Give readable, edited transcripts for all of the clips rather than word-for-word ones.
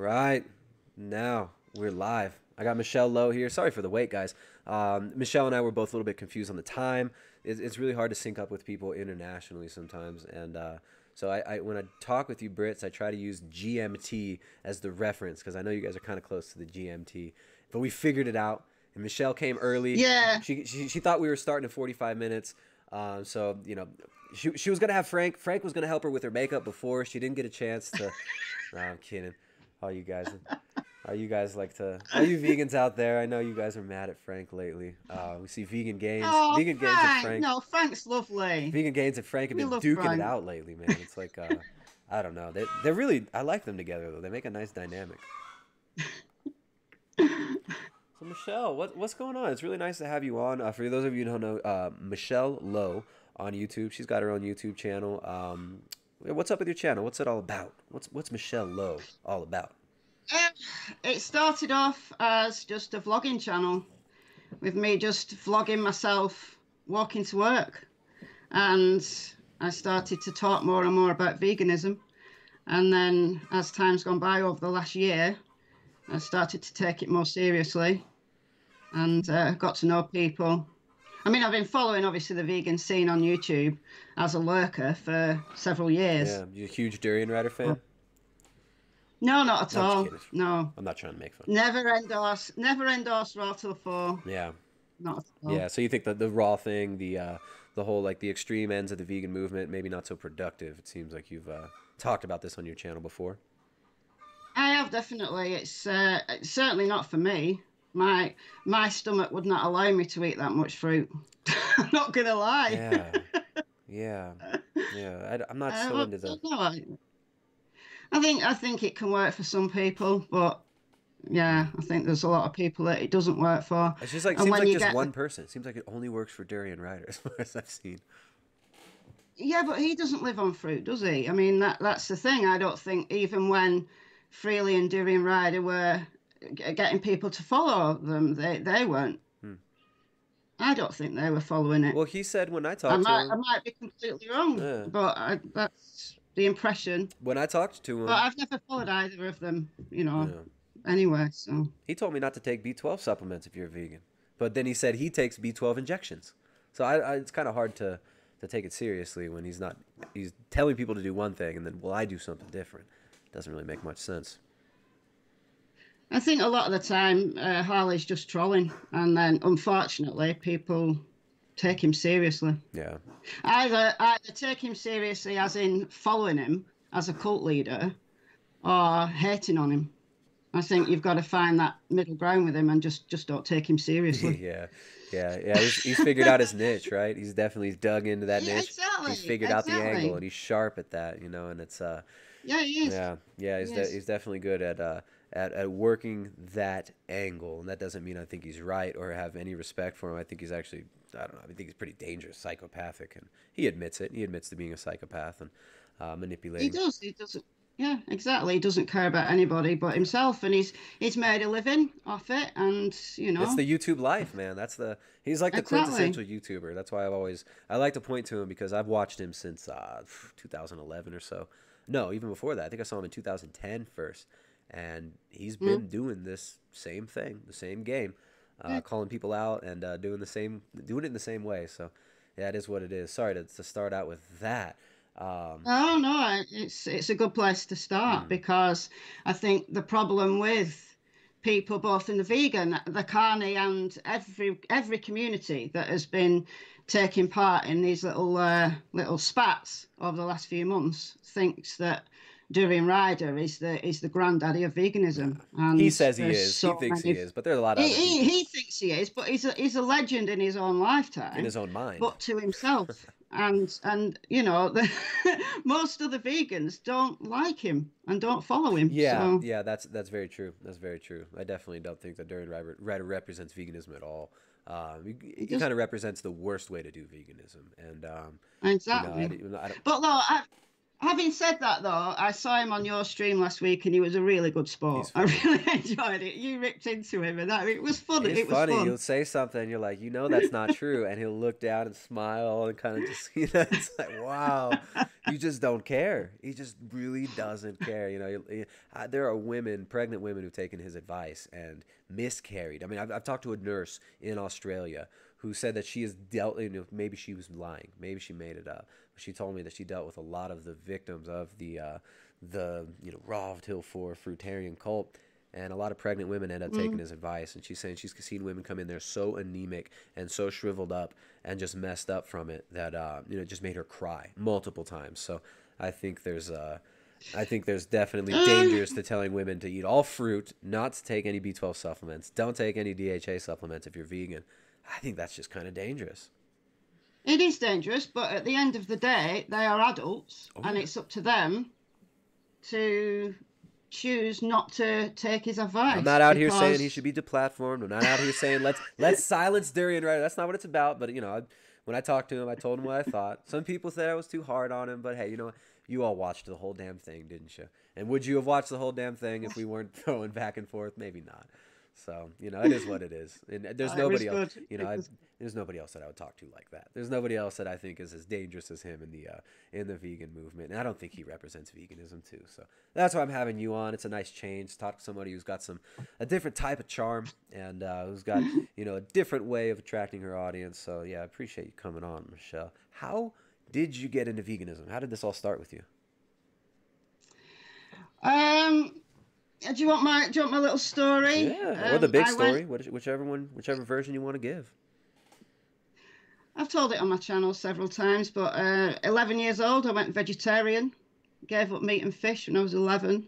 right, now we're live. I got Michelle Lowe here. Sorry for the wait, guys. Michelle and I were both a little bit confused on the time. It's really hard to sync up with people internationally sometimes. And so when I talk with you Brits, I try to use GMT as the reference because I know you guys are kind of close to the GMT. But we figured it out. And Michelle came early. Yeah. She thought we were starting in 45 minutes. So, you know, she was going to have Frank. Frank was going to help her with her makeup before. She didn't get a chance to. No, I'm kidding. All you guys like to, all you vegans out there, I know you guys are mad at Frank lately. We see vegan gains. Oh, Vegan gains and Frank. No, Frank's lovely. Vegan gains and Frank have been duking it out lately, man. It's like, I don't know. They're really, I like them together, though. They make a nice dynamic. So, Michelle, what's going on? It's really nice to have you on. For those of you who don't know, Michelle Lowe on YouTube. She's got her own YouTube channel. What's up with your channel? What's it all about? What's Michelle Lowe all about? It started off as just a vlogging channel with me just vlogging myself walking to work. And I started to talk more and more about veganism. And then as time's gone by over the last year, I started to take it more seriously and got to know people. I mean, I've been following, obviously, the vegan scene on YouTube as a lurker for several years. Yeah, you a huge Durr and Ryder fan? No, not at all. No. I'm not trying to make fun. Never endorse raw tofu. Yeah. Not at all. Yeah, so you think that the raw thing, the whole, like, the extreme ends of the vegan movement, maybe not so productive. It seems like you've talked about this on your channel before. I have, definitely. It's certainly not for me. My stomach would not allow me to eat that much fruit. I'm not gonna lie. Yeah. I'm not so into that. No, I think it can work for some people, but yeah, I think there's a lot of people that it doesn't work for. It's just like, seems like just one person. It seems like it only works for Durr and Ryder as far as I've seen. Yeah, but he doesn't live on fruit, does he? I mean, that's the thing. I don't think even when Freely and Durr and Ryder were getting people to follow them, they weren't. I don't think they were following it. Well, he said when I talked to him... I might be completely wrong, but that's the impression. When I talked to him... But I've never followed either of them, you know, anyway, so... He told me not to take B12 supplements if you're a vegan. But then he said he takes B12 injections. So it's kind of hard to take it seriously when he's telling people to do one thing and then, well, I do something different. It doesn't really make much sense. I think a lot of the time, Harley's just trolling, and then unfortunately, people take him seriously. Yeah. Either take him seriously, as in following him as a cult leader, or hating on him. I think you've got to find that middle ground with him, and just don't take him seriously. Yeah. He's figured out his niche, right? He's definitely dug into that niche. Exactly. He's figured out the angle, and he's sharp at that, you know. And it's yeah, he is. Yeah. He's definitely good at working that angle, and that doesn't mean I think he's right or have any respect for him. I think he's actually, I don't know, I think he's pretty dangerous, psychopathic, and he admits it. He admits to being a psychopath and manipulating. He doesn't. Yeah, exactly. He doesn't care about anybody but himself, and he's made a living off it, and you know. It's the YouTube life, man. He's like the quintessential YouTuber. That's why I like to point to him because I've watched him since 2011 or so. No, even before that. I think I saw him in 2010 first. And he's been doing this same thing, the same game, calling people out and doing it in the same way. So, yeah, it is what it is. Sorry to start out with that. Oh no, it's a good place to start because I think the problem with people, both in the vegan, the carny, and every community that has been taking part in these little spats over the last few months, thinks that Durr and Ryder is the granddaddy of veganism. And he says he is. He thinks he is, but there's a lot of other people. He thinks he is, but he's a legend in his own lifetime. In his own mind. But to himself. and you know, most of the vegans don't like him and don't follow him. Yeah, yeah, that's very true. That's very true. I definitely don't think that Durr and Ryder represents veganism at all. He kind of represents the worst way to do veganism. And exactly. You know, but no, Having said that, though, I saw him on your stream last week, and he was a really good sport. He's I funny. really enjoyed it. You ripped into him, and that it was fun. He's It was funny. fun. He'll say something, and you're like, you know, that's not true, and he'll look down and smile and kind of just, you know, it's like, wow, you just don't care. He just really doesn't care. You know, there are women, pregnant women, who've taken his advice and miscarried. I mean, I've talked to a nurse in Australia who said that she has dealt, you know, maybe she was lying, maybe she made it up. But she told me that she dealt with a lot of the victims of the you know, raw till 4 fruitarian cult, and a lot of pregnant women end up taking his advice. And she's saying she's seen women come in there so anemic and so shriveled up and just messed up from it that you know, it just made her cry multiple times. So I think there's definitely dangers to telling women to eat all fruit, not to take any B12 supplements, don't take any DHA supplements if you're vegan. I think that's just kind of dangerous. It is dangerous, but at the end of the day, they are adults, and it's up to them to choose not to take his advice. I'm not out here saying he should be deplatformed. I'm not out here saying let's silence Durr and Ryder. That's not what it's about. But you know, when I talked to him, I told him what I thought. Some people said I was too hard on him, but hey, you know what? You all watched the whole damn thing, didn't you? And would you have watched the whole damn thing if we weren't throwing back and forth? Maybe not. So, you know, it is what it is. And there's nobody else, you know, there's nobody else that I would talk to like that. There's nobody else that I think is as dangerous as him in the vegan movement. And I don't think he represents veganism too. So that's why I'm having you on. It's a nice change to talk to somebody who's got a different type of charm and who's got, you know, a different way of attracting her audience. So yeah, I appreciate you coming on, Michelle. How did you get into veganism? How did this all start with you? Do you want my little story? Yeah, or the big story, whichever version you want to give. I've told it on my channel several times, but 11 years old, I went vegetarian, gave up meat and fish when I was 11.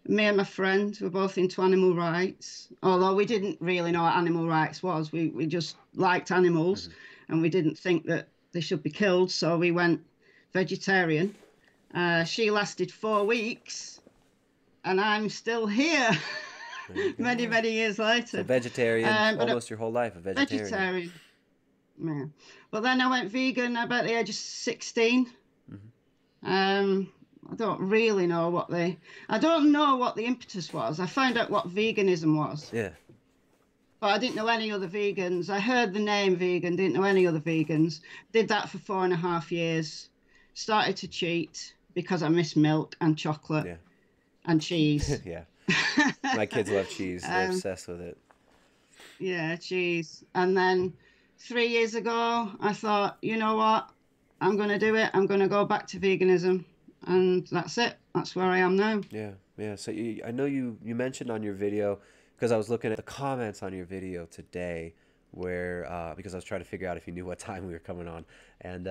Me and my friend were both into animal rights, although we didn't really know what animal rights was. We just liked animals, and we didn't think that they should be killed, so we went vegetarian. She lasted 4 weeks, and I'm still here many years later. So vegetarian, almost your whole life, a vegetarian. Vegetarian, yeah. But then I went vegan about the age of 16. I don't really know I don't know what the impetus was. I found out what veganism was. Yeah. But I didn't know any other vegans. I heard the name vegan, didn't know any other vegans. Did that for 4.5 years. Started to cheat because I miss milk and chocolate and cheese. Yeah. My kids love cheese. They're obsessed with it. Yeah, cheese. And then 3 years ago, I thought, you know what? I'm going to do it. I'm going to go back to veganism. And that's it. That's where I am now. Yeah, yeah. So I know you mentioned on your video, because I was looking at the comments on your video today, where because I was trying to figure out if you knew what time we were coming on, and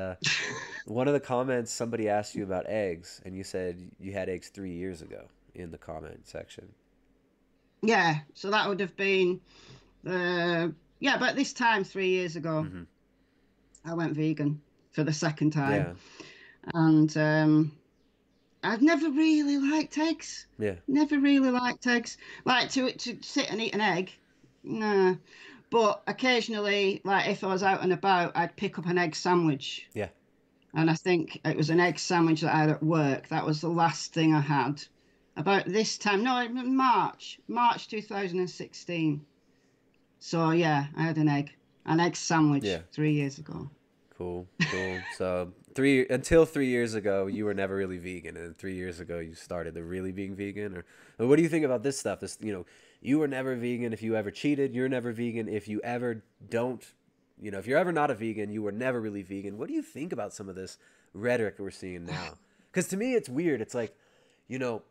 one of the comments, somebody asked you about eggs, and you said you had eggs 3 years ago in the comment section. Yeah, so that would have been about this time 3 years ago. I went vegan for the second time. Yeah. And I've never really liked eggs. Yeah. Never really liked eggs. Like to sit and eat an egg, nah. But occasionally, like if I was out and about, I'd pick up an egg sandwich. Yeah. And I think it was an egg sandwich that I had at work. That was the last thing I had. About this time, no, March 2016. So yeah, I had an egg sandwich 3 years ago. Cool. So until 3 years ago, you were never really vegan, and 3 years ago you started the really being vegan. Or what do you think about this stuff? This, you know, you were never vegan if you ever cheated. You're never vegan if you ever don't. You know, if you're ever not a vegan, you were never really vegan. What do you think about some of this rhetoric we're seeing now? Because to me, it's weird. It's like, you know,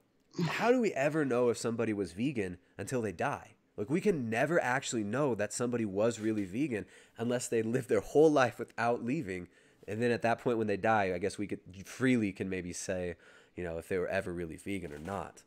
how do we ever know if somebody was vegan until they die? Like, we can never actually know that somebody was really vegan unless they lived their whole life without leaving. And then at that point when they die, I guess we freely can maybe say, you know, if they were ever really vegan or not.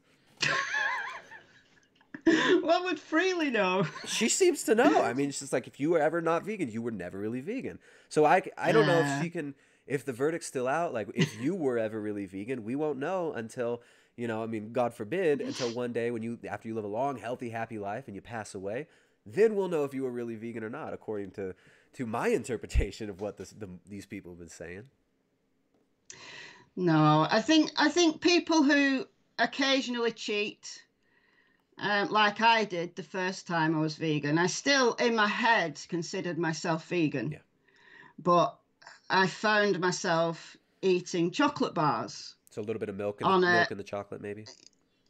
What would freely know? She seems to know. I mean, it's just like, if you were ever not vegan, you were never really vegan. So I don't know if she can, if the verdict's still out, like if you were ever really vegan, we won't know until, you know, I mean, God forbid, until one day when after you live a long, healthy, happy life and you pass away, then we'll know if you were really vegan or not, according to my interpretation of what these people have been saying. No, I think people who occasionally cheat, like I did the first time I was vegan, I still in my head considered myself vegan, Yeah. but I found myself eating chocolate bars So a little bit of on a milk in the chocolate, maybe.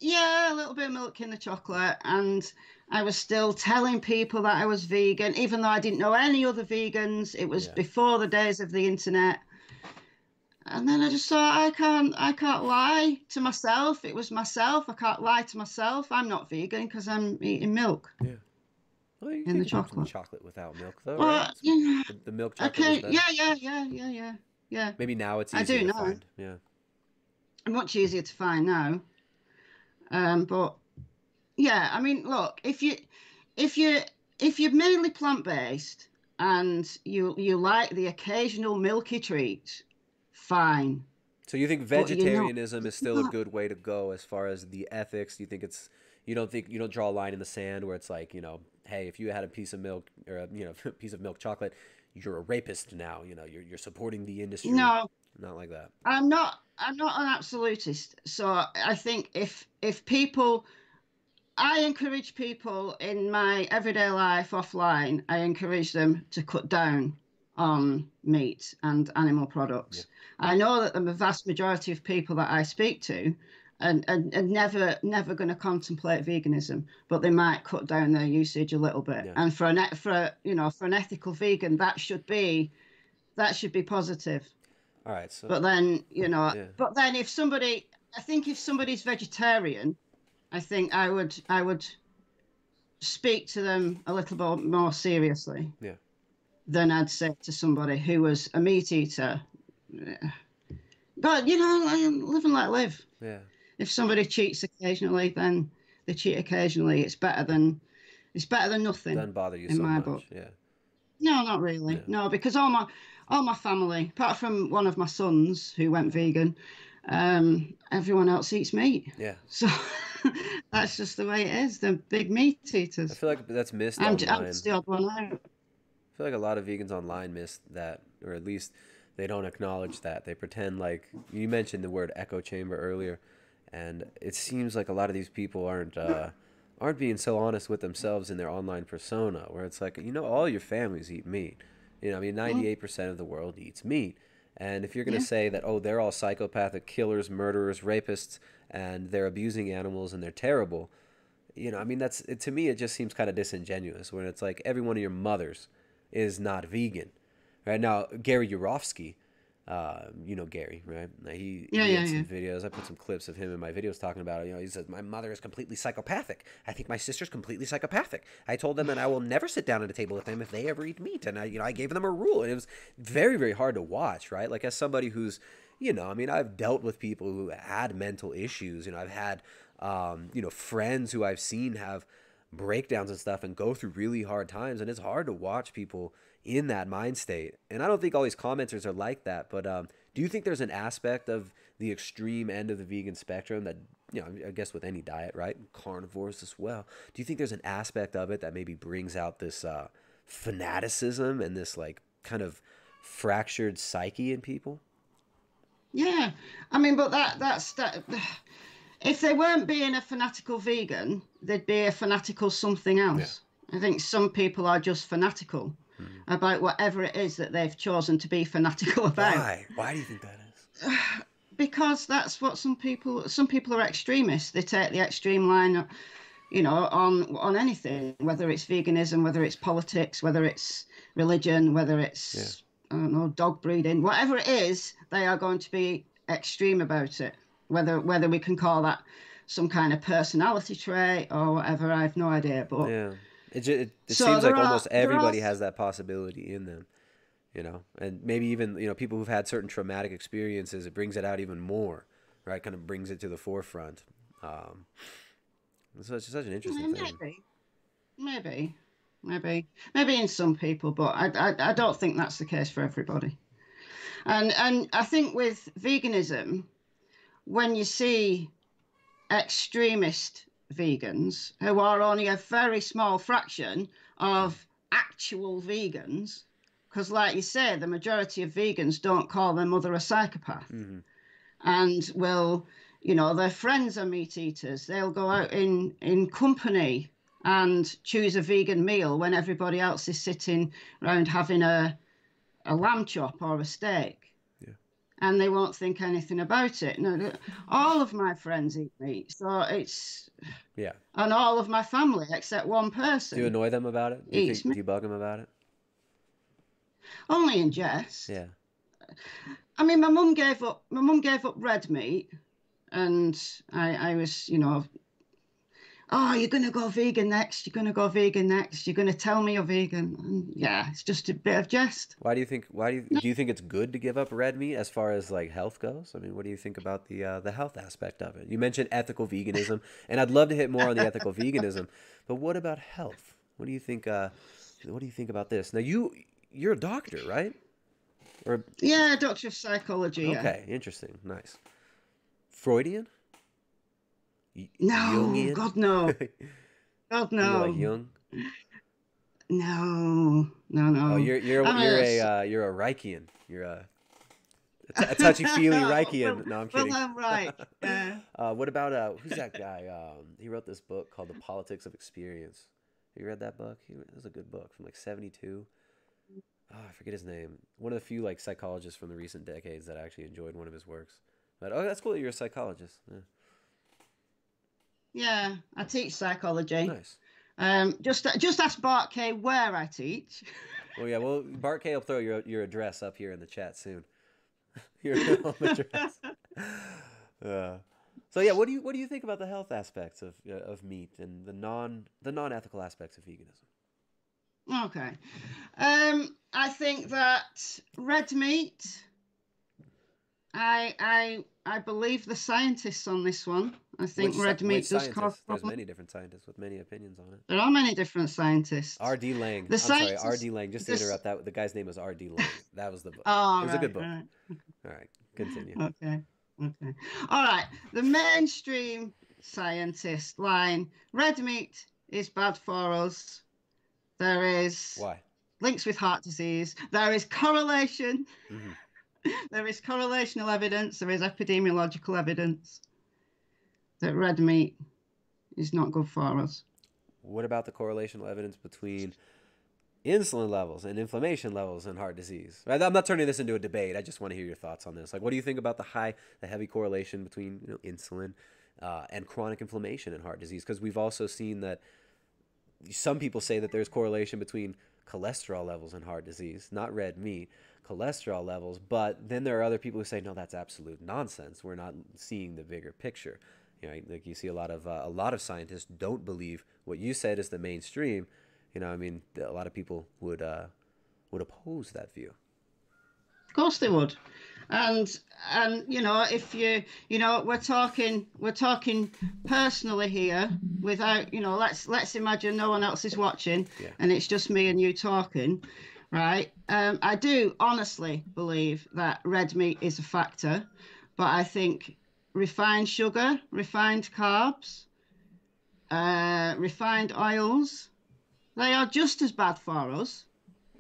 yeah, a little bit of milk in the chocolate, and I was still telling people that I was vegan, even though I didn't know any other vegans. It was Yeah. before the days of the internet. And then I just thought I can't lie to myself. It was myself. I can't lie to myself. I'm not vegan because I'm eating milk Yeah. Well, you in the can have some chocolate. chocolate without milk, though, right? Well, yeah, The milk chocolate was okay, better. yeah. Maybe now it's I easier do to know. find. Yeah. Much easier to find now. But yeah, I mean, look, if you if you're mainly plant-based and you like the occasional milky treat, fine. So you think But you're not. vegetarianism is still a good way to go as far as the ethics? Do you think it's you don't draw a line in the sand where it's like, hey, if you had a piece of milk or a, piece of milk chocolate, you're a rapist now, you're supporting the industry. No, Not like that. I'm not an absolutist. So I think if people I encourage people in my everyday life offline, I encourage them to cut down on meat and animal Yeah. products. I know that the vast majority of people that I speak to and never going to contemplate veganism, but they might cut down their usage a little bit. Yeah. And for an ethical vegan, that should be positive. All right. So But then, yeah. if somebody, I think if somebody's vegetarian, I think I would speak to them a little bit more seriously Yeah. than I'd say to somebody who was a meat eater. But live and let live. Yeah. If somebody cheats occasionally, then they cheat occasionally. It's better than nothing Doesn't bother you in so my book. much. Yeah. No, not really. Yeah. No, because all my family, apart from one of my sons who went vegan, everyone else eats meat. Yeah. So that's just the way it is. They're big meat I eaters. feel like that's missed I'm online. just the odd one out. I feel like a lot of vegans online miss that, or at least they don't acknowledge that. They pretend like you mentioned the word echo chamber earlier, and it seems like a lot of these people aren't being so honest with themselves in their online persona. Where it's like all your families eat meat. I mean, Mm, 98% of the world eats meat, and if you're gonna yeah. say that they're all psychopathic killers, murderers, rapists, and they're abusing animals and they're terrible, I mean to me it just seems kind of disingenuous when it's like every one of your mothers is not vegan. Right now, Gary Yourofsky, Gary, right? Yeah, He yeah, had yeah. some videos. I put some clips of him in my videos talking about it. He says my mother is completely psychopathic. I think my sister's completely psychopathic. I told them that I will never sit down at a table with them if they ever eat meat, and I gave them a rule, and it was very, very hard to watch, right? Like as somebody who's, I mean, I've dealt with people who had mental issues. I've had, friends who I've seen have breakdowns and stuff and go through really hard times, and it's hard to watch people in that mind state. And I don't think all these commenters are like that, but do you think there's an aspect of the extreme end of the vegan spectrum that, I guess with any diet, right, carnivores as well, do you think there's an aspect of it that maybe brings out this fanaticism and this like kind of fractured psyche in people? Yeah. I mean, but that's that. If they weren't being a fanatical vegan, they'd be a fanatical something Yeah. else. I think some people are just fanatical Mhm. about whatever it is that they've chosen to be fanatical about. Why do you think that is? Because that's what some people are extremists. They take the extreme line, on anything, whether it's veganism, whether it's politics, whether it's religion, whether Yeah. it's, I don't know, dog breeding, whatever it is, they are going to be extreme about it. Whether we can call that some kind of personality trait or whatever, I have no idea. But Yeah. It so seems there like are almost there are everybody has that possibility in them, and maybe even, people who've had certain traumatic experiences, it brings it out even more, right? Kind of brings it to the forefront. Um, it's such an interesting thing. maybe maybe in some people, but I don't think that's the case for everybody. And I think with veganism, when you see extremist vegans who are only a very small fraction Mm. of actual vegans, because like you say, the majority of vegans don't call their mother a psychopath. Mm-hmm. and will, you know, their friends are meat eaters. They'll go out in company and choose a vegan meal when everybody else is sitting around having a lamb chop or a steak. Yeah. And they won't think anything about it. No, all of my friends eat meat, so it's, Yeah. and all of my family except one person. Do you annoy them about it? Do you bug them about it? Only in jest. Yeah. I mean, my mum gave up red meat, and I was, you know, oh, you're going to go vegan next. You're going to go vegan next. You're going to tell me you're vegan. And yeah, it's just a bit of jest. Why do you think? Do you think it's good to give up red meat as far as like health goes? I mean, what do you think about the health aspect of it? You mentioned ethical veganism, and I'd love to hit more on the ethical veganism. But what about health? What do you think? What do you think about this? Now, you're a doctor, right? Or yeah, doctor of psychology. Okay, yeah. Interesting, nice. Freudian? No, Jungian? God no. God no. You're like Jung? No. Oh, you're a Reichian. You're a touchy-feely Reichian. No, I'm kidding. Well, I'm right. Yeah. What about who's that guy? He wrote this book called The Politics of Experience. Have you read that book? It was a good book from like 1972. Oh, I forget his name. One of the few like psychologists from the recent decades that I actually enjoyed one of his works. But oh, that's cool. You're a psychologist. Yeah. Yeah, I teach psychology. Nice. Just ask Bart K where I teach. Well, yeah. Well, Bart K will throw your address up here in the chat soon. Your home address. So yeah, what do you think about the health aspects of meat and the non-ethical aspects of veganism? Okay, I think that red meat. I believe the scientists on this one. I think red meat does cause problems. There's many different scientists with many opinions on it. There are many different scientists. R.D. Lang. I'm sorry, R.D. Lang. Just to interrupt that, the guy's name was R.D. Lang. That was the book. Oh, it was right, a good book. Right. All right, continue. Okay. All right. The mainstream scientist line: red meat is bad for us. There is Why? Links with heart disease. There is correlation. Mm-hmm. There is correlational evidence. There is epidemiological evidence that red meat is not good for us. What about the correlational evidence between insulin levels and inflammation levels and heart disease? Right? I'm not turning this into a debate. I just want to hear your thoughts on this. Like, what do you think about the heavy correlation between insulin and chronic inflammation and heart disease? Because we've also seen that some people say that there's correlation between cholesterol levels and heart disease, not red meat, cholesterol levels. But then there are other people who say, no, that's absolute nonsense. We're not seeing the bigger picture. Like you see a lot of scientists don't believe what you said is the mainstream. I mean, a lot of people would oppose that view. Of course they would, and if we're talking personally here, without let's imagine no one else is watching, yeah, and it's just me and you talking, right? I do honestly believe that red meat is a factor, but I think refined sugar, refined carbs, refined oils, they are just as bad for us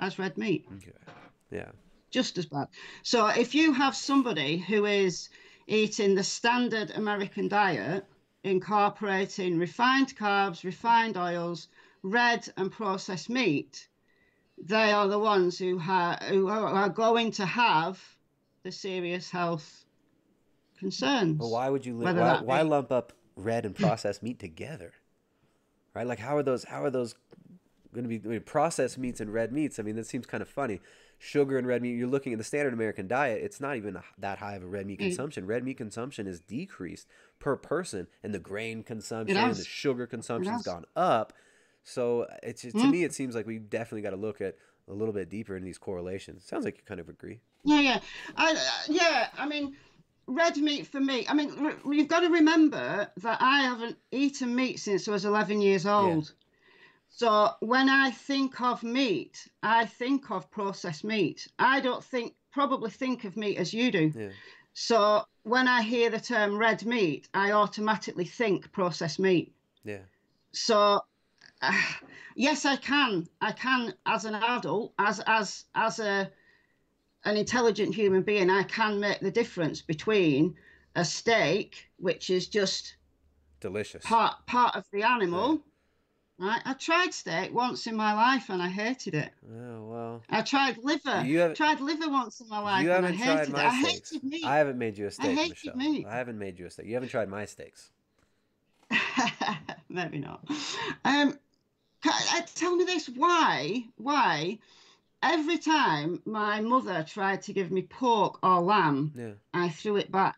as red meat. Okay. Yeah. Just as bad. So if you have somebody who is eating the standard American diet, incorporating refined carbs, refined oils, red and processed meat, they are the ones who are going to have the serious health concerns. Well, why would you why lump up red and processed meat together? Right? Like how are those going to be processed meats and red meats? I mean, that seems kind of funny. Sugar and red meat, you're looking at the standard American diet, it's not even that high of a red meat consumption. Red meat consumption is decreased per person, and the grain consumption and the sugar consumption has gone up. So to me, it seems like we definitely got to look at a little bit deeper in these correlations. Sounds like you kind of agree. Yeah. I mean, red meat for me, I mean, you've got to remember that I haven't eaten meat since I was 11 years old. Yeah. So when I think of meat, I think of processed meat. I don't probably think of meat as you do. Yeah. So when I hear the term red meat, I automatically think processed meat. Yeah. So yes, I can as an adult, as an intelligent human being, I can make the difference between a steak, which is just Delicious. part of the Yeah. animal. Right? I tried steak once in my life and I hated it. Oh well. I tried liver. You have Tried liver once in my you life and I haven't tried hated it. my I steaks. hated meat. I haven't made you a I steak, hated Michelle. meat. I haven't made you a steak. You haven't tried my steaks. Maybe not. Um, tell me this: why every time my mother tried to give me pork or lamb, Yeah. I threw it back?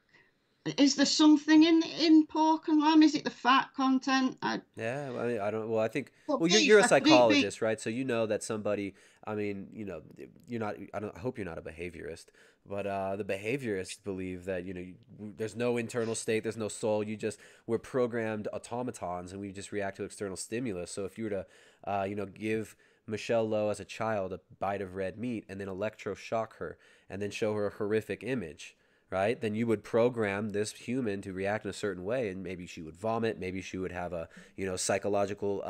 Is there something in pork and lamb? Is it the fat content? Yeah, I mean, I don't. Well, I think. But Well, you're beef, a I could eat beef. psychologist, right? So you know that somebody. I mean, you're not. I don't. I hope you're not a behaviorist, but the behaviorists believe that there's no internal state, there's no soul. We're programmed automatons, and we just react to external stimulus. So if you were to, give Michelle Lowe as a child a bite of red meat and then electroshock her and then show her a horrific image, right? Then you would program this human to react in a certain way, and maybe she would vomit, maybe she would have a psychological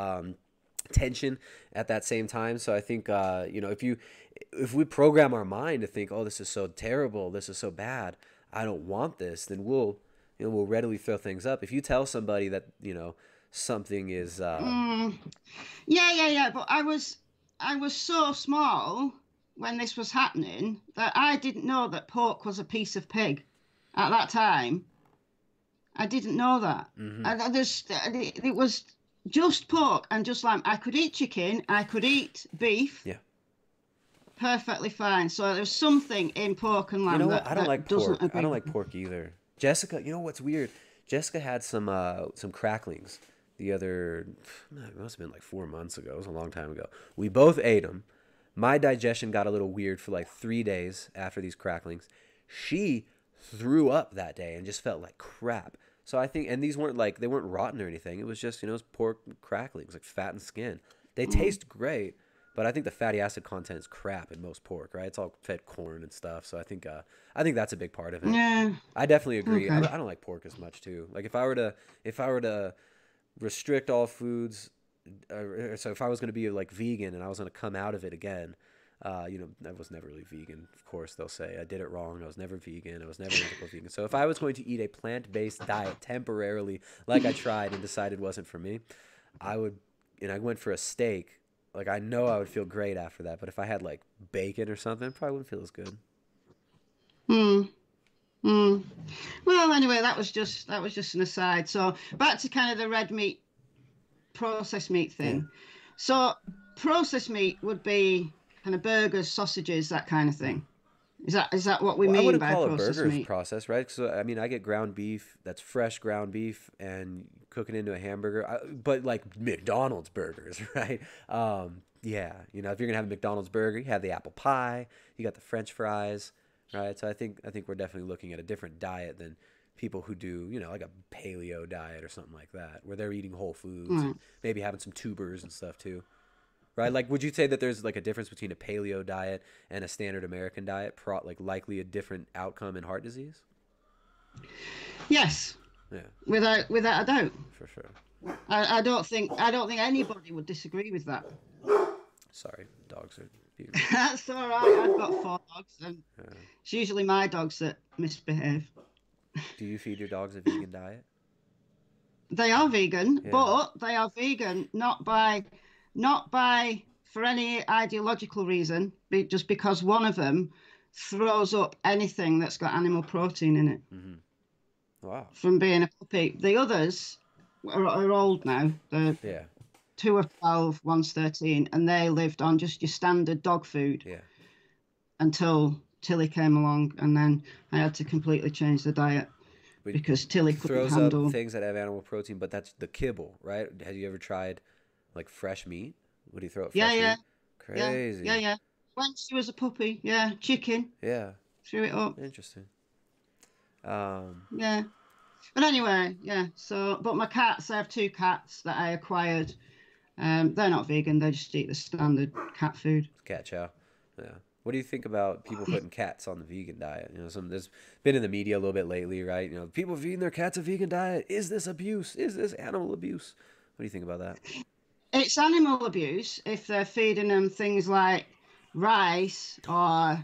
tension at that same time. So I think if we program our mind to think, oh, this is so terrible, this is so bad, I don't want this, then we'll readily throw things up. If you tell somebody that something is Mm, yeah. But I was so small when this was happening that I didn't know that pork was a piece of pig at that time. I didn't know that. hmm It was just pork and just lamb. I could eat chicken, I could eat beef yeah. perfectly fine. So there's something in pork and You lamb know what? that, I don't like that doesn't pork. I agree don't with like me. pork either. Jessica, you know what's weird? Jessica had some cracklings the other, it must have been like 4 months ago. It was a long time ago. We both ate them. My digestion got a little weird for like 3 days after these cracklings. She threw up that day and just felt like crap. So I think, and these weren't like, they weren't rotten or anything. It was just, it was pork cracklings, like fat and skin. They Mm, taste great, but I think the fatty acid content is crap in most pork, right? It's all fed corn and stuff. So I think that's a big part of it. yeah, I definitely agree. okay. I don't like pork as much too. Like if I were to restrict all foods, so if I was going to be like vegan and I was going to come out of it again, I was never really vegan. Of course, they'll say I did it wrong. I was never vegan. I was never ethical vegan. So if I was going to eat a plant-based diet temporarily, like I tried and decided wasn't for me, I would, and I went for a steak. Like I know I would feel great after that, but if I had like bacon or something, it probably wouldn't feel as good. Hmm. Hmm. Well, anyway, that was just an aside. So back to kind of the red meat, processed meat Yeah. thing. So processed meat would be kind of burgers, sausages, that kind of Hmm. thing. Is that what we Well, I mean wouldn't by call a processed burger meat? processed, right? So I mean, I get ground beef that's fresh ground beef and cook it into a hamburger, but like McDonald's burgers, right? Yeah, if you're gonna have a McDonald's burger, you have the apple pie, you got the French fries, right? So I think we're definitely looking at a different diet than people who do, like a paleo diet or something like that, where they're eating whole foods and Right. maybe having some tubers and stuff too. Right? Like, would you say that there's like a difference between a paleo diet and a standard American diet? Like, likely a different outcome in heart disease? Yes, Yeah, without a doubt. for sure. I don't think anybody would disagree with that. Sorry, dogs are being. That's all right. I've got four dogs, and Uh, it's usually my dogs that misbehave. do you feed your dogs a vegan diet? They are vegan, Yeah. but they are vegan not by for any ideological reason, just because one of them throws up anything that's got animal protein in it Mm-hmm. Wow. from being a puppy. The others are old now. They're Yeah. two are 12, one's 13, and they lived on just your standard dog food Yeah. until Tilly came along, and then I had to completely change the diet But because Tilly couldn't throws up handle. things that have animal protein, but that's the kibble, right? Have you ever tried like fresh meat? Would he throw up Yeah, fresh yeah, meat? yeah, Crazy. yeah. When she was a puppy, yeah, chicken, Yeah. threw it up. Interesting. Um. Yeah. But anyway, yeah. So, but my cats, I have two cats that I acquired. They're not vegan. They just eat the standard cat food. Cat chow. Yeah. What do you think about people putting cats on the vegan diet? There's been in the media a little bit lately, right? People feeding their cats a vegan diet. Is this abuse? Is this animal abuse? What do you think about that? It's animal abuse if they're feeding them things like rice or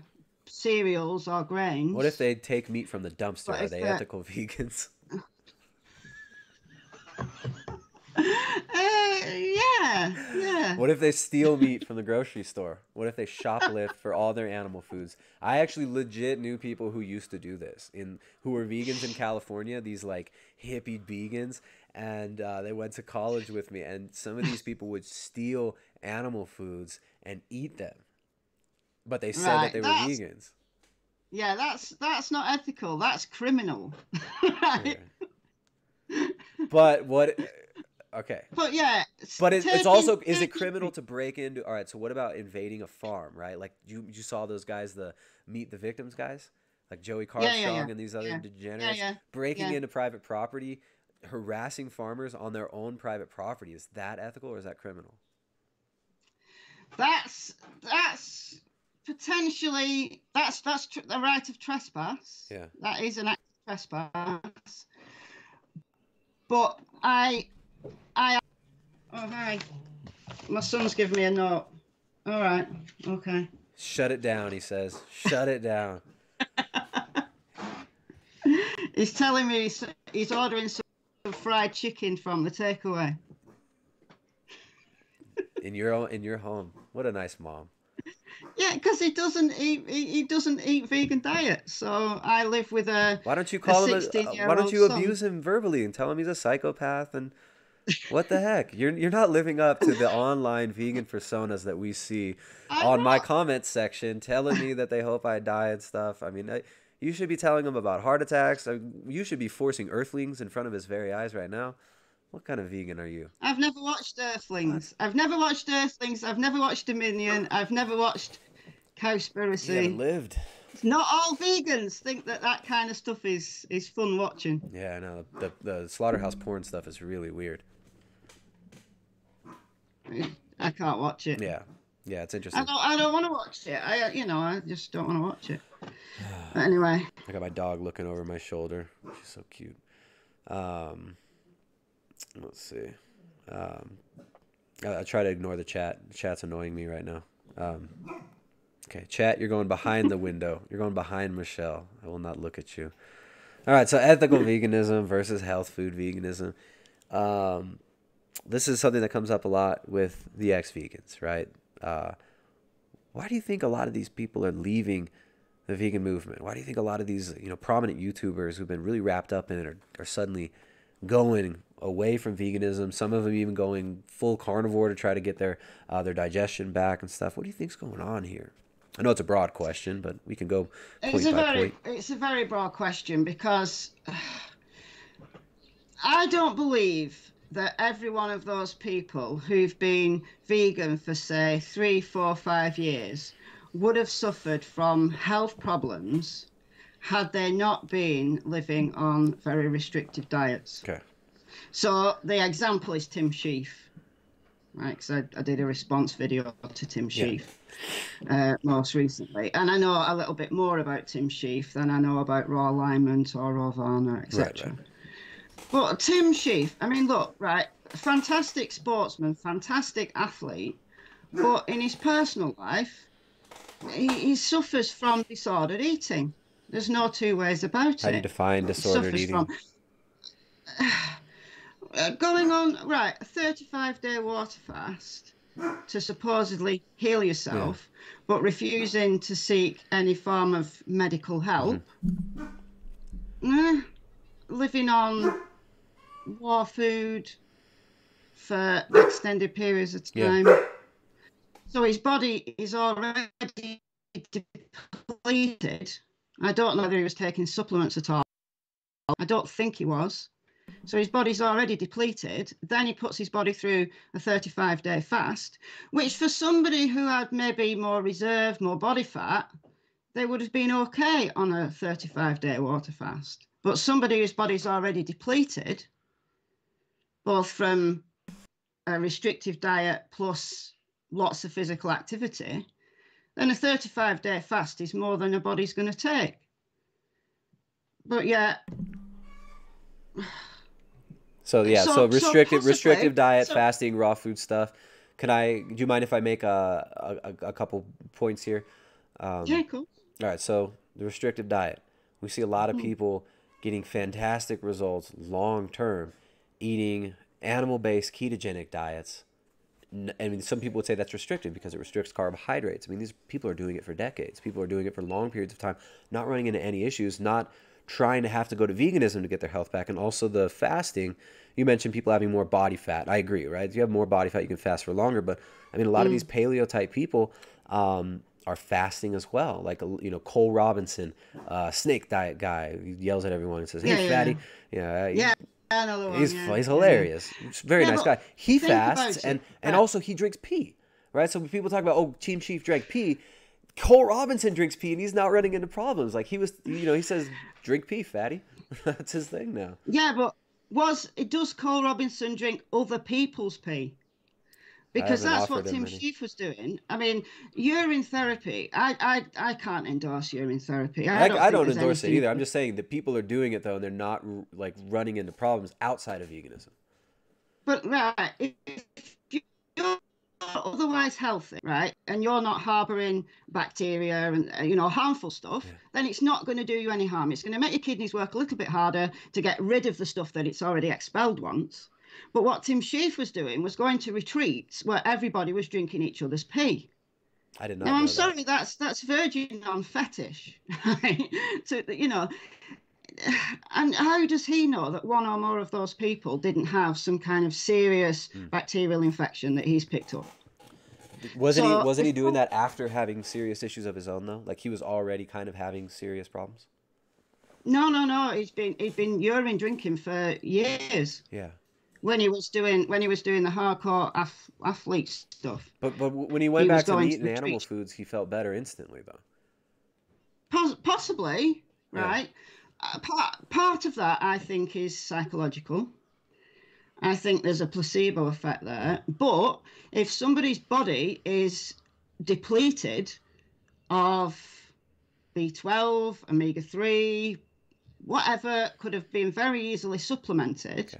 cereals or grains. What if they take meat from the dumpster? Are they they're... ethical vegans? Yeah. What if they steal meat from the grocery store? What if they shoplift for all their animal foods? I actually legit knew people who used to do this, who were vegans in California, these like hippie vegans, and they went to college with me, and some of these people would steal animal foods and eat them, but they said that they were vegans. Yeah, that's not ethical. That's criminal. Right? But what? Okay. But yeah. But it's also, is it criminal to break into? All right. So what about invading a farm? Right? Like you saw those guys, the Meet the Victims guys, like Joey Carbstrong and these other degenerates breaking into private property, harassing farmers on their own private property. Is that ethical or is that criminal? That's potentially that's the right of trespass. Yeah. That is an act of trespass. But oh, hi. My son's giving me a note. All right. Okay. Shut it down, he says. Shut it down. He's telling me he's ordering some fried chicken from the takeaway. In your home. What a nice mom. Yeah, because he doesn't eat vegan diet. So I live with a Why don't you call him? Why don't you abuse son. him verbally and tell him he's a psychopath? And what the heck? You're not living up to the online vegan personas that we see on my comments section, telling me that they hope I die and stuff. I mean, you should be telling him about heart attacks. You should be forcing Earthlings in front of his very eyes right now. What kind of vegan are you? I've never watched Earthlings. I've never watched Earthlings. I've never watched Dominion. I've never watched Cowspiracy. You haven't lived. Not all vegans think that kind of stuff is fun watching. Yeah, I know. The slaughterhouse porn stuff is really weird. I can't watch it. Yeah, it's interesting. I don't want to watch it. I just don't want to watch it. But anyway. I got my dog looking over my shoulder. She's so cute. Let's see. I try to ignore the chat. The chat's annoying me right now. Okay, chat, you're going behind the window. You're going behind Michelle. I will not look at you. All right, so ethical veganism versus health food veganism. This is something that comes up a lot with the ex-vegans, right? Why do you think a lot of these people are leaving the vegan movement? Why do you think a lot of these prominent YouTubers who've been really wrapped up in it are suddenly going away from veganism? Some of them even going full carnivore to try to get their digestion back and stuff. What do you think's going on here? I know it's a broad question, but we can go point by point. It's a very broad question because I don't believe that every one of those people who've been vegan for, say, 3, 4, 5 years would have suffered from health problems had they not been living on very restrictive diets. Okay. So the example is Tim Sheaf, right? Because I did a response video to Tim Sheaf most recently. And I know a little bit more about Tim Sheaf than I know about Raw Alignment or Raw Varna, etc. Right. But Tim Sheaf, I mean, look, right, fantastic sportsman, fantastic athlete, but in his personal life, he suffers from disordered eating. There's no two ways about it. How do you define disordered eating? Going on, right, a 35-day water fast to supposedly heal yourself, but refusing to seek any form of medical help. Living on raw food for extended periods of time. So his body is already depleted. I don't know whether he was taking supplements at all. I don't think he was. So his body's already depleted. Then he puts his body through a 35-day fast, which for somebody who had maybe more reserve, more body fat, they would have been okay on a 35-day water fast. But somebody whose body's already depleted, both from a restrictive diet plus lots of physical activity, then a 35-day fast is more than a body's going to take. But yeah. So restrictive diet, fasting, raw food stuff. Do you mind if I make a couple points here? Yeah, cool. All right, so the restrictive diet. We see a lot of people getting fantastic results long term eating animal-based ketogenic diets. I mean, some people would say that's restrictive because it restricts carbohydrates. I mean, these people are doing it for decades. People are doing it for long periods of time, not running into any issues, not trying to have to go to veganism to get their health back. And also the fasting, you mentioned people having more body fat. I agree, right? If you have more body fat, you can fast for longer. But I mean, a lot of these paleo type people are fasting as well. Like, Cole Robinson, snake diet guy, he yells at everyone and says, "Hey, fatty." Yeah, another one. He's hilarious. Very nice guy. He fasts and also he drinks pee, right? So when people talk about, oh, Team Chief drank pee, Cole Robinson drinks pee and he's not running into problems. Like he says, drink pee, fatty. That's his thing now. Yeah, but does Cole Robinson drink other people's pee? Because that's what Tim Chief was doing. I mean, urine therapy. I can't endorse urine therapy. I don't endorse it either. I'm just saying that people are doing it though, and they're not like running into problems outside of veganism. But right, if you're otherwise healthy, right, and you're not harboring bacteria and harmful stuff, then it's not going to do you any harm. It's going to make your kidneys work a little bit harder to get rid of the stuff that it's already expelled once. But what Tim Schaaf was doing was going to retreats where everybody was drinking each other's pee. I did not. Now, I'm sorry, that's verging on fetish, right? And how does he know that one or more of those people didn't have some kind of serious bacterial infection that he's picked up? Wasn't he doing that after having serious issues of his own though? Like he was already kind of having serious problems? No. He's been urine drinking for years. Yeah. When he was doing the hardcore athlete stuff. But when he went back to meat and animal foods, he felt better instantly, though. Possibly, right? Part of that, I think, is psychological. I think there's a placebo effect there. But if somebody's body is depleted of B12, omega-3, whatever, could have been very easily supplemented. Okay.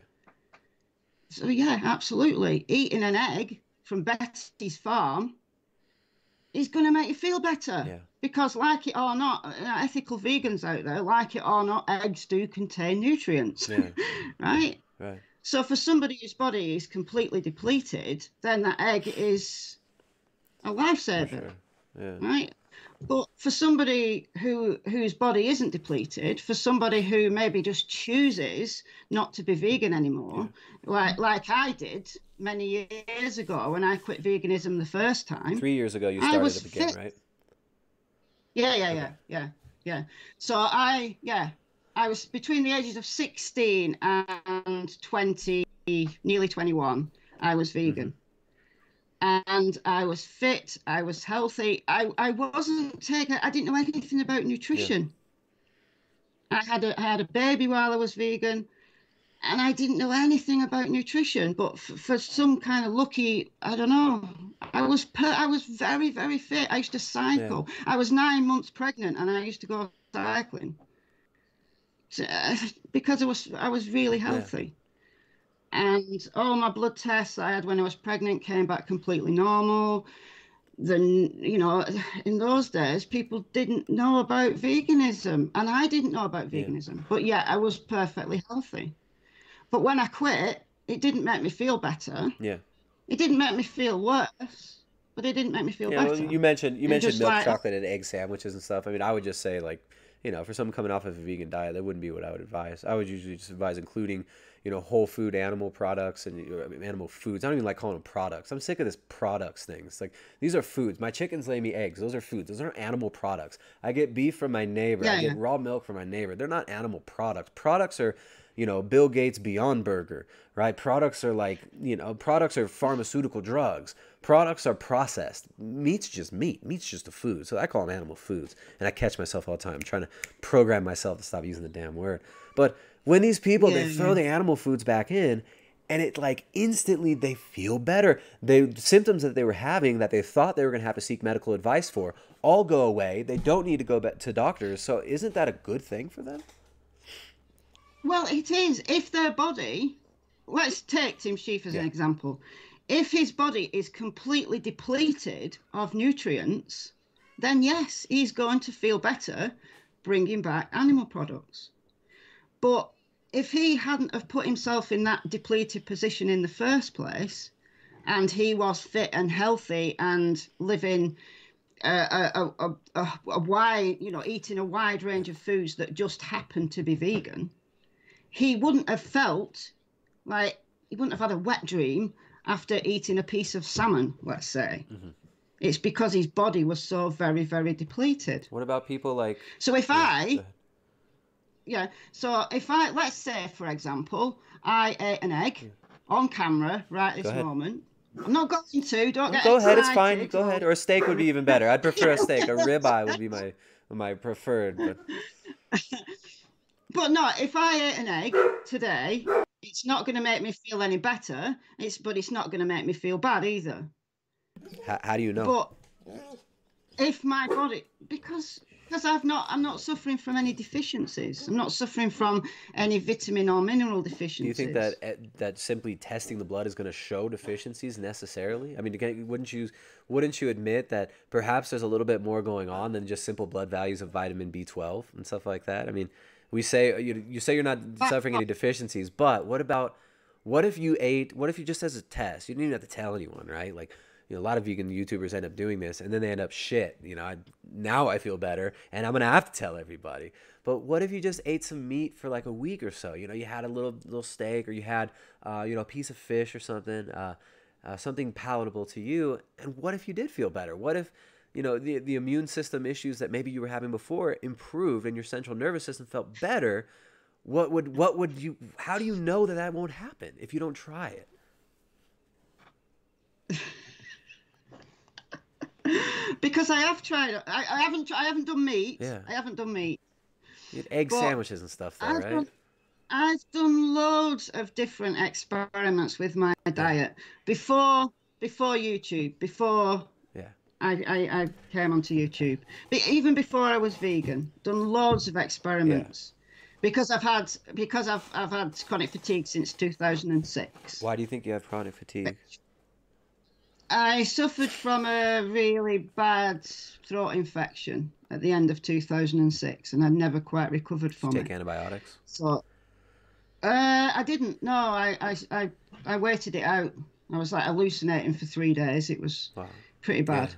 So yeah, absolutely. Eating an egg from Betty's farm is going to make you feel better. Yeah. Because like it or not, ethical vegans out there, like it or not, eggs do contain nutrients. Yeah. Right? Right. So for somebody whose body is completely depleted, then that egg is a lifesaver. For sure. Yeah. Right? But for somebody whose body isn't depleted, for somebody who maybe just chooses not to be vegan anymore, like I did many years ago when I quit veganism the first time. 3 years ago, you started up again, right? Yeah. So I was between the ages of 16 and 20, nearly 21. I was vegan. Mm-hmm. And I was fit, I was healthy. I didn't know anything about nutrition. Yeah. I had a baby while I was vegan, and I didn't know anything about nutrition. But for some kind of lucky, I don't know, I was very, very fit. I used to cycle. Yeah. I was 9 months pregnant, and I used to go cycling because I was really healthy. Yeah. And all my blood tests I had when I was pregnant came back completely normal. Then, in those days, people didn't know about veganism. And I didn't know about veganism. Yeah. But yeah, I was perfectly healthy. But when I quit, it didn't make me feel better. Yeah. It didn't make me feel worse, but it didn't make me feel better. Well, you mentioned milk, chocolate, and egg sandwiches and stuff. I mean, I would just say, like, for someone coming off of a vegan diet, that wouldn't be what I would advise. I would usually just advise including whole food animal products and animal foods. I don't even like calling them products. I'm sick of this products thing. It's like, these are foods. My chickens lay me eggs. Those are foods. Those aren't animal products. I get beef from my neighbor. I get raw milk from my neighbor. They're not animal products. Products are, Bill Gates Beyond Burger, right? Products are like, products are pharmaceutical drugs. Products are processed. Meat's just meat. Meat's just a food. So I call them animal foods. And I catch myself all the time. I'm trying to program myself to stop using the damn word. But when these people, they throw the animal foods back in, and it like instantly they feel better. The symptoms that they were having that they thought they were going to have to seek medical advice for all go away. They don't need to go back to doctors. So isn't that a good thing for them? Well, it is. If their body, let's take Tim Schaaf as an example. If his body is completely depleted of nutrients, then yes, he's going to feel better bringing back animal products. But if he hadn't have put himself in that depleted position in the first place, and he was fit and healthy and living a wide, eating a wide range of foods that just happened to be vegan, he wouldn't have felt like, he wouldn't have had a wet dream after eating a piece of salmon, let's say. Mm-hmm. It's because his body was so very, very depleted. What about people like... So if let's say, for example, I ate an egg on camera right this moment. I'm not going to, don't get Go excited. ahead, it's fine, go ahead. Or a steak would be even better. I'd prefer a steak. A ribeye would be my preferred. But no, if I ate an egg today, it's not going to make me feel any better, but it's not going to make me feel bad either. How do you know? But if my body, because I'm not suffering from any deficiencies. I'm not suffering from any vitamin or mineral deficiencies. Do you think that simply testing the blood is going to show deficiencies necessarily? I mean, wouldn't you admit that perhaps there's a little bit more going on than just simple blood values of vitamin B12 and stuff like that? I mean, you say you're not suffering any deficiencies, but what if you just as a test, you didn't even have to tell anyone, right? Like, a lot of vegan YouTubers end up doing this, and then they end up shit. Now I feel better, and I'm gonna have to tell everybody. But what if you just ate some meat for like a week or so? You had a little steak, or you had a piece of fish or something, something palatable to you. And what if you did feel better? What if the immune system issues that maybe you were having before improved, and your central nervous system felt better? How do you know that won't happen if you don't try it? Because I have tried. I haven't done meat. Yeah. I haven't done meat. You had egg sandwiches and stuff, though, right? I've done loads of different experiments with my diet before YouTube. Before I came onto YouTube, but even before I was vegan, done loads of experiments. Because I've had chronic fatigue since 2006. Why do you think you have chronic fatigue? I suffered from a really bad throat infection at the end of 2006, and I've never quite recovered from it. Take antibiotics? So, I didn't. No, I waited it out. I was like hallucinating for 3 days. It was pretty bad.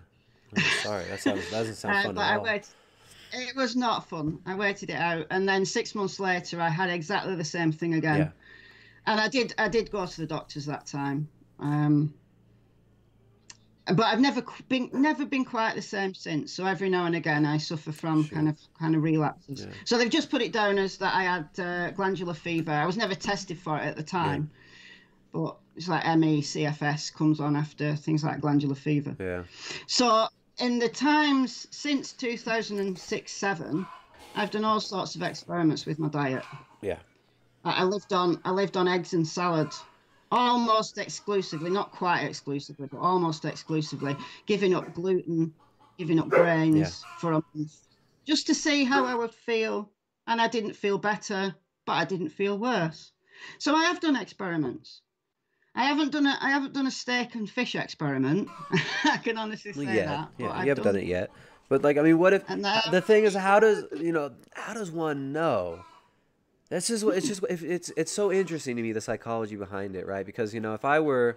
Yeah. Sorry, that doesn't sound fun at all. It was not fun. I waited it out, and then 6 months later, I had exactly the same thing again. Yeah. And I did go to the doctors that time. But I've never been quite the same since. So every now and again, I suffer from kind of relapses. Yeah. So they've just put it down as that I had glandular fever. I was never tested for it at the time, but it's like ME, CFS comes on after things like glandular fever. Yeah. So in the times since 2006-07, I've done all sorts of experiments with my diet. Yeah. I lived on eggs and salad. Almost exclusively, not quite exclusively, but almost exclusively, giving up gluten, giving up grains for a month, just to see how I would feel. And I didn't feel better, but I didn't feel worse. So I have done experiments. I haven't done a steak and fish experiment. I can honestly say that. Yeah, you haven't done it yet. But like, I mean, what if the thing is, how does one know? It's so interesting to me, the psychology behind it, right? Because, if I were,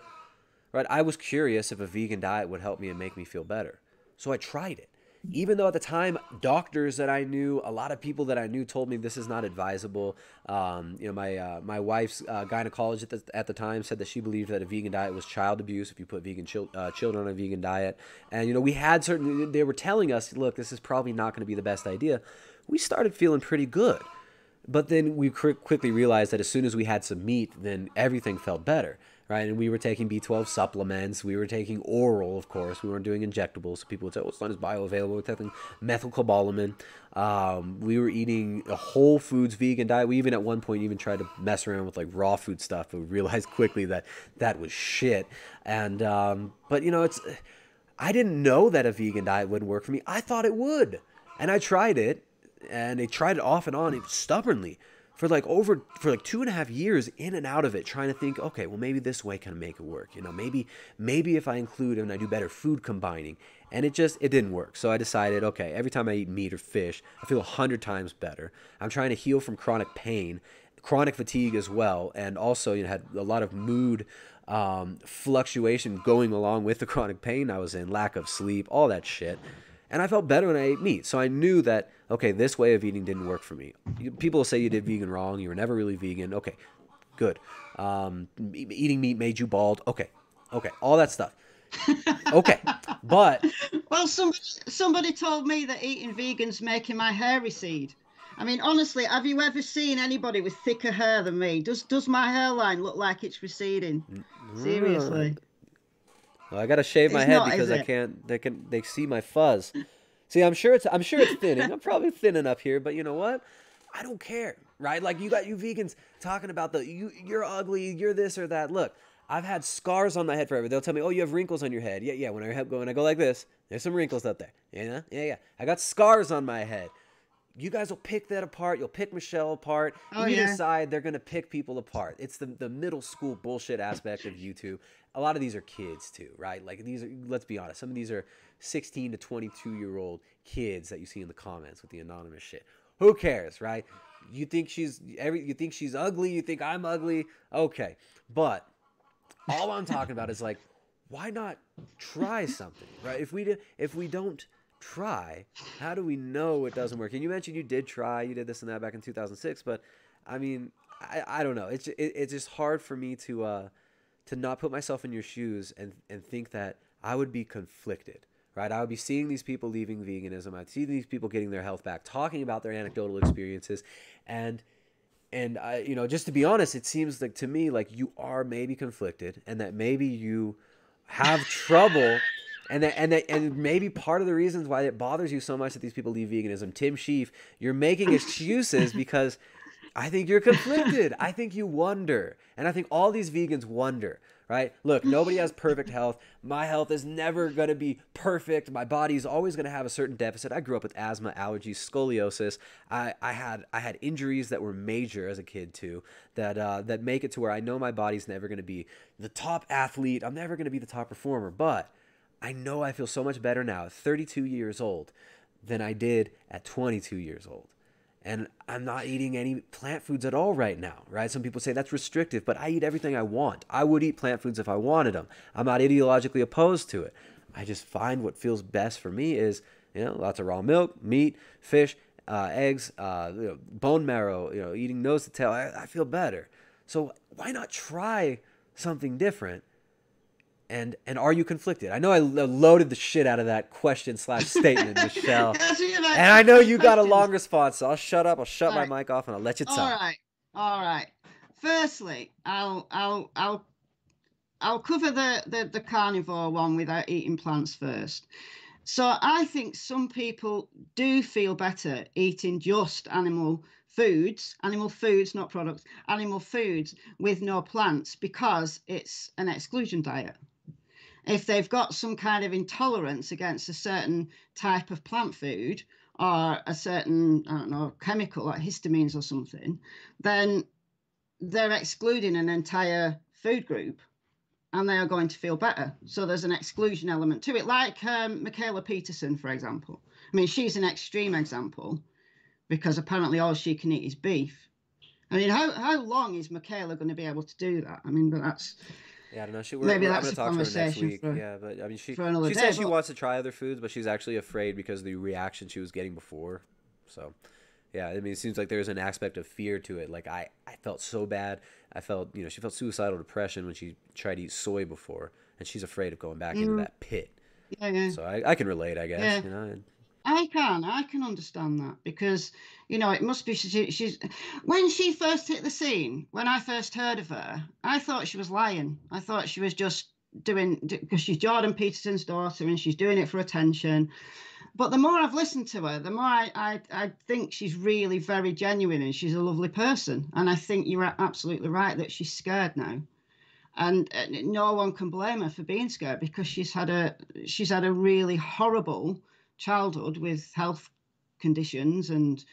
right, I was curious if a vegan diet would help me and make me feel better. So I tried it. Even though at the time, doctors that I knew, a lot of people that I knew told me this is not advisable. My wife's gynecologist at the time said that she believed that a vegan diet was child abuse if you put vegan children on a vegan diet. And, we had they were telling us, look, this is probably not going to be the best idea. We started feeling pretty good. But then we quickly realized that as soon as we had some meat, then everything felt better, right? And we were taking B12 supplements. We were taking oral, of course. We weren't doing injectables. So people would say, it's not as bioavailable. We're taking methylcobalamin. We were eating a whole foods vegan diet. We even at one point even tried to mess around with like raw food stuff, but we realized quickly that that was shit. And but I didn't know that a vegan diet wouldn't work for me. I thought it would, and I tried it. And they tried it off and on stubbornly for like 2.5 years in and out of it, trying to think, okay, well, maybe this way can make it work. You know, maybe if I include and I do better food combining, and it didn't work. So I decided, okay, every time I eat meat or fish, I feel 100 times better. I'm trying to heal from chronic pain, chronic fatigue as well, and also, you know, had a lot of mood fluctuation going along with the chronic pain I was in, lack of sleep, all that shit. And I felt better when I ate meat. So I knew that, okay, this way of eating didn't work for me. People say you did vegan wrong. You were never really vegan. Okay, good. Eating meat made you bald. Okay, all that stuff. Okay, but... Well, somebody told me that eating vegan's making my hair recede. I mean, honestly, have you ever seen anybody with thicker hair than me? Does my hairline look like it's receding? Seriously. Well, I gotta shave my head because I can't. They see my fuzz. See, I'm sure it's thinning. I'm probably thinning up here, but you know what? I don't care, right? Like you vegans talking about you're ugly, you're this or that. Look, I've had scars on my head forever. They'll tell me, oh, you have wrinkles on your head. Yeah. When I go like this, there's some wrinkles up there. Yeah. I got scars on my head. You guys will pick that apart. You'll pick Michelle apart. Either side, they're going to pick people apart. It's the middle school bullshit aspect of YouTube. A lot of these are kids too, right? Like let's be honest, some of these are 16 to 22-year-old kids that you see in the comments with the anonymous shit. Who cares, right? You think she's ugly, you think I'm ugly. Okay. But all I'm talking about is like, why not try something, right? If we don't try, how do we know it doesn't work? And you mentioned you did try, you did this and that back in 2006, but I mean, I don't know. It's just hard for me to not put myself in your shoes and think that I would be conflicted, right? I would be seeing these people leaving veganism. I'd see these people getting their health back, talking about their anecdotal experiences, and I, you know, just to be honest, it seems like to me like you are maybe conflicted, and that maybe you have trouble. And maybe part of the reasons why it bothers you so much that these people leave veganism, Tim Sheaf, you're making excuses because I think you're conflicted. I think you wonder. And I think all these vegans wonder, right? Look, nobody has perfect health. My health is never going to be perfect. My body's always going to have a certain deficit. I grew up with asthma, allergies, scoliosis. I had injuries that were major as a kid too, that make it to where I know my body's never going to be the top athlete. I'm never going to be the top performer, but I know I feel so much better now at 32 years old than I did at 22 years old. And I'm not eating any plant foods at all right now, right? Some people say that's restrictive, but I eat everything I want. I would eat plant foods if I wanted them. I'm not ideologically opposed to it. I just find what feels best for me is, you know, lots of raw milk, meat, fish, eggs, bone marrow, you know, eating nose to tail. I feel better. So why not try something different? And are you conflicted? I know I loaded the shit out of that question/statement, Michelle. And I know you got a long response, so I'll shut up. I'll shut my mic off, and I'll let you talk. All right. Firstly, I'll cover the carnivore one without eating plants first. So I think some people do feel better eating just animal foods, not products, animal foods with no plants because it's an exclusion diet. If they've got some kind of intolerance against a certain type of plant food or a certain, I don't know, chemical like histamines or something, then they're excluding an entire food group and they are going to feel better. So there's an exclusion element to it, like Michaela Peterson, for example. I mean, she's an extreme example because apparently all she can eat is beef. I mean, how long is Michaela going to be able to do that? I mean, but that's... Yeah, I don't know. I'm going to talk to her next week. Yeah, but I mean, she said she wants to try other foods, but she's actually afraid because of the reaction she was getting before. So, yeah, I mean, it seems like there's an aspect of fear to it. Like, I felt so bad. I felt, you know, she felt suicidal depression when she tried to eat soy before, and she's afraid of going back into that pit. Yeah. So I can relate, I guess. Yeah. You know. I can understand that because, you know, it must be she's when she first hit the scene, when I first heard of her, I thought she was lying. I thought she was just doing, because she's Jordan Peterson's daughter and she's doing it for attention. But the more I've listened to her, the more I think she's really very genuine and she's a lovely person. And I think you're absolutely right that she's scared now. And no one can blame her for being scared because she's had a really horrible childhood with health conditions, and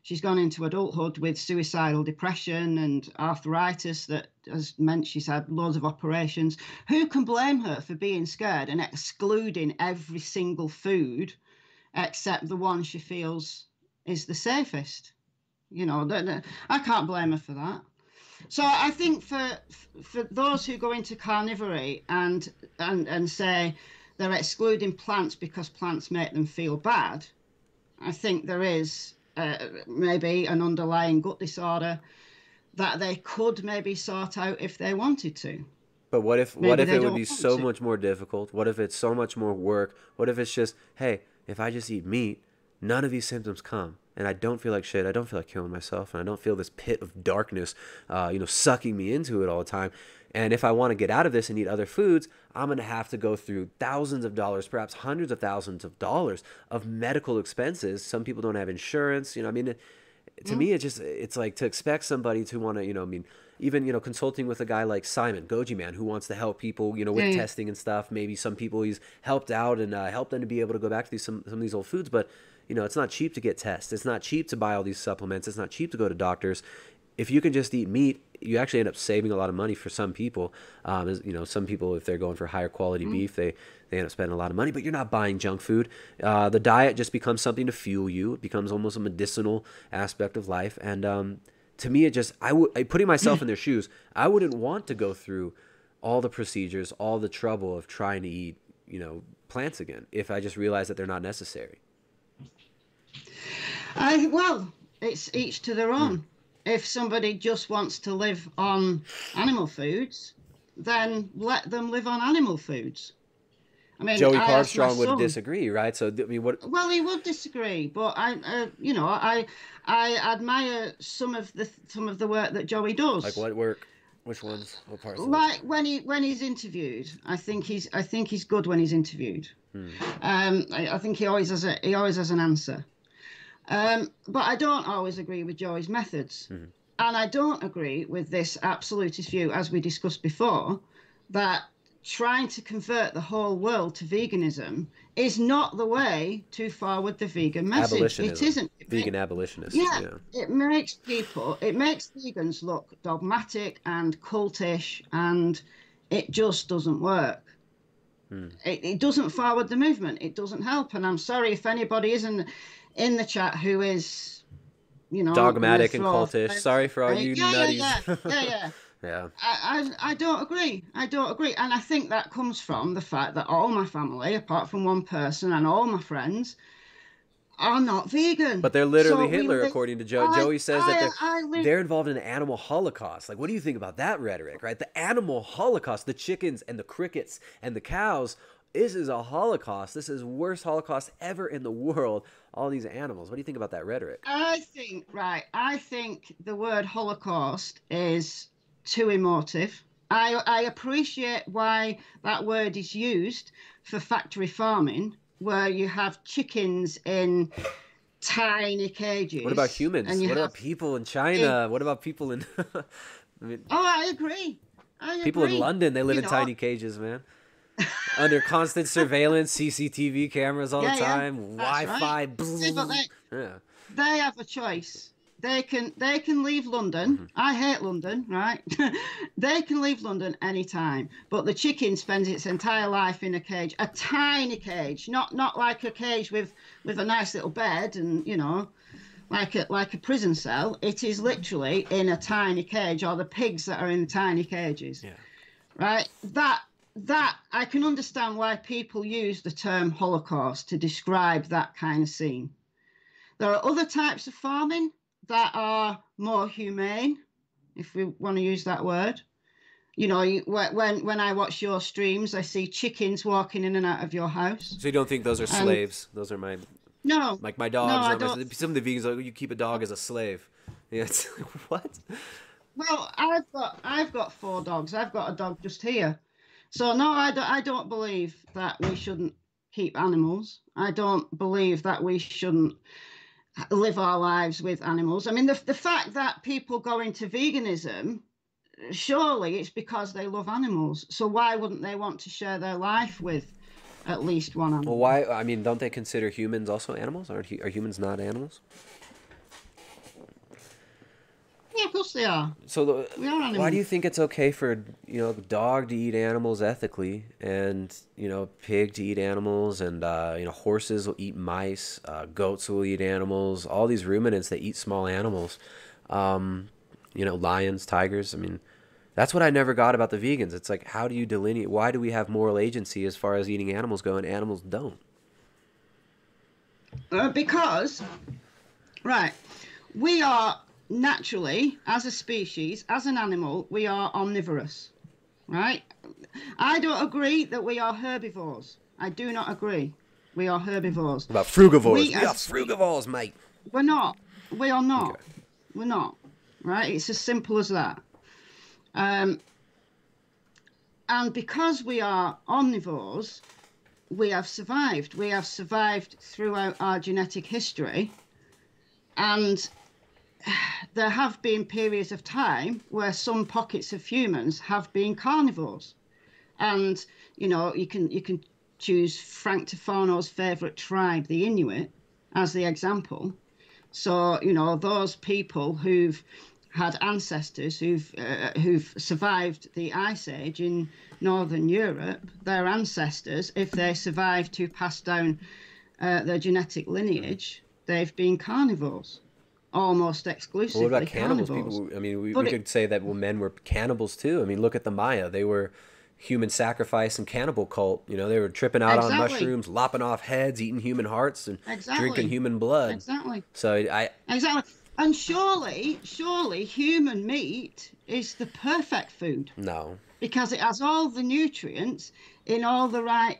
she's gone into adulthood with suicidal depression and arthritis that has meant she's had loads of operations. Who can blame her for being scared and excluding every single food except the one she feels is the safest? You know, I can't blame her for that. So I think for those who go into carnivory and say they're excluding plants because plants make them feel bad, I think there is maybe an underlying gut disorder that they could maybe sort out if they wanted to. But what if it would be so much more difficult? What if it's so much more work? What if it's just, hey, if I just eat meat, none of these symptoms come, and I don't feel like shit. I don't feel like killing myself, and I don't feel this pit of darkness, sucking me into it all the time. And if I want to get out of this and eat other foods, I'm going to have to go through thousands of dollars, perhaps hundreds of thousands of dollars of medical expenses. Some people don't have insurance. To me, it's like to expect somebody to want to, even, consulting with a guy like Simon Goji Man, who wants to help people, with testing and stuff. Maybe some people he's helped out and helped them to be able to go back to some of these old foods. But, it's not cheap to get tests. It's not cheap to buy all these supplements. It's not cheap to go to doctors. If you can just eat meat, you actually end up saving a lot of money for some people. Some people, if they're going for higher quality beef, they end up spending a lot of money, but you're not buying junk food. The diet just becomes something to fuel you. It becomes almost a medicinal aspect of life. And to me, putting myself in their shoes, I wouldn't want to go through all the procedures, all the trouble of trying to eat, plants again, if I just realize that they're not necessary. Well, it's each to their own. If somebody just wants to live on animal foods, then let them live on animal foods. I mean, Joey Cardstrong would disagree, right? So, what? Well, he would disagree, but I admire some of the work that Joey does. Like what work? Which ones? What parts? Like when he's interviewed, I think he's good when he's interviewed. I think he always has an answer. But I don't always agree with Joey's methods. And I don't agree with this absolutist view, as we discussed before, that trying to convert the whole world to veganism is not the way to forward the vegan message. It isn't. Vegan abolitionists. Yeah. It makes vegans look dogmatic and cultish, and it just doesn't work. It doesn't forward the movement. It doesn't help. And I'm sorry if anybody is in the chat who is, dogmatic and cultish. Sorry for all you nutties. Yeah. I don't agree. And I think that comes from the fact that all my family, apart from one person, and all my friends are not vegan. But they're literally Hitler, according to Joe. Joey says that they're involved in an animal holocaust. Like, what do you think about that rhetoric, right? The animal holocaust, the chickens and the crickets and the cows. This is a holocaust. This is worst holocaust ever in the world. All these animals. What do you think about that rhetoric? I think the word holocaust is too emotive. I appreciate why that word is used for factory farming, where you have chickens in tiny cages. What about humans? What about people in China? What about people in... I agree. People in London, they live in tiny cages, man. Under constant surveillance, CCTV cameras all the time, Wi-Fi. Right. They have a choice. They can leave London. I hate London, right? They can leave London anytime. But the chicken spends its entire life in a cage, a tiny cage, not like a cage with a nice little bed and like a prison cell. It is literally in a tiny cage, or the pigs that are in the tiny cages. Yeah. Right. That I can understand why people use the term Holocaust to describe that kind of scene. There are other types of farming that are more humane, if we want to use that word. When I watch your streams, I see chickens walking in and out of your house. So you don't think those are slaves? Those are no, like my dogs. No, some of the vegans are, you keep a dog as a slave. Yeah, it's what? Well, I've got 4 dogs. I've got a dog just here. So no, I don't believe that we shouldn't keep animals. I don't believe that we shouldn't live our lives with animals. I mean, the fact that people go into veganism, surely it's because they love animals. So why wouldn't they want to share their life with at least one animal? Well, why? I mean, don't they consider humans also animals? Are humans not animals? of course they are. So We are animals. why do you think it's okay for, you know, dog to eat animals ethically, and, you know, pig to eat animals, and you know, horses will eat mice, goats will eat animals, all these ruminants that eat small animals, you know, lions, tigers. I mean, that's what I never got about the vegans. It's like, how do you delineate? Why do we have moral agency as far as eating animals go, and animals don't? Because, right, we are naturally, as a species, as an animal, we are omnivorous, right? I don't agree that we are herbivores. I do not agree. We are herbivores. What about frugivores? We are frugivores, mate. We're not. We are not. Okay. We're not. Right? It's as simple as that. And because we are omnivores, we have survived. We have survived throughout our genetic history. And there have been periods of time where some pockets of humans have been carnivores. And, you know, you can choose Frank Tofano's favourite tribe, the Inuit, as the example. So, you know, those people who've had ancestors who've survived the Ice Age in Northern Europe, their ancestors, if they survived to pass down their genetic lineage, they've been carnivores, almost exclusively. Well, what about cannibals? People, I mean, we could say that, well, men were cannibals too. I mean, look at the Maya. They were human sacrifice and cannibal cult. You know, they were tripping out on mushrooms, lopping off heads, eating human hearts, and drinking human blood. Exactly. So Exactly. And surely human meat is the perfect food. No. Because it has all the nutrients in all the right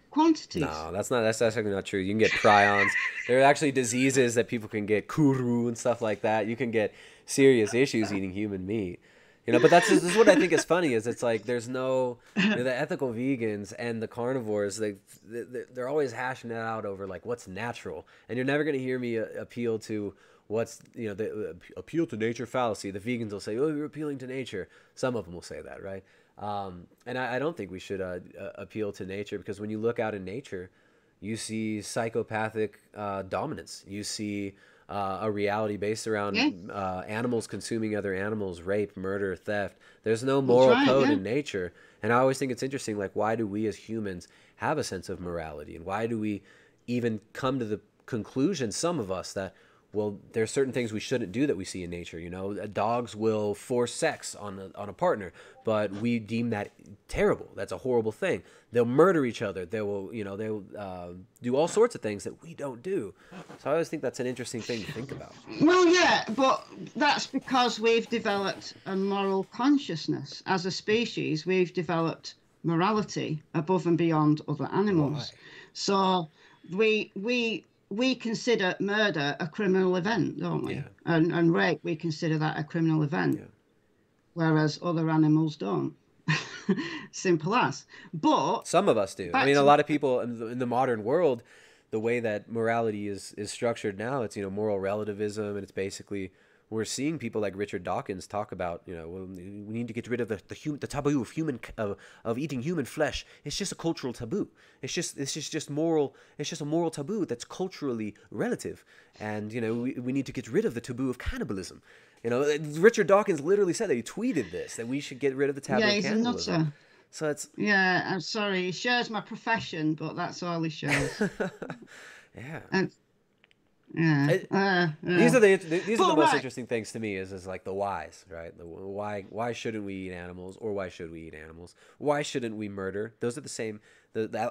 quantities. No, that's actually not true. You can get prions. There are actually diseases that people can get, kuru and stuff like that. You can get serious issues eating human meat. You know, but this is what I think is funny, is it's like there's no, you know, the ethical vegans and the carnivores, they're always hashing it out over like what's natural. And you're never going to hear me appeal to what's, you know, the appeal to nature fallacy. The vegans will say, oh, you're appealing to nature. Some of them will say that, right? And I don't think we should appeal to nature, because when you look out in nature, you see psychopathic dominance. You see a reality based around animals consuming other animals, rape, murder, theft. There's no moral code in nature. And I always think it's interesting, like, why do we as humans have a sense of morality? And why do we even come to the conclusion, some of us, that, well, there's certain things we shouldn't do that we see in nature. You know, dogs will force sex on a partner, but we deem that terrible. That's a horrible thing. They'll murder each other. They will, you know, they'll do all sorts of things that we don't do. So I always think that's an interesting thing to think about. Well, yeah, but that's because we've developed a moral consciousness. As a species, we've developed morality above and beyond other animals. Why? So we consider murder a criminal event, don't we? Yeah. And rape, we consider that a criminal event, whereas other animals don't. Simple as. But some of us do. I mean, a lot of people in the modern world, the way that morality is structured now, it's, you know, moral relativism, and it's basically, we're seeing people like Richard Dawkins talk about, you know, well, we need to get rid of the taboo of eating human flesh. It's just a cultural taboo. It's just moral. It's just a moral taboo that's culturally relative. And, you know, we need to get rid of the taboo of cannibalism. You know, Richard Dawkins literally said that. He tweeted this, that we should get rid of the taboo of cannibalism. A nutter. So it's, yeah, I'm sorry. He shares my profession, but that's all he shows. Yeah. Yeah. These are the most interesting things to me, is like the whys, right? Why shouldn't we eat animals, or why should we eat animals? Why shouldn't we murder? Those are the same,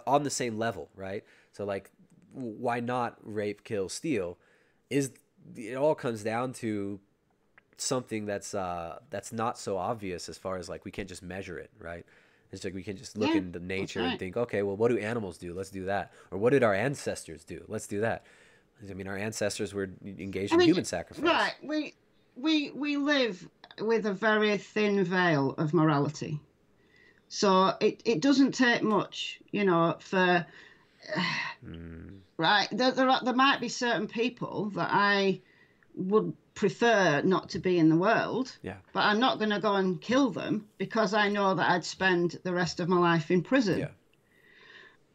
on the same level, right? So like, why not rape, kill, steal? It all comes down to something that's not so obvious, as far as like, we can't just measure it, right? It's like we can just look into nature and think, okay, well, what do animals do? Let's do that. Or what did our ancestors do? Let's do that. I mean, our ancestors were engaged in human sacrifice. Right. We live with a very thin veil of morality. So it doesn't take much, you know, for... Right. There might be certain people that I would prefer not to be in the world. Yeah. But I'm not going to go and kill them, because I know that I'd spend the rest of my life in prison. Yeah.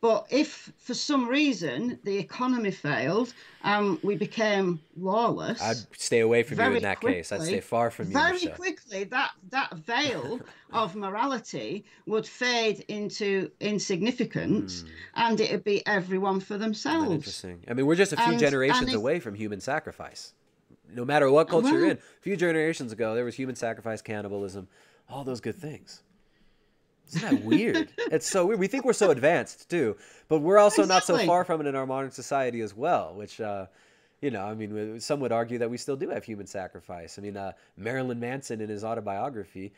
But if for some reason the economy failed and we became I'd lawless, stay away from you in that case. I'd stay far from you, very Michelle. quickly, that veil of morality would fade into insignificance, Mm. and it'd be everyone for Isn't that themselves. interesting? I mean, we're just a few And generations if away from human sacrifice. No matter what culture you're in, well, a few generations ago, there was human sacrifice, cannibalism, all those good things. Isn't that weird? It's so weird. We think we're so advanced too, but we're also not so exactly. far from it in our modern society as well. Which, I mean, some would argue that we still do have human sacrifice. I mean, Marilyn Manson in his autobiography,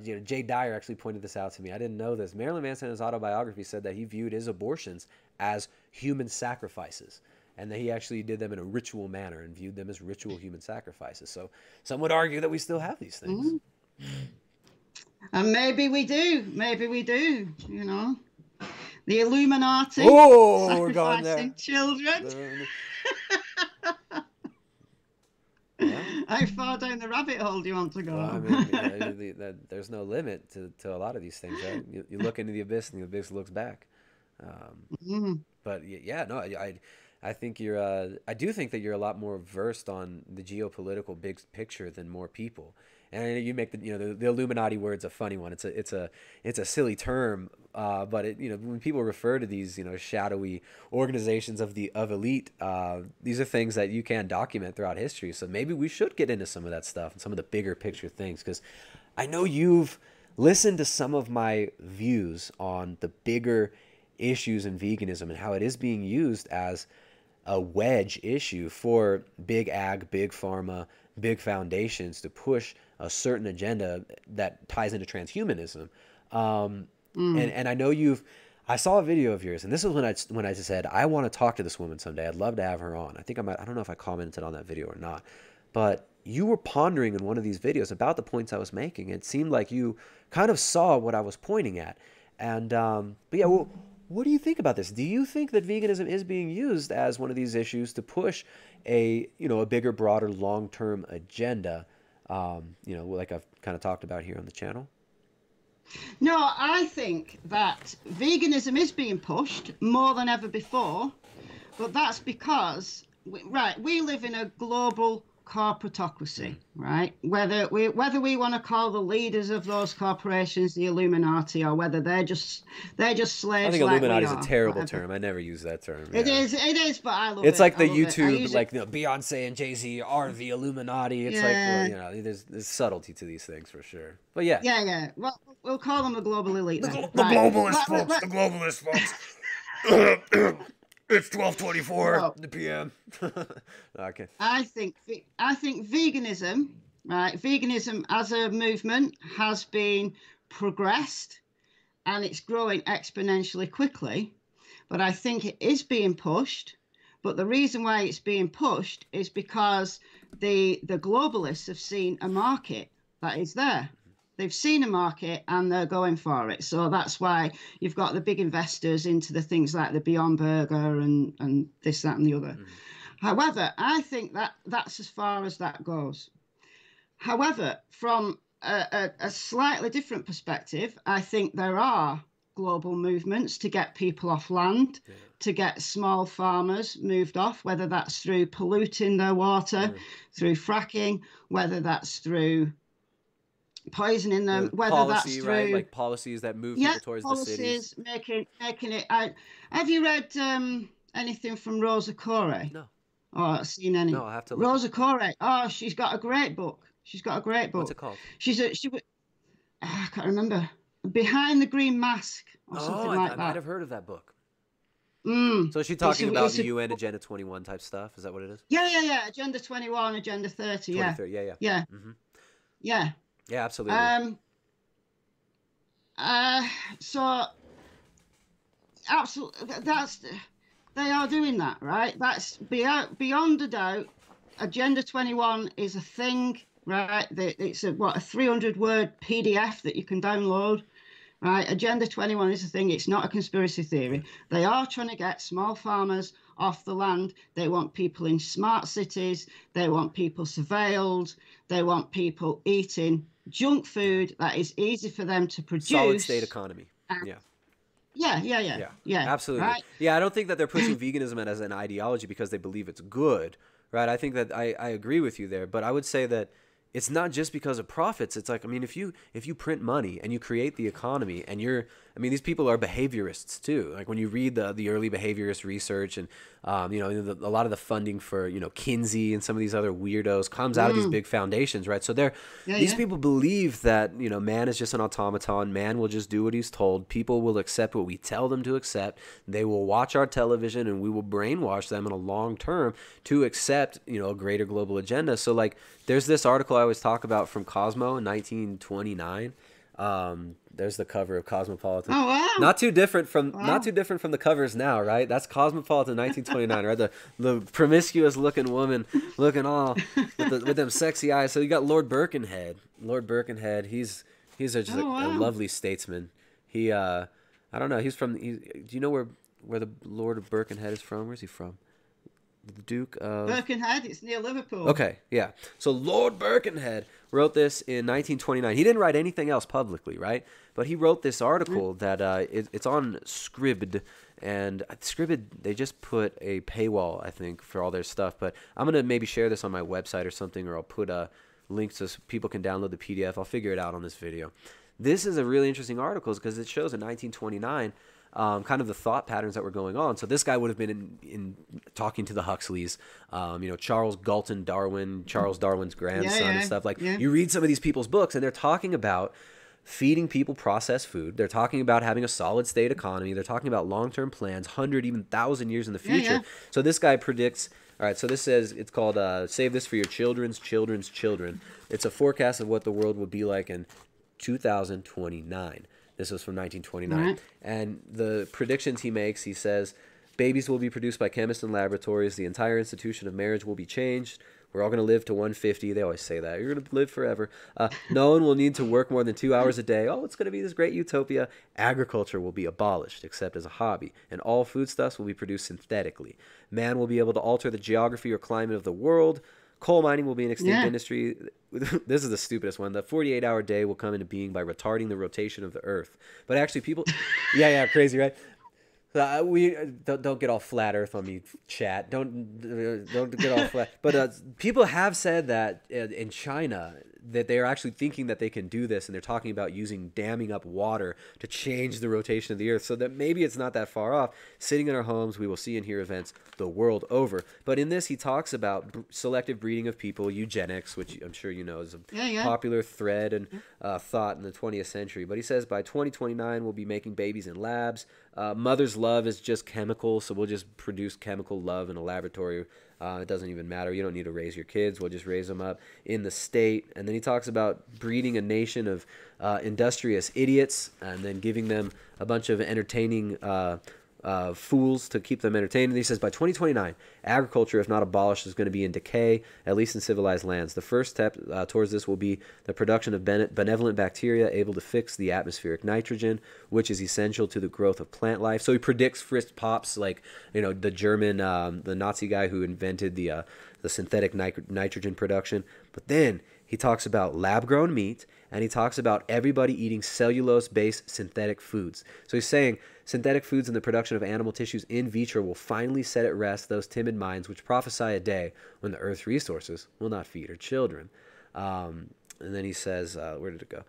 Jay Dyer actually pointed this out to me. I didn't know this. Marilyn Manson in his autobiography said that he viewed his abortions as human sacrifices, and that he actually did them in a ritual manner and viewed them as ritual human sacrifices. So some would argue that we still have these things. Mm. And maybe we do. Maybe we do. The Illuminati Oh, we're going there. sacrificing children. Well, How far down the rabbit hole do you want to go? well, I mean, there's no limit to a lot of these things, right? You look into the abyss, and the abyss looks back. Mm. But yeah, no, I think I do think that you're a lot more versed on the geopolitical big picture than more people. And you make the Illuminati word's a funny one. It's a silly term, but when people refer to these shadowy organizations of elite, these are things that you can document throughout history. So maybe we should get into some of that stuff and some of the bigger picture things, because I know you've listened to some of my views on the bigger issues in veganism and how it is being used as a wedge issue for big ag, big pharma, big foundations to push a certain agenda that ties into transhumanism. And I know I saw a video of yours, and this is when I said, I want to talk to this woman someday. I'd love to have her on. I don't know if I commented on that video or not, but you were pondering in one of these videos about the points I was making. It seemed like you kind of saw what I was pointing at. And, but yeah, well, what do you think about this? Do you think that veganism is being used as one of these issues to push a bigger, broader, long-term agenda, like I've kind of talked about here on the channel? No, I think that veganism is being pushed more than ever before, but that's because we live in a global corporatocracy, right? Whether we want to call the leaders of those corporations the Illuminati, or whether they're just slaves. I think like Illuminati we is a are, terrible whatever. term. I never use that term. It Yeah. is, but I love It's it. like the I love it. YouTube, like Beyonce and Jay-Z are the Illuminati. It's Yeah. like, well, there's subtlety to these things for sure. But yeah, Yeah. Well, we'll call them a global elite then. the Right. globalist folks, the globalist folks. It's 12:24 p.m. Okay. I think veganism, right? Veganism as a movement has been progressed, and it's growing exponentially quickly. But I think it is being pushed. But the reason why it's being pushed is because the globalists have seen a market that is there. They've seen a market and they're going for it. So that's why you've got the big investors into the things like the Beyond Burger and this, that, and the other. Mm. However, I think that's as far as that goes. However, from a slightly different perspective, I think there are global movements to get people off land, to get small farmers moved off, whether that's through polluting their water, through fracking, whether that's through poisoning them, whether policy, that's through right? Like policies that move people towards policies, the cities. making it out. Have you read anything from Rosa Koire? No. Or seen any? No, I have to look. Rosa Koire. Oh, she's got a great book. What's it called? I can't remember. Behind the Green Mask or something like that. I might have heard of that book. Mm. So is she talking about the UN Agenda 21 type stuff? Is that what it is? Yeah. Agenda 21, Agenda 30. 23, yeah. Mm-hmm. Yeah. Yeah, absolutely. So absolutely, they are doing that, right? That's beyond a doubt. Agenda 21 is a thing, right? It's a 300-word PDF that you can download, right? Agenda 21 is a thing. It's not a conspiracy theory. They are trying to get small farmers off the land. They want people in smart cities. They want people surveilled. They want people eating junk food that is easy for them to produce. Solid state economy. Yeah. Yeah, Yeah. absolutely. Right. Yeah, I don't think that they're pushing veganism as an ideology because they believe it's good, right? I think that I agree with you there, but I would say that it's not just because of profits. It's like, I mean, if you print money and you create the economy and I mean, these people are behaviorists too. Like when you read the early behaviorist research and a lot of the funding for Kinsey and some of these other weirdos comes out of these big foundations, right? So these people believe that man is just an automaton. Man will just do what he's told. People will accept what we tell them to accept. They will watch our television and we will brainwash them in a long term to accept a greater global agenda. So like there's this article I always talk about from Cosmo in 1929. There's the cover of Cosmopolitan. Oh wow! Not too different from the covers now, right? That's Cosmopolitan 1929, right? The promiscuous looking woman looking all with them sexy eyes. So you got Lord Birkenhead. Lord Birkenhead, he's just a lovely statesman. He I don't know. Do you know where the Lord of Birkenhead is from? Where's he from? The Duke of Birkenhead. It's near Liverpool. Okay, yeah. So Lord Birkenhead wrote this in 1929. He didn't write anything else publicly, right? But he wrote this article that it's on Scribd, and Scribd, they just put a paywall, I think, for all their stuff. But I'm gonna maybe share this on my website or something, or I'll put links so people can download the PDF. I'll figure it out on this video. This is a really interesting article because it shows in 1929. Kind of the thought patterns that were going on. So this guy would have been in talking to the Huxleys, Charles Galton Darwin, Charles Darwin's grandson and stuff. Like you read some of these people's books and they're talking about feeding people processed food. They're talking about having a solid state economy. They're talking about long-term plans, 100, even 1,000 years in the future. So this guy predicts, all right, so this says, it's called Save This for Your Children's Children's Children. It's a forecast of what the world will be like in 2029. This was from 1929. And the predictions he makes, he says, babies will be produced by chemists in laboratories. The entire institution of marriage will be changed. We're all going to live to 150. They always say that. You're going to live forever. No one will need to work more than 2 hours a day. Oh, it's going to be this great utopia. Agriculture will be abolished, except as a hobby. And all foodstuffs will be produced synthetically. Man will be able to alter the geography or climate of the world. Coal mining will be an extinct industry. This is the stupidest one. The 48-hour day will come into being by retarding the rotation of the Earth. But actually, people, crazy, right? We don't get all flat Earth on me, chat. Don't get all flat. But people have said that in China that they are actually thinking that they can do this, and they're talking about damming up water to change the rotation of the Earth, so that maybe it's not that far off. Sitting in our homes, we will see and hear events the world over. But in this, he talks about selective breeding of people, eugenics, which I'm sure you know is a popular thread and thought in the 20th century. But he says by 2029, we'll be making babies in labs. Mother's love is just chemical, so we'll just produce chemical love in a laboratory. It doesn't even matter. You don't need to raise your kids. We'll just raise them up in the state. And then he talks about breeding a nation of industrious idiots and then giving them a bunch of entertaining fools to keep them entertained. And he says by 2029, agriculture, if not abolished, is going to be in decay, at least in civilized lands. The first step towards this will be the production of benevolent bacteria able to fix the atmospheric nitrogen, which is essential to the growth of plant life. So he predicts Fritz Pops, like the German, the Nazi guy who invented the synthetic nitrogen production. But then he talks about lab-grown meat, and he talks about everybody eating cellulose-based synthetic foods. So he's saying synthetic foods and the production of animal tissues in vitro will finally set at rest those timid minds which prophesy a day when the Earth's resources will not feed her children. And then he says, where did it go?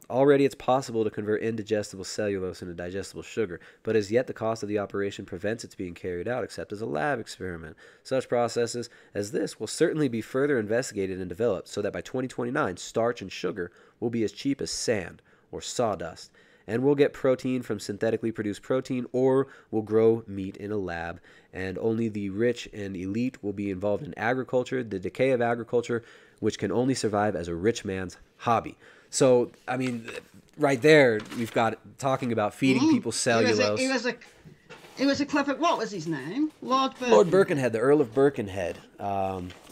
Already it's possible to convert indigestible cellulose into digestible sugar, but as yet the cost of the operation prevents its being carried out except as a lab experiment. Such processes as this will certainly be further investigated and developed so that by 2029 starch and sugar will be as cheap as sand or sawdust. And we'll get protein from synthetically produced protein, or we'll grow meat in a lab. And only the rich and elite will be involved in agriculture, the decay of agriculture, which can only survive as a rich man's hobby. So, I mean, right there, we've got talking about feeding people cellulose. He was a clever. What was his name? Lord Birkenhead, the Earl of Birkenhead.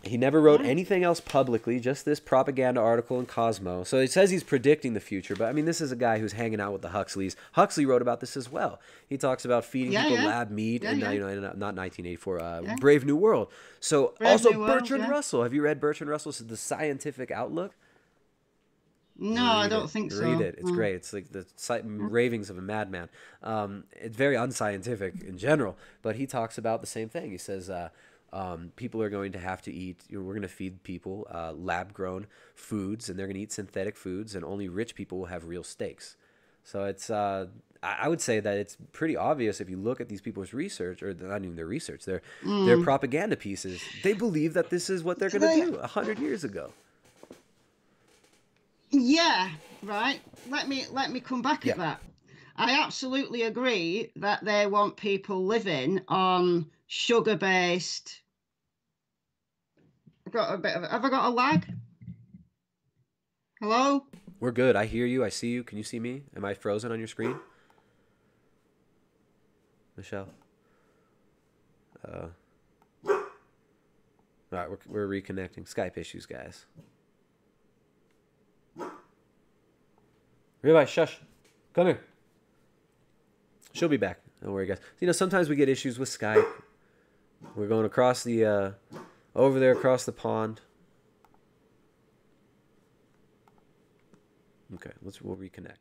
He never wrote anything else publicly, just this propaganda article in Cosmo. So it says he's predicting the future, but I mean, this is a guy who's hanging out with the Huxleys. Huxley wrote about this as well. He talks about feeding people lab meat, and not 1984, Brave New World. So Brave also Bertrand Russell. Have you read Bertrand Russell's The Scientific Outlook? No, I Read don't it. think Read so. it. It's great. It's like the ravings of a madman. It's very unscientific in general, but he talks about the same thing. He says people are going to have to eat, we're going to feed people lab-grown foods, and they're going to eat synthetic foods, and only rich people will have real steaks. So it's, I would say that it's pretty obvious if you look at these people's research, or not even their research, their propaganda pieces. They believe that this is what they're going to do 100 years ago. Yeah, right. Let me come back at that. I absolutely agree that they want people living on sugar-based. Have I got a lag? Hello? We're good. I hear you. I see you. Can you see me? Am I frozen on your screen? Michelle? All right, we're reconnecting. Skype issues, guys. Ribeye, shush. Come here. She'll be back. Don't worry, guys. You know, sometimes we get issues with Skype. We're going across the, over there across the pond. Okay, we'll reconnect.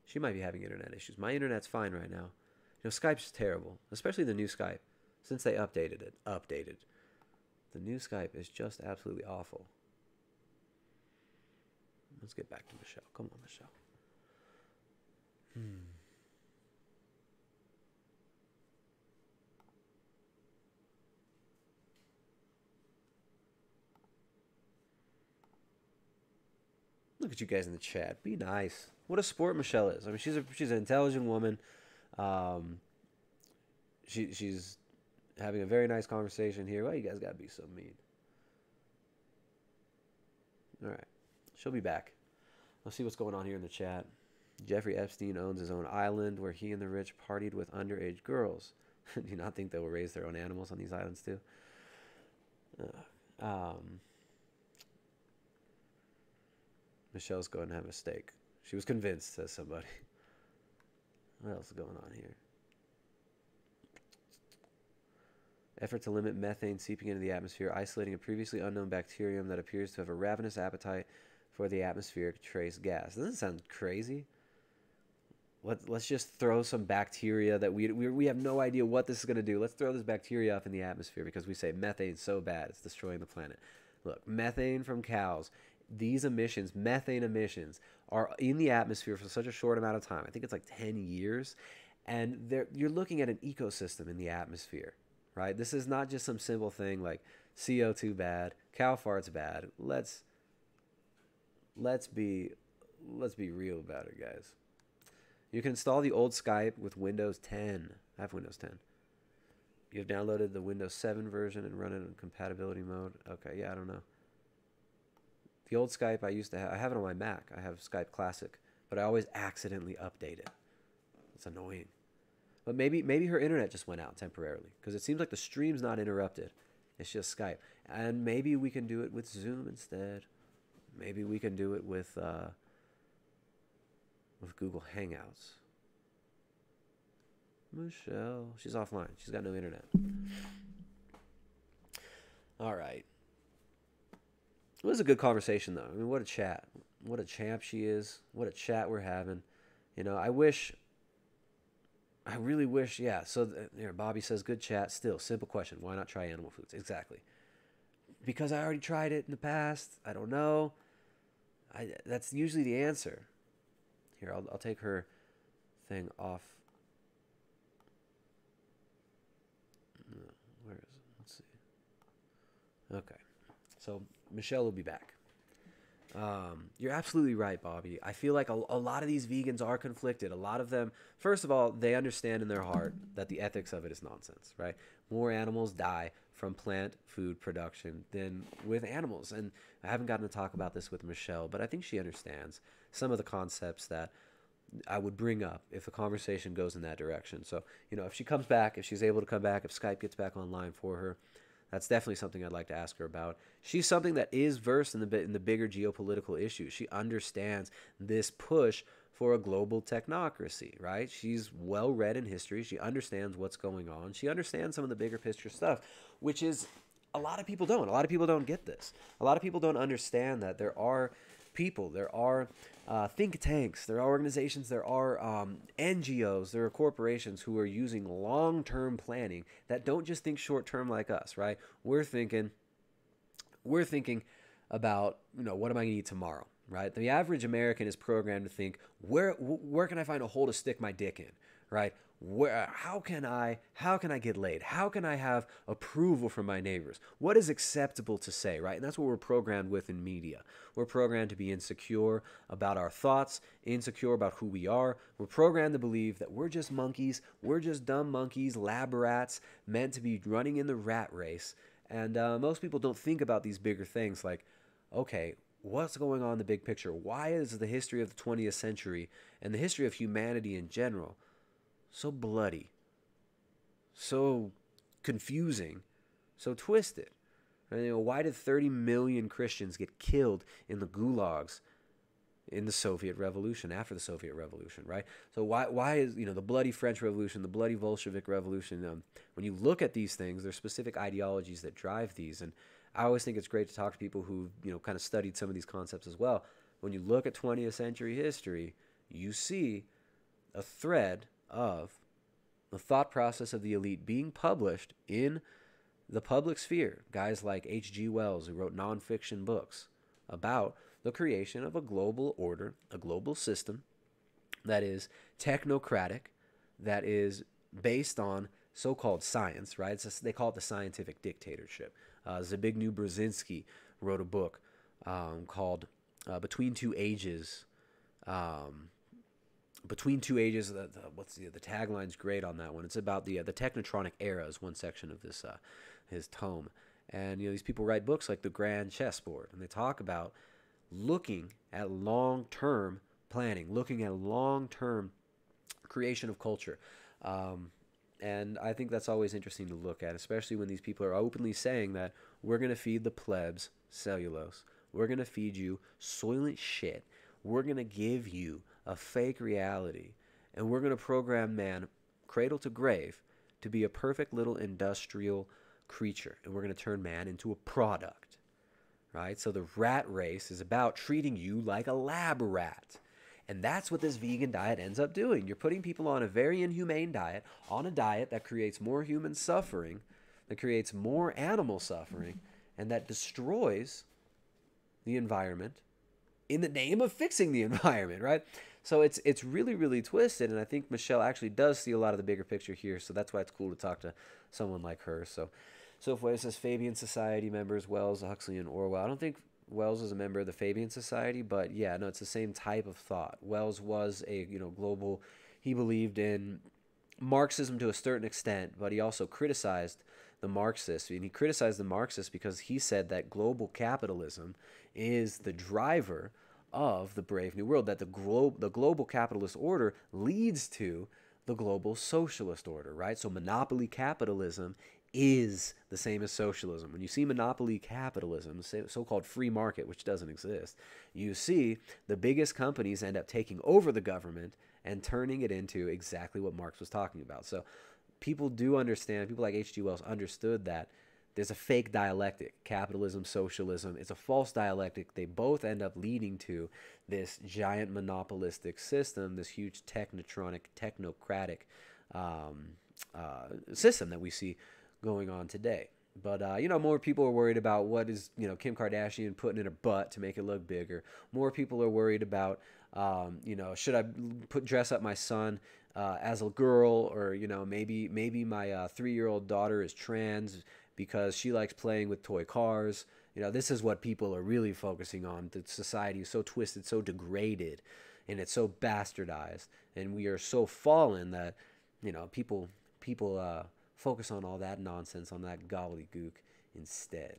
She might be having internet issues. My internet's fine right now. You know, Skype's terrible, especially the new Skype. Since they updated it. The new Skype is just absolutely awful. Let's get back to Michelle. Come on, Michelle. Look at you guys in the chat. Be nice. What a sport Michelle is. I mean, she's an intelligent woman. She's having a very nice conversation here. Why you guys gotta be so mean? All right, she'll be back. Let's see what's going on here in the chat. Jeffrey Epstein owns his own island where he and the rich partied with underage girls. Do you not think they will raise their own animals on these islands too? Michelle's going to have a steak. She was convinced, says somebody. What else is going on here? Effort to limit methane seeping into the atmosphere, isolating a previously unknown bacterium that appears to have a ravenous appetite for the atmospheric trace gas. Doesn't sound crazy? Let's just throw some bacteria that we have no idea what this is going to do. Let's throw this bacteria up in the atmosphere because we say methane's so bad, it's destroying the planet. Look, methane from cows. These emissions, methane emissions, are in the atmosphere for such a short amount of time. I think it's like 10 years. And you're looking at an ecosystem in the atmosphere, right? This is not just some simple thing like CO2 bad, cow farts bad. Let's be real about it, guys. You can install the old Skype with Windows 10. I have Windows 10. You've downloaded the Windows 7 version and run it in compatibility mode. Okay, yeah, I don't know. The old Skype I used to have, I have it on my Mac. I have Skype Classic, but I always accidentally update it. It's annoying. But maybe her internet just went out temporarily because it seems like the stream's not interrupted. It's just Skype. And maybe we can do it with Zoom instead. Maybe we can do it with Google Hangouts. Michelle, she's offline. She's got no internet. All right. It was a good conversation, though. I mean, what a chat. What a champ she is. What a chat we're having. You know, I really wish, yeah. So, here, Bobby says, good chat. Still, simple question. Why not try animal foods? Exactly. Because I already tried it in the past. I don't know. That's usually the answer. Here, I'll take her thing off. Where is it? Let's see. Okay. So, Michelle will be back. You're absolutely right, Bobby. I feel like a lot of these vegans are conflicted. A lot of them, first of all, they understand in their heart that the ethics of it is nonsense, right? More animals die from plant food production than with animals. And I haven't gotten to talk about this with Michelle, but I think she understands some of the concepts that I would bring up if the conversation goes in that direction. So, you know, if she comes back, if she's able to come back, if Skype gets back online for her, that's definitely something I'd like to ask her about. She's something that is versed in the bigger geopolitical issues. She understands this push for a global technocracy, right? She's well read in history. She understands what's going on. She understands some of the bigger picture stuff, which is a lot of people don't. A lot of people don't get this. A lot of people don't understand that there are people, there are think tanks, there are organizations, there are NGOs, there are corporations who are using long-term planning that don't just think short-term like us, right? We're thinking about, what am I going to eat tomorrow, right? The average American is programmed to think, where can I find a hole to stick my dick in, right? How can I get laid? How can I have approval from my neighbors? What is acceptable to say, right? And that's what we're programmed with in media. We're programmed to be insecure about our thoughts, insecure about who we are. We're programmed to believe that we're just monkeys, we're just dumb monkeys, lab rats, meant to be running in the rat race. And most people don't think about these bigger things like, okay, what's going on in the big picture? Why is the history of the 20th century and the history of humanity in general so bloody, so confusing, so twisted? Why did 30 million Christians get killed in the gulags in the Soviet Revolution, after the Soviet Revolution, right? So why is, the bloody French Revolution, the bloody Bolshevik Revolution, when you look at these things, there's specific ideologies that drive these. And I always think it's great to talk to people who, kind of studied some of these concepts as well. When you look at 20th century history, you see a thread of the thought process of the elite being published in the public sphere. Guys like H.G. Wells, who wrote nonfiction books about the creation of a global order, a global system that is technocratic, that is based on so-called science, right? They call it the scientific dictatorship. Zbigniew Brzezinski wrote a book called Between Two Ages. Between Two Ages, the tagline's great on that one. It's about the technotronic era is one section of this his tome. And these people write books like The Grand Chessboard, and they talk about looking at long-term planning, looking at long-term creation of culture. And I think that's always interesting to look at, especially when these people are openly saying that we're going to feed the plebs cellulose. We're going to feed you soylent shit. We're going to give you a fake reality. And we're going to program man, cradle to grave, to be a perfect little industrial creature. And we're going to turn man into a product. Right? So the rat race is about treating you like a lab rat. And that's what this vegan diet ends up doing. You're putting people on a very inhumane diet, on a diet that creates more human suffering, that creates more animal suffering, and that destroys the environment in the name of fixing the environment, right? So it's really, really twisted, and I think Michelle actually does see a lot of the bigger picture here, so that's why it's cool to talk to someone like her. So if it says Fabian Society members, Wells, Huxley, and Orwell. I don't think Wells is a member of the Fabian Society, but yeah, no, it's the same type of thought. Wells was a global. He believed in Marxism to a certain extent, but he also criticized the Marxists, and he criticized the Marxists because he said that global capitalism is the driver of the Brave New World. That the global capitalist order leads to the global socialist order, right? So monopoly capitalism is the same as socialism. When you see monopoly capitalism, so-called free market, which doesn't exist, you see the biggest companies end up taking over the government and turning it into exactly what Marx was talking about. So people do understand, people like H.G. Wells understood that there's a fake dialectic, capitalism, socialism. It's a false dialectic. They both end up leading to this giant monopolistic system, this huge technocratic system that we see going on today. But, more people are worried about what is, Kim Kardashian putting in her butt to make it look bigger. More people are worried about, should I dress up my son as a girl, or, maybe my 3-year-old daughter is trans because she likes playing with toy cars. This is what people are really focusing on. The society is so twisted, so degraded, and it's so bastardized. And we are so fallen that, people focus on all that nonsense, on that gobbledygook instead.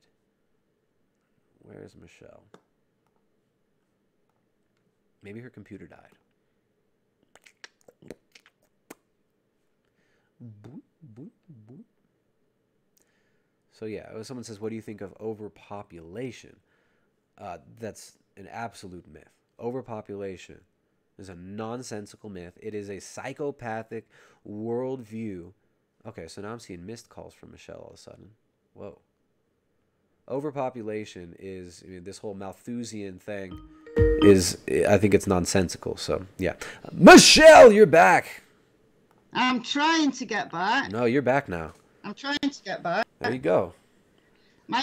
Where's Michelle? Maybe her computer died. Boop, boop, boop. So yeah, someone says, what do you think of overpopulation? That's an absolute myth. Overpopulation is a nonsensical myth. It is a psychopathic worldview. Okay, so now I'm seeing missed calls from Michelle all of a sudden. Whoa. Overpopulation is, I mean, this whole Malthusian thing is, I think it's nonsensical. So, yeah. Michelle, you're back. I'm trying to get back. No, you're back now. I'm trying to get back. There you go. My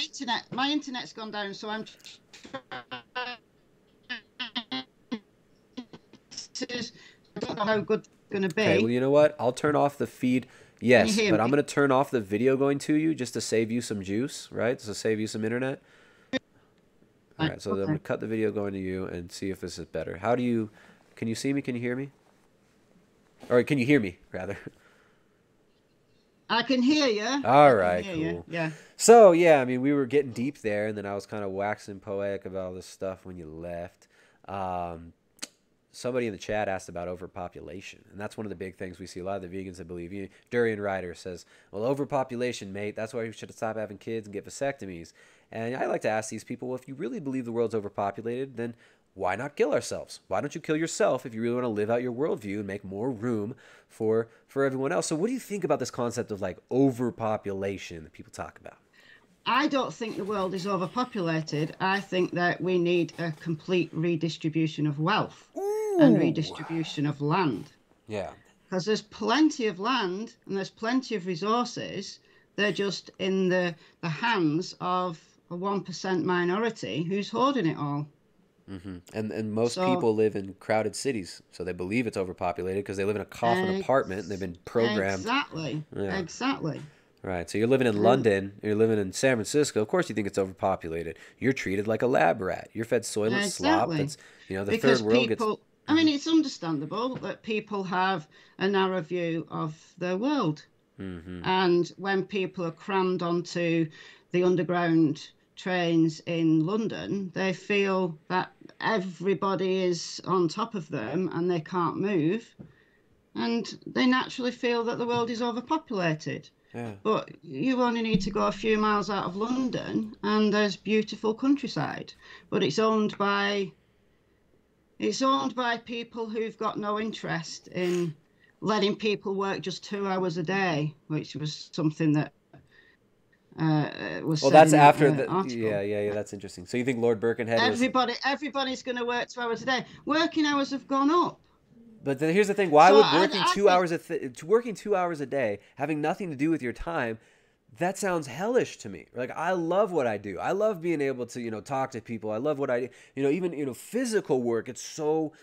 internet's gone down, so I'm I don't know how good it's going to be. Okay, well, you know what? I'll turn off the feed. Yes, but I'm going to turn off the video going to you just to save you some juice, right? To save you some internet. All right, so I'm going to cut the video going to you and see if this is better. How do you, can you see me? Can you hear me? Or can you hear me, rather? I can hear you. All right, cool. Yeah. So, yeah, I mean, we were getting deep there, and then I was kind of waxing poetic about all this stuff when you left. Somebody in the chat asked about overpopulation, and that's one of the big things we see. A lot of the vegans that believe. Durr and Ryder says, well, overpopulation, mate, that's why we should stop having kids and get vasectomies. And I like to ask these people, well, if you really believe the world's overpopulated, then why not kill ourselves? Why don't you kill yourself if you really want to live out your worldview and make more room for everyone else? So what do you think about this concept of like overpopulation that people talk about? I don't think the world is overpopulated. I think that we need a complete redistribution of wealth and redistribution of land. Yeah. Because there's plenty of land and there's plenty of resources. They're just in the hands of a 1% minority who's hoarding it all. Mm-hmm. And most people live in crowded cities, so they believe it's overpopulated because they live in a coffin apartment and they've been programmed. Exactly. Yeah. Exactly. Right. So you're living in London, you're living in San Francisco. Of course, you think it's overpopulated. You're treated like a lab rat. You're fed soilless slop. That's, the because third world people, gets. I mean, it's understandable that people have a narrow view of their world, and when people are crammed onto the underground trains in London, they feel that everybody is on top of them and they can't move, and they naturally feel that the world is overpopulated. Yeah. But you only need to go a few miles out of London and there's beautiful countryside, but it's owned by people who've got no interest in letting people work just 2 hours a day, which was something that was. Well, that's after the article. Yeah. That's interesting. So you think Lord Birkenhead? Everybody's going to work 2 hours a day. Working hours have gone up. But then here's the thing: why would working 2 hours working 2 hours a day, having nothing to do with your time, that sounds hellish to me. Like, I love what I do. I love being able to talk to people. I love what I do. Even physical work. It's so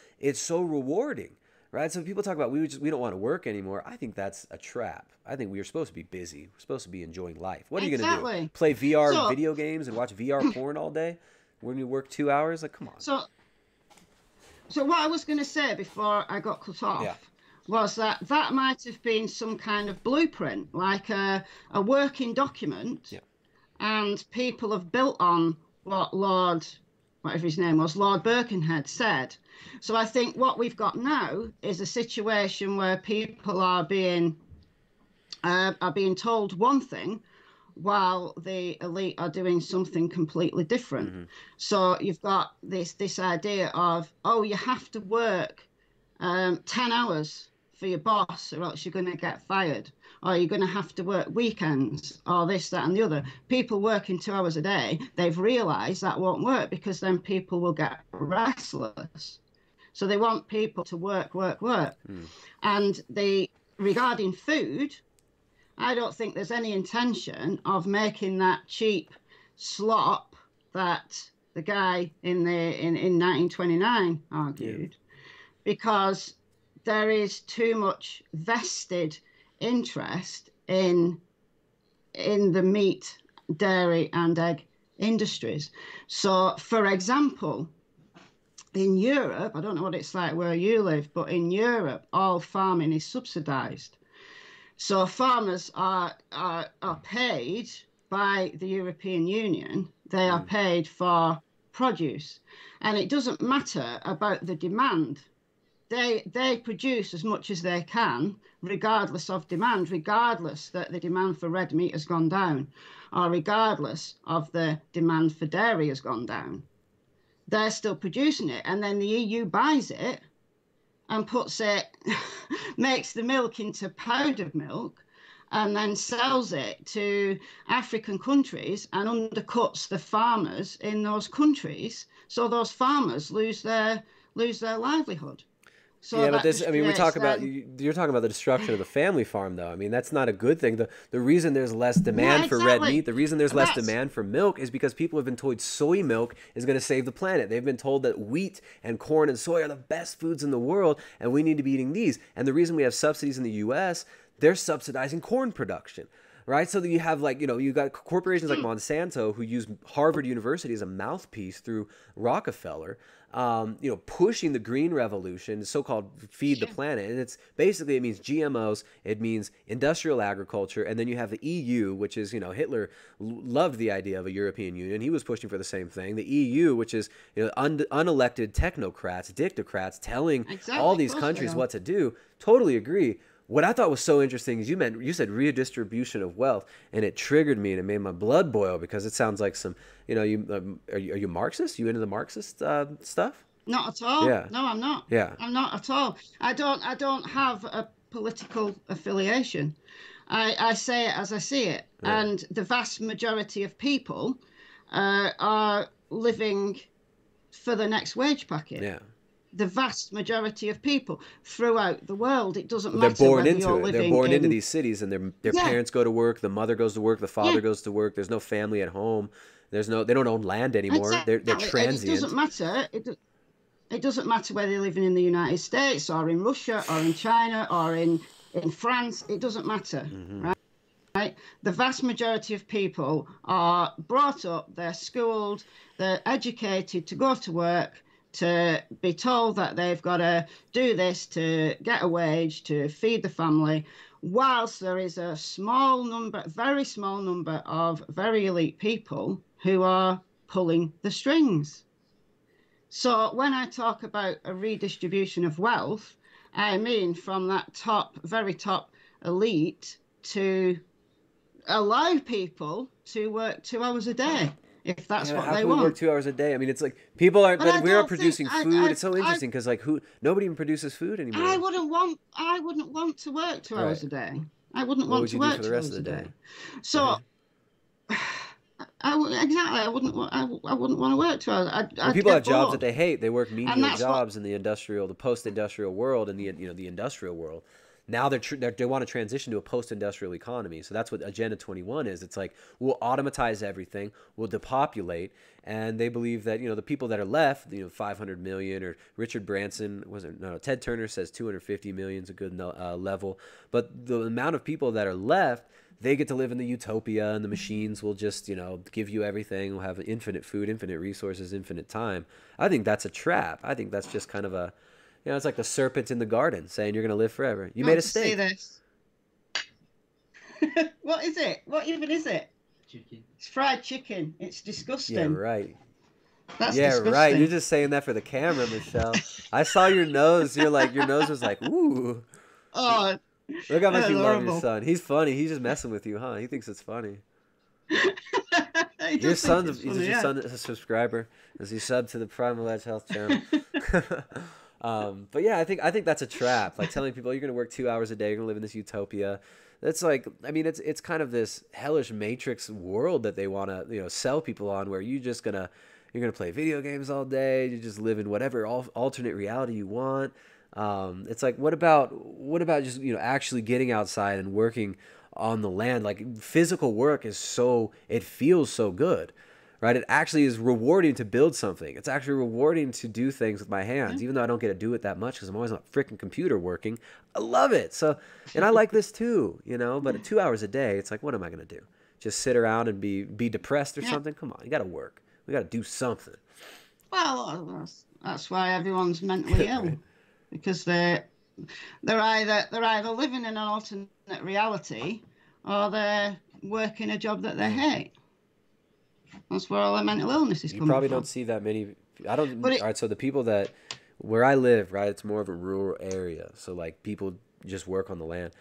rewarding, right? So people talk about we don't want to work anymore. I think that's a trap. I think we are supposed to be busy. We're supposed to be enjoying life. What are you gonna do? Play VR video games and watch VR porn all day when you work 2 hours? Like, come on. So what I was going to say before I got cut off was that might have been some kind of blueprint, like a working document, and people have built on what whatever his name was, Lord Birkenhead said. So I think what we've got now is a situation where people are being told one thing, while the elite are doing something completely different. So you've got this idea of, you have to work 10 hours for your boss or else you're going to get fired, or you're going to have to work weekends, or this, that, and the other. People working 2 hours a day, they've realised that won't work because then people will get restless. So they want people to work. And regarding food, I don't think there's any intention of making that cheap slop that the guy in 1929 argued, because there is too much vested interest in the meat, dairy, and egg industries. So, for example, in Europe, I don't know what it's like where you live, but in Europe, all farming is subsidised. So farmers are paid by the European Union. They are paid for produce, and it doesn't matter about the demand. They produce as much as they can, regardless of demand, regardless that the demand for red meat has gone down, or regardless of the demand for dairy has gone down. They're still producing it, and then the EU buys it, and puts it, makes the milk into powdered milk, and then sells it to African countries and undercuts the farmers in those countries, so those farmers lose their livelihood. So Yeah, but that this, just I mean, we creates talk about, then. you're talking about the destruction of the family farm, though. I mean, that's not a good thing. The reason there's less Yeah, demand for red exactly. meat, the reason there's less That's demand for milk is because people have been told soy milk is going to save the planet. They've been told that wheat and corn and soy are the best foods in the world, and we need to be eating these. And the reason we have subsidies in the U.S., they're subsidizing corn production. Right, so that you have, like, you got corporations like Monsanto who use Harvard University as a mouthpiece through Rockefeller, pushing the green revolution, the so-called feed the planet. And it's basically, it means GMOs, it means industrial agriculture, and then you have the EU, which is, Hitler loved the idea of a European Union. He was pushing for the same thing. The EU, which is, unelected technocrats, dictocrats telling all these countries what to do. Totally agree. What I thought was so interesting is you said redistribution of wealth, and it triggered me and it made my blood boil because it sounds like some, are you Marxist? You into the Marxist stuff? not at all. Yeah. No, I'm not. Yeah. I'm not at all. I don't have a political affiliation. I say it as I see it, Yeah. and the vast majority of people are living for the next wage packet. Yeah. The vast majority of people throughout the world. It doesn't They're matter born whether into you're it. living They're born into in. these cities, and their Yeah, parents go to work. The mother goes to work. The father yeah, goes to work. There's no family at home. They don't own land anymore. They're exactly. And it transient. doesn't matter. It doesn't matter whether you're living in the United States or in Russia or in China or in France. It doesn't matter, right? The vast majority of people are brought up, they're schooled, they're educated to go to work, to be told that they've got to do this to get a wage, to feed the family, whilst there is a small number, very small number of very elite people who are pulling the strings. So when I talk about a redistribution of wealth, I mean from that top, very top elite to allow people to work 2 hours a day if that's Yeah, what how they can we work want. 2 hours a day? I mean, it's like people aren't, But I but we aren't don't think producing food. It's so interesting because like nobody even produces food I anymore. wouldn't want to work two Right. hours a day. I wouldn't What want would to you do work for the two rest of hours the a day? day. So Right. exactly, I wouldn't want to work 2 hours. Well, I'd people have get jobs that bored, they hate. They work and menial that's what. jobs in the post-industrial world, and the industrial world. Now they want to transition to a post-industrial economy. So that's what Agenda 21 is. It's like we'll automatize everything, we'll depopulate, and they believe that the people that are left, 500 million, or Richard Branson Ted Turner says 250 million is a good level, but the amount of people that are left, they get to live in the utopia, and the machines will just, give you everything. We'll have infinite food, infinite resources, infinite time. I think that's a trap. I think that's just kind of it's like the serpent in the garden saying you're going to live forever. You made a To see steak. this. What is it? What even is it? Chicken. It's fried chicken. It's Yeah, disgusting. right. That's Yeah, right. You're disgusting. just saying that for the camera, Michelle. I saw your nose. Your nose was like, ooh. Oh, Look how much that's you love your horrible. son. He's funny. He's just messing with you, huh? He thinks it's funny. He Your does think son's it's is funny, your yeah. son a subscriber? Is he sub to the Primal Edge Health channel? But yeah, I think that's a trap. Like telling people you're gonna work 2 hours a day, you're gonna live in this utopia. That's like, I mean, it's kind of this hellish matrix world that they want to sell people on, where you're gonna play video games all day. You just live in whatever alternate reality you want. It's like, what about just actually getting outside and working on the land? Like physical work it feels so good. Right? It actually is rewarding to build something. It's actually rewarding to do things with my hands, even though I don't get to do it that much because I'm always on a freaking computer working. I love it. So, and I like this too, but at 2 hours a day, it's like, what am I going to do? Just sit around and be depressed or Yeah. something? Come on, you got to work. We got to do something. Well, that's why everyone's mentally ill, Right. because they're either living in an alternate reality or they're working a job that they hate. That's where all their mental illness is You coming probably from. don't see that many. I don't. But All right, so the people that where I live, right, it's more of a rural area. So like people just work on the land.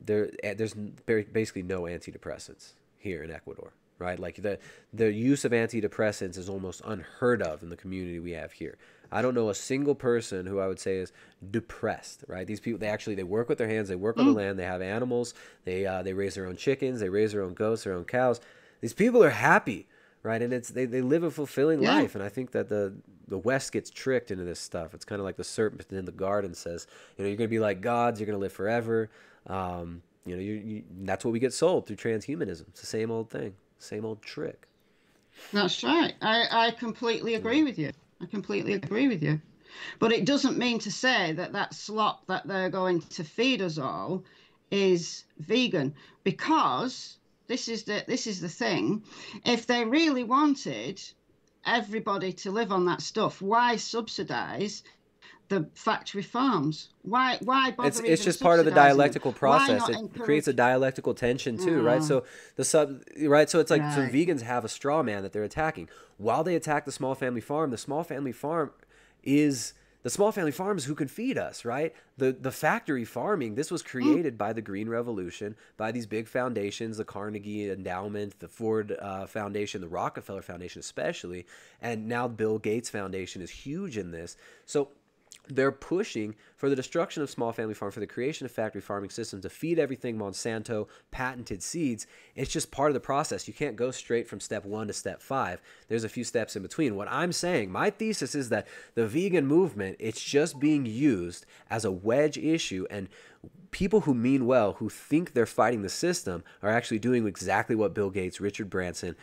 There's basically no antidepressants here in Ecuador, right? Like the use of antidepressants is almost unheard of in the community we have here. I don't know a single person who I would say is depressed, right? These people, they work with their hands, they work on the land, they have animals, they raise their own chickens, they raise their own goats, their own cows. These people are happy, right? And they live a fulfilling life. And I think that the West gets tricked into this stuff. It's kind of like the serpent in the garden says, you're going to be like gods, you're going to live forever. That's what we get sold through transhumanism. It's the same old thing, same old trick. That's right. I completely agree with you. I completely agree with you. But it doesn't mean to say that slop that they're going to feed us all is vegan, because this is the thing. If they really wanted everybody to live on that stuff, why subsidize the factory farms? Why bother? It's just part of the dialectical process. It creates a dialectical tension too, right? So so it's like some vegans have a straw man that they're attacking. While they attack the small family farm is who can feed us, right? The factory farming, this was created by the Green Revolution, by these big foundations, the Carnegie Endowment, the Ford Foundation, the Rockefeller Foundation especially, and now Bill Gates Foundation is huge in this. So they're pushing for the destruction of small family farm, for the creation of factory farming systems to feed everything Monsanto patented seeds. It's just part of the process. You can't go straight from step 1 to step 5. There's a few steps in between. What I'm saying, my thesis is that the vegan movement, it's just being used as a wedge issue, and people who mean well, who think they're fighting the system, are actually doing exactly what Bill Gates, Richard Branson,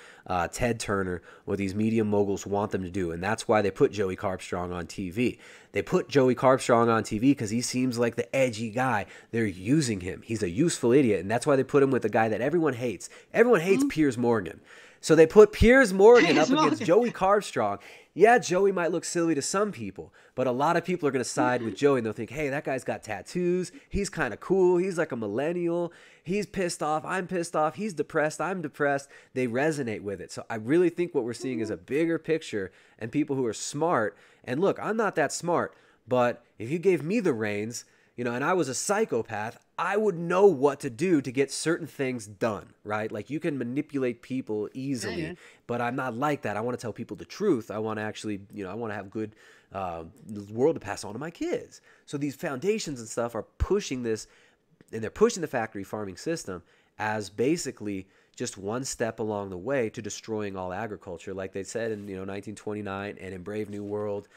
Ted Turner, or these media moguls want them to do. And that's why they put Joey Carbstrong on TV. They put Joey Carbstrong on TV because he seems like the edgy guy. They're using him. He's a useful idiot. And that's why they put him with a guy that everyone hates. Everyone hates Piers Morgan. So they put Piers Morgan up against Joey Carbstrong. Yeah, Joey might look silly to some people, but a lot of people are going to side with Joey, and they'll think, hey, that guy's got tattoos. He's kind of cool. He's like a millennial. He's pissed off. I'm pissed off. He's depressed. I'm depressed. They resonate with it. So I really think what we're seeing is a bigger picture, and people who are smart. And look, I'm not that smart, but if you gave me the reins, and I was a psychopath, I would know what to do to get certain things done, right? Like, you can manipulate people easily, but I'm not like that. I want to tell people the truth. I want to actually, I want to have good world to pass on to my kids. So these foundations and stuff are pushing this, and they're pushing the factory farming system as basically just one step along the way to destroying all agriculture, like they said in 1929 and in Brave New World.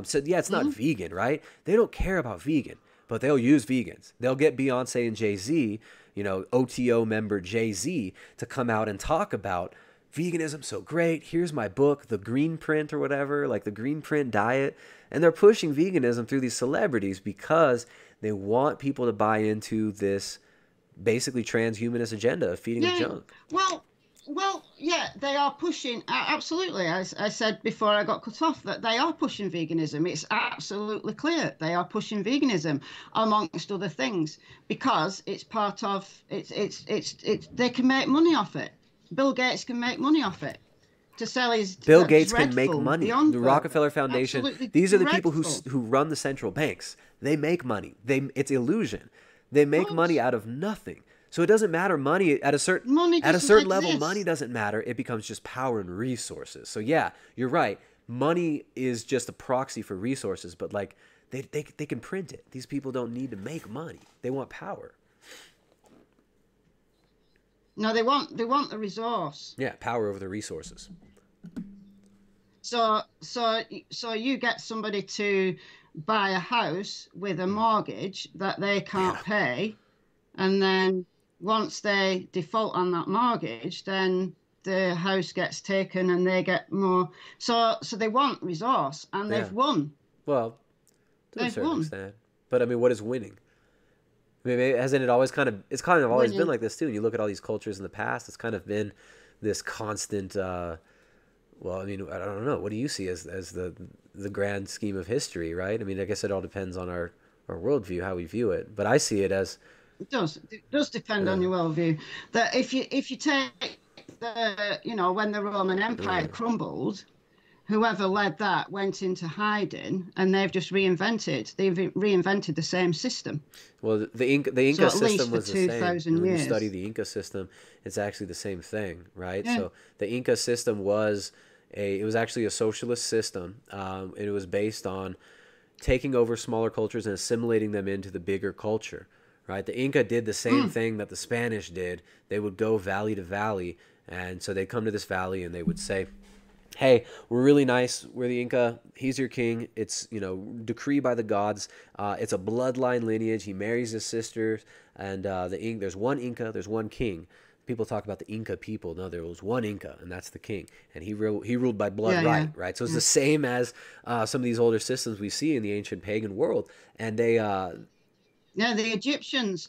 So yeah, it's not vegan, right? They don't care about vegan, but they'll use vegans. They'll get Beyonce and Jay-Z, OTO member Jay-Z, to come out and talk about veganism so great. Here's my book, The Green Print or whatever, like the Green Print diet. And they're pushing veganism through these celebrities because they want people to buy into this basically transhumanist agenda of feeding them junk. Well, yeah, they are pushing, absolutely. As I said before I got cut off, that they are pushing veganism. It's absolutely clear they are pushing veganism, amongst other things, because it's part of, they can make money off it. Bill Gates can make money off it. To sell his Bill Gates can make money. The Rockefeller Foundation, these are the people who run the central banks. They make money. It's illusion. They make money out of nothing. So it doesn't matter money at a certain level. Money doesn't matter. It becomes just power and resources. So yeah, you're right. Money is just a proxy for resources, but like they can print it. These people don't need to make money. They want power. No, they want the resource. Yeah, power over the resources. So you get somebody to buy a house with a mortgage that they can't pay, and then once they default on that mortgage, then the house gets taken and they get more. So they want resource, and they've won. Well, to a certain extent. But I mean, what is winning? I mean, hasn't it always it's kind of always been like this too? And you look at all these cultures in the past, it's kind of been this constant, well, I mean, I don't know. What do you see as the grand scheme of history, right? I mean, I guess it all depends on our worldview, how we view it. But I see it as... It does depend on your worldview. That if you take the, when the Roman Empire crumbled, whoever led that went into hiding, and they've just reinvented the same system. Well, the Inca system was the same. When you study the Inca system, it's actually the same thing, right? Yeah. So the Inca system was, it was actually a socialist system. It was based on taking over smaller cultures and assimilating them into the bigger culture, right? The Inca did the same thing that the Spanish did. They would go valley to valley, and so they'd come to this valley and they would say, hey, we're really nice. We're the Inca. He's your king. It's, decree by the gods. It's a bloodline lineage. He marries his sisters. And there's one Inca. There's one king. People talk about the Inca people. No, there was one Inca, and that's the king. And he ruled by blood right? So it's the same as some of these older systems we see in the ancient pagan world. And they... the Egyptians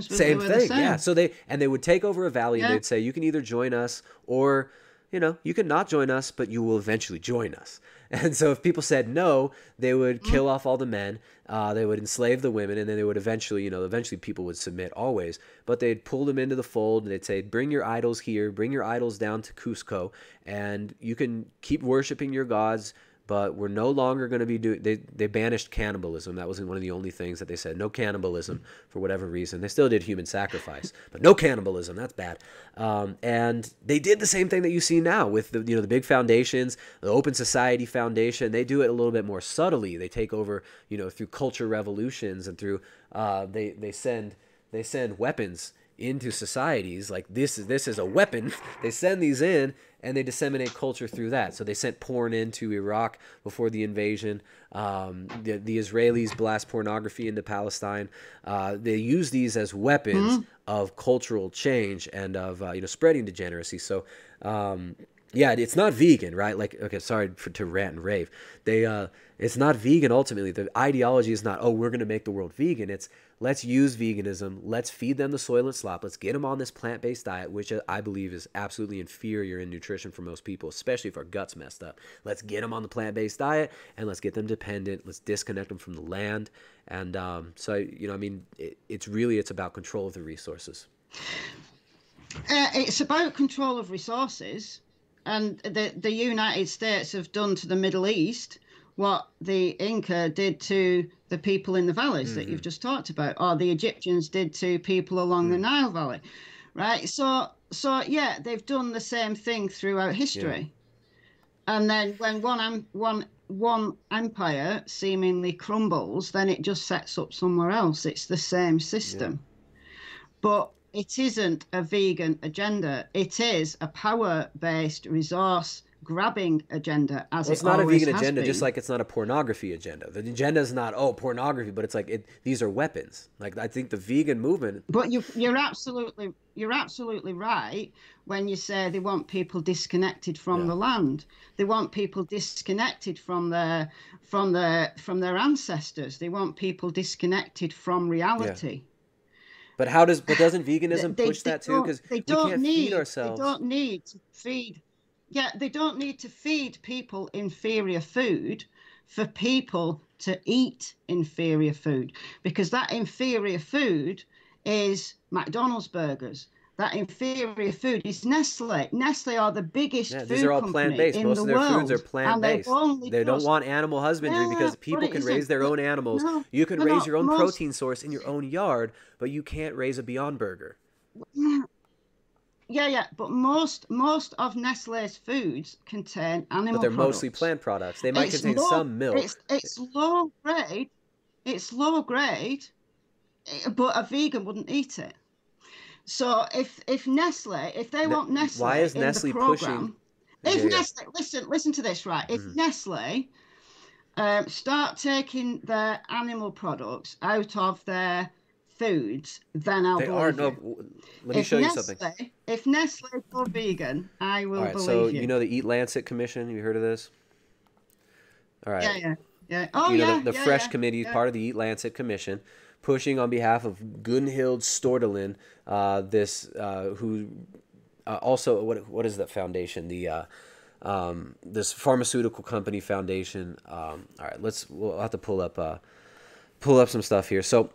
same thing. Yeah. So they would take over a valley and they'd say, you can either join us or... you can not join us, but you will eventually join us. And so if people said no, they would kill off all the men. They would enslave the women, and then they would eventually people would submit always. But they'd pull them into the fold, and they'd say, bring your idols here, bring your idols down to Cusco, and you can keep worshiping your gods, but we're no longer going to be doing... They banished cannibalism. That was one of the only things that they said. No cannibalism for whatever reason. They still did human sacrifice, but no cannibalism. That's bad. And they did the same thing that you see now with the big foundations, the Open Society Foundation. They do it a little bit more subtly. They take over through culture revolutions and through they send weapons into societies. Like this is a weapon. They send these in, and they disseminate culture through that. So they sent porn into Iraq before the invasion. The Israelis blast pornography into Palestine. They use these as weapons of cultural change and of spreading degeneracy. So it's not vegan, right? Like, okay, sorry to rant and rave. It's not vegan ultimately. The ideology is not, we're going to make the world vegan. It's, let's use veganism. Let's feed them the Soylent slop. Let's get them on this plant-based diet, which I believe is absolutely inferior in nutrition for most people, especially if our gut's messed up. Let's get them on the plant-based diet, and let's get them dependent. Let's disconnect them from the land. And it's about control of the resources. It's about control of resources. And the United States have done to the Middle East what the Inca did to the people in the valleys that you've just talked about, or the Egyptians did to people along the Nile Valley, right? So they've done the same thing throughout history. Yeah. And then when one empire seemingly crumbles, then it just sets up somewhere else. It's the same system. Yeah. But it isn't a vegan agenda. It is a power-based, resource-grabbing agenda, it's not a vegan agenda, just like it's not a pornography agenda. The agenda is not, pornography, but it's like these are weapons. Like, I think the vegan movement... But you're absolutely right when you say they want people disconnected from the land. They want people disconnected from their ancestors. They want people disconnected from reality. Yeah. But doesn't veganism push that too? Because we can't feed ourselves. They don't need to feed. Yeah, they don't need to feed people inferior food for people to eat inferior food, because that inferior food is McDonald's burgers. That inferior food is Nestle. Nestle are the biggest food company in the world. These are all plant-based. Most of their foods are plant-based. They don't want animal husbandry because people can raise their own animals. You can raise your own protein source in your own yard, but you can't raise a Beyond Burger. Yeah, but most of Nestle's foods contain animal But they're products. Mostly plant products. They might contain some milk. It's low grade. It's low grade, but a vegan wouldn't eat it. So if Nestle, if they want Nestle, why is Nestle pushing? Nestle, listen to this, right? If Nestle start taking their animal products out of their foods, then I'll believe you. Let me show you something. If Nestle go vegan, I will believe you. So you know the Eat Lancet Commission? You heard of this? All right. Yeah. Oh, yeah. The Fresh Committee is part of the Eat Lancet Commission, pushing on behalf of Gunhild Stordelin, who also what is that foundation? This pharmaceutical company foundation. All right, we'll have to pull up some stuff here. So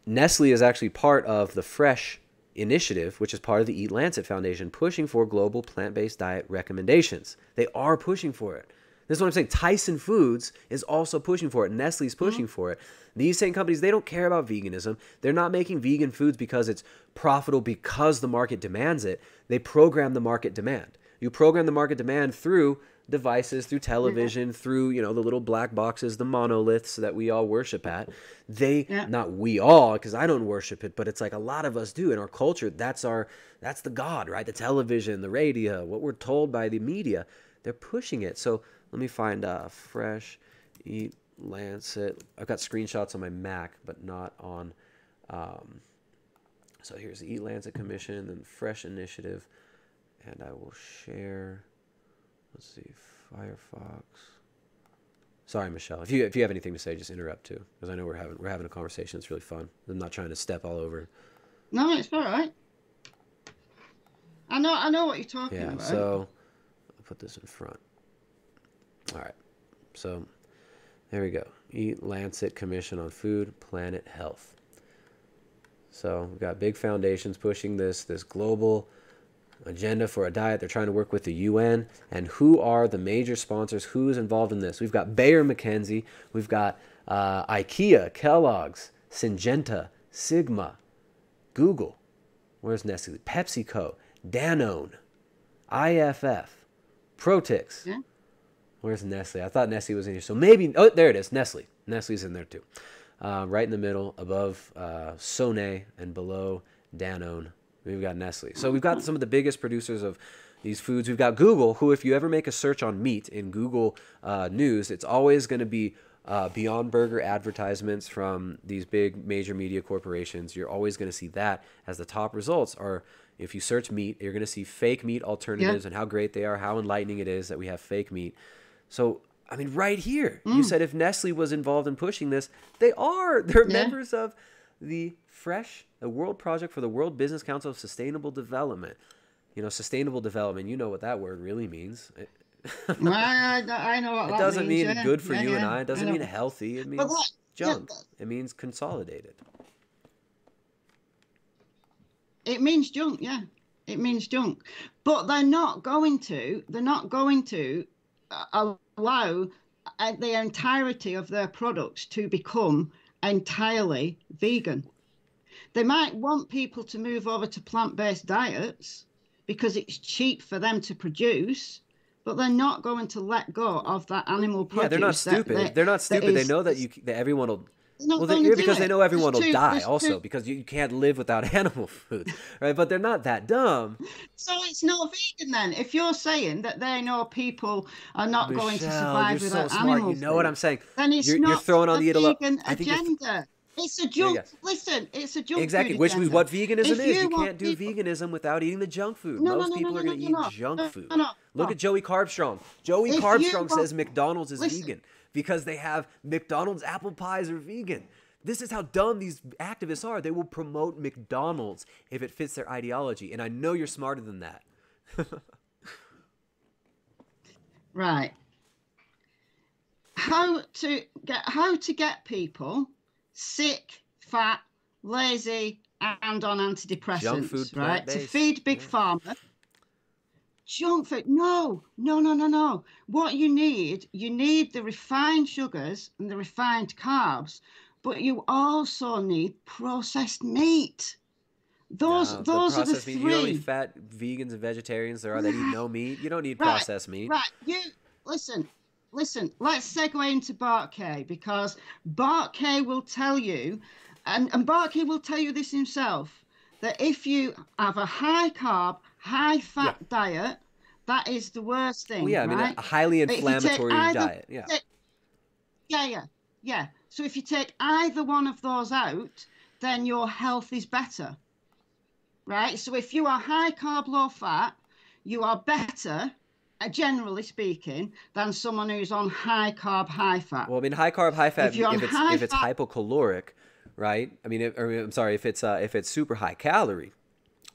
Nestle is actually part of the Fresh Initiative, which is part of the Eat Lancet Foundation, pushing for global plant-based diet recommendations. They are pushing for it. This is what I'm saying. Tyson Foods is also pushing for it. Nestle's pushing for it. These same companies, they don't care about veganism. They're not making vegan foods because it's profitable, because the market demands it. They program the market demand. You program the market demand through devices, through television, through, you know, the little black boxes, the monoliths that we all worship at. Not we all, because I don't worship it, but it's like a lot of us do in our culture. That's the God, right? The television, the radio, what we're told by the media. They're pushing it. So let me find Fresh Eat Lancet. I've got screenshots on my Mac, but not on. So here's the Eat Lancet Commission, then Fresh Initiative, and I will share. Let's see, Firefox. Sorry, Michelle. If you have anything to say, just interrupt too, because I know we're having a conversation. It's really fun. I'm not trying to step all over. No, it's all right. I know what you're talking about. So I'll put this in front. All right. So there we go. Eat Lancet Commission on Food, Planet, Health. So we've got big foundations pushing this global agenda for a diet. They're trying to work with the UN. And who are the major sponsors? Who's involved in this? We've got Bayer McKenzie. We've got IKEA, Kellogg's, Syngenta, Sigma, Google. Where's Nestle? PepsiCo, Danone, IFF, Protix. Yeah. Where's Nestle? I thought Nestle was in here. So maybe, oh, there it is, Nestle. Nestle's in there too. Right in the middle, above Sone and below Danone, we've got Nestle. So we've got some of the biggest producers of these foods. We've got Google, who, if you ever make a search on meat in Google News, it's always going to be Beyond Burger advertisements from these big major media corporations. You're always going to see that as the top results. Or if you search meat, you're going to see fake meat alternatives and how great they are, how enlightening it is that we have fake meat. So, I mean, right here, you said if Nestle was involved in pushing this, they are. They're members of the World Project for the World Business Council of Sustainable Development. You know, sustainable development, you know what that word really means. I know what that means. It doesn't mean good for you and I. It doesn't mean healthy. It means junk. It means consolidated. It means junk, yeah. It means junk. But they're not going to allow the entirety of their products to become entirely vegan. They might want people to move over to plant-based diets because it's cheap for them to produce, but they're not going to let go of that animal produce. Yeah, they're not stupid. They're not stupid. They know that everyone will. Well, because they know everyone will die also, because you can't live without animal food, right? But they're not that dumb. So it's not vegan then. If you're saying that they know people are not going to survive without animal food, you know what I'm saying? Then you're throwing on the vegan agenda. It's a junk. Listen, it's a junk exactly, food which agenda. is what veganism is. You can't do veganism without eating the junk food. Most people are going to eat junk food. Look at Joey Carbstrong. Joey Carbstrong says McDonald's is vegan because they have McDonald's apple pies are vegan. This is how dumb these activists are. They will promote McDonald's if it fits their ideology. And I know you're smarter than that. Right. How to get people sick, fat, lazy, and on antidepressants, junk food, right? To feed big pharma. Junk food. No. What you need the refined sugars and the refined carbs, but you also need processed meat. Those are the three. You know how many fat vegans and vegetarians there are that eat no meat? You don't need processed meat. Right. You listen. Let's segue into Bart Kay, because Bart Kay will tell you, and Bart Kay will tell you this himself, that if you have a high carb, high fat diet, that is the worst thing. Well, yeah, right? I mean, a highly inflammatory diet. Yeah. So if you take either one of those out, then your health is better. Right? So if you are high carb, low fat, you are better, generally speaking, than someone who's on high carb, high fat. Well, I mean, high carb, high fat, if it's hypocaloric, right? I mean, if it's super high calorie.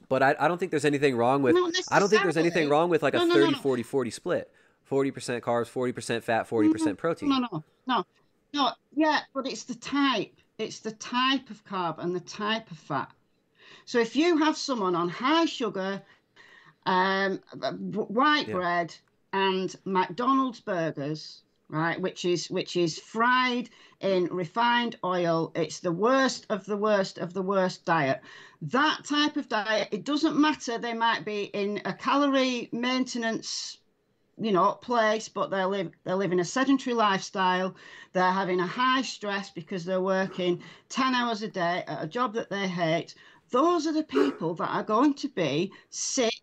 But I don't think there's anything wrong with. I don't think there's anything wrong with like a 30-40-40 split. 40% carbs, 40% fat, 40% protein. No. Yeah, but it's the type. It's the type of carb and the type of fat. So if you have someone on high sugar, white bread and McDonald's burgers, right, which is fried in refined oil, it's the worst of the worst of the worst diet. That type of diet, it doesn't matter, they might be in a calorie maintenance place, but they live in a sedentary lifestyle. They're having a high stress because they're working 10 hours a day at a job that they hate. Those are the people that are going to be sick,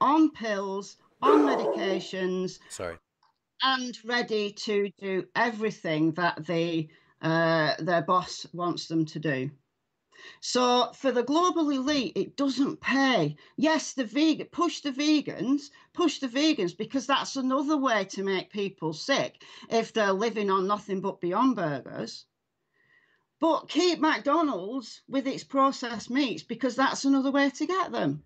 on pills, on medications, Sorry. and ready to do everything that their boss wants them to do. So for the global elite, it doesn't pay. Yes, push the vegans, because that's another way to make people sick if they're living on nothing but Beyond Burgers. But keep McDonald's with its processed meats, because that's another way to get them.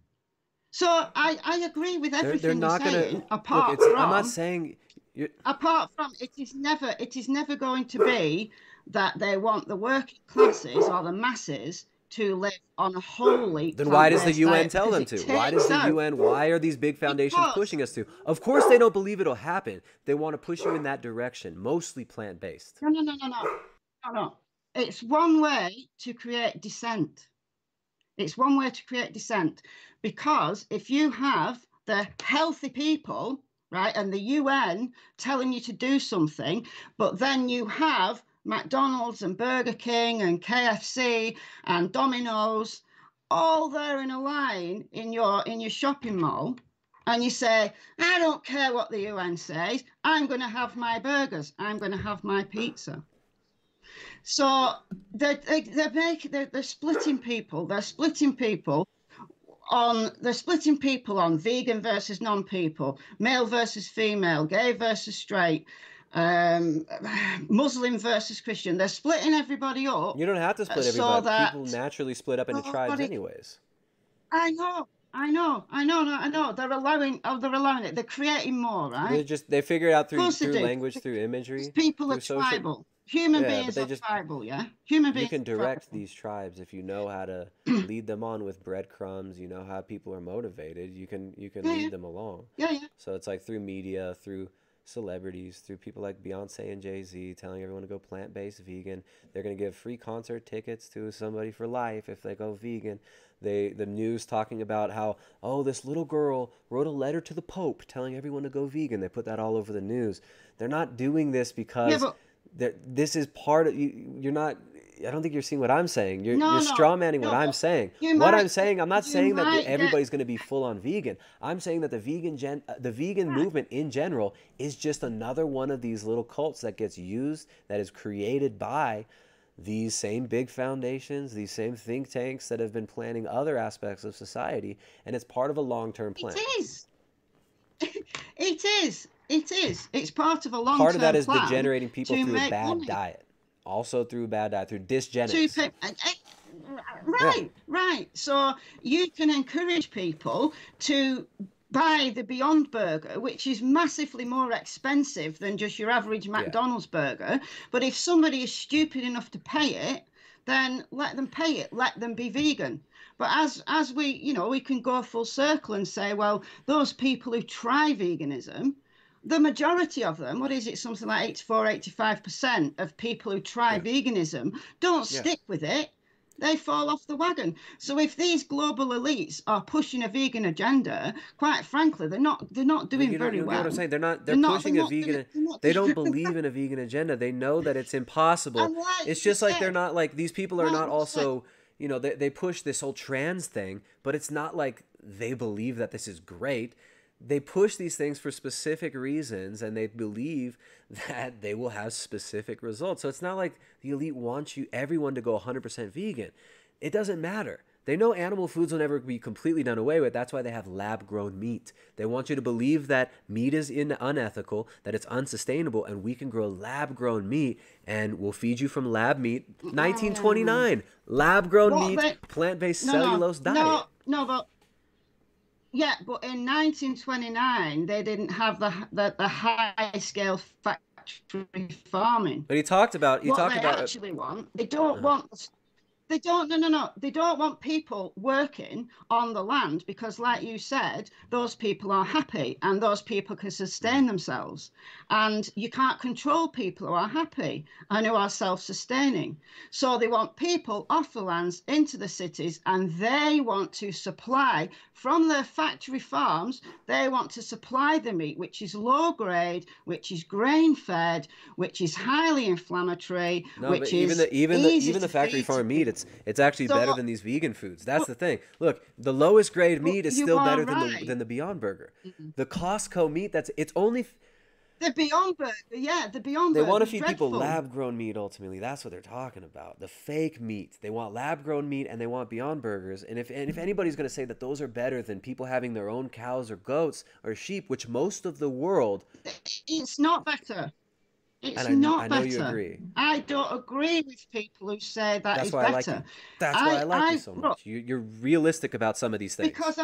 So I agree with everything you're saying, apart from, I'm not saying it is never going to be that they want the working classes or the masses to live on a wholly then why does the plant-based UN diet, tell them because to? Why does the takes out- UN, why are these big foundations because pushing us to? Of course they don't believe it'll happen. They want to push you in that direction, mostly plant-based. no. It's one way to create dissent. It's one way to create dissent, because if you have the healthy people, right, and the UN telling you to do something, but then you have McDonald's and Burger King and KFC and Domino's all there in a line in your shopping mall, and you say, I don't care what the UN says, I'm going to have my burgers, I'm going to have my pizza. So they're splitting people. They're splitting people on vegan versus non-people, male versus female, gay versus straight, Muslim versus Christian. They're splitting everybody up. You don't have to split everybody. So people naturally split up into tribes anyways. I know. They're allowing it. They're creating more, right? They figure it out through language, through imagery. People are tribal. Human beings are tribal, yeah? Human beings. You can direct these tribes if you know how to lead them on with breadcrumbs, you know how people are motivated, you can lead them along. Yeah. So it's like through media, through celebrities, through people like Beyonce and Jay-Z telling everyone to go plant-based vegan. They're going to give free concert tickets to somebody for life if they go vegan. The news talking about how, oh, this little girl wrote a letter to the Pope telling everyone to go vegan. They put that all over the news. They're not doing this because this is part of you're not. I don't think you're seeing what I'm saying. You're strawmanning what I'm saying. I'm not saying that everybody's going to be full on vegan. I'm saying that the vegan movement in general is just another one of these little cults that gets used, that is created by these same big foundations, these same think tanks that have been planning other aspects of society, and it's part of a long-term plan. It is. It's part of a long-term plan. Part of that is degenerating people through a bad diet. Also through bad diet, through dysgenetics. Right. So you can encourage people to buy the Beyond Burger, which is massively more expensive than just your average McDonald's burger. But if somebody is stupid enough to pay it, then let them pay it. Let them be vegan. But as we, we can go full circle and say, well, those people who try veganism, the majority of them, what is it, something like 85% of people who try veganism don't stick with it. They fall off the wagon. So if these global elites are pushing a vegan agenda, quite frankly, they're not doing very well. What I'm saying? They're pushing a vegan. They don't believe in a vegan agenda. They know that it's impossible. It's just like they're not like these people are not also. They push this whole trans thing, but it's not like they believe that this is great. They push these things for specific reasons, and they believe that they will have specific results. So it's not like the elite wants everyone to go 100% vegan. It doesn't matter. They know animal foods will never be completely done away with. That's why they have lab-grown meat. They want you to believe that meat is unethical, that it's unsustainable, and we can grow lab-grown meat, and we'll feed you from lab meat. 1929, lab-grown meat, plant-based cellulose diet. But in 1929, they didn't have the high-scale factory farming. But he talked about what they actually want. They don't want. They don't, no. They don't want people working on the land because, like you said, those people are happy and those people can sustain themselves. And you can't control people who are happy and who are self-sustaining. So they want people off the lands into the cities, and they want to supply from their factory farms. They want to supply the meat, which is low grade, which is grain fed, which is highly inflammatory, No, but which is easy even the to factory feed to farm meat, people. it's actually better So than these vegan foods. That's the thing. Look, the lowest grade meat is you still are better right. than the Beyond Burger. Mhm. The Costco meat, that's it's only The Beyond Burger, yeah, the Beyond they want Burger to is feed people dreadful. lab grown meat ultimately. That's what they're talking about. The fake meat. They want lab grown meat and they want Beyond Burgers. And if anybody's going to say that those are better than people having their own cows or goats or sheep, which most of the world, It's not better. and It's I not know you better. agree. I don't agree with people who say that That's is why I like better. you. That's why I like you so Look, much. You're realistic about some of these things. because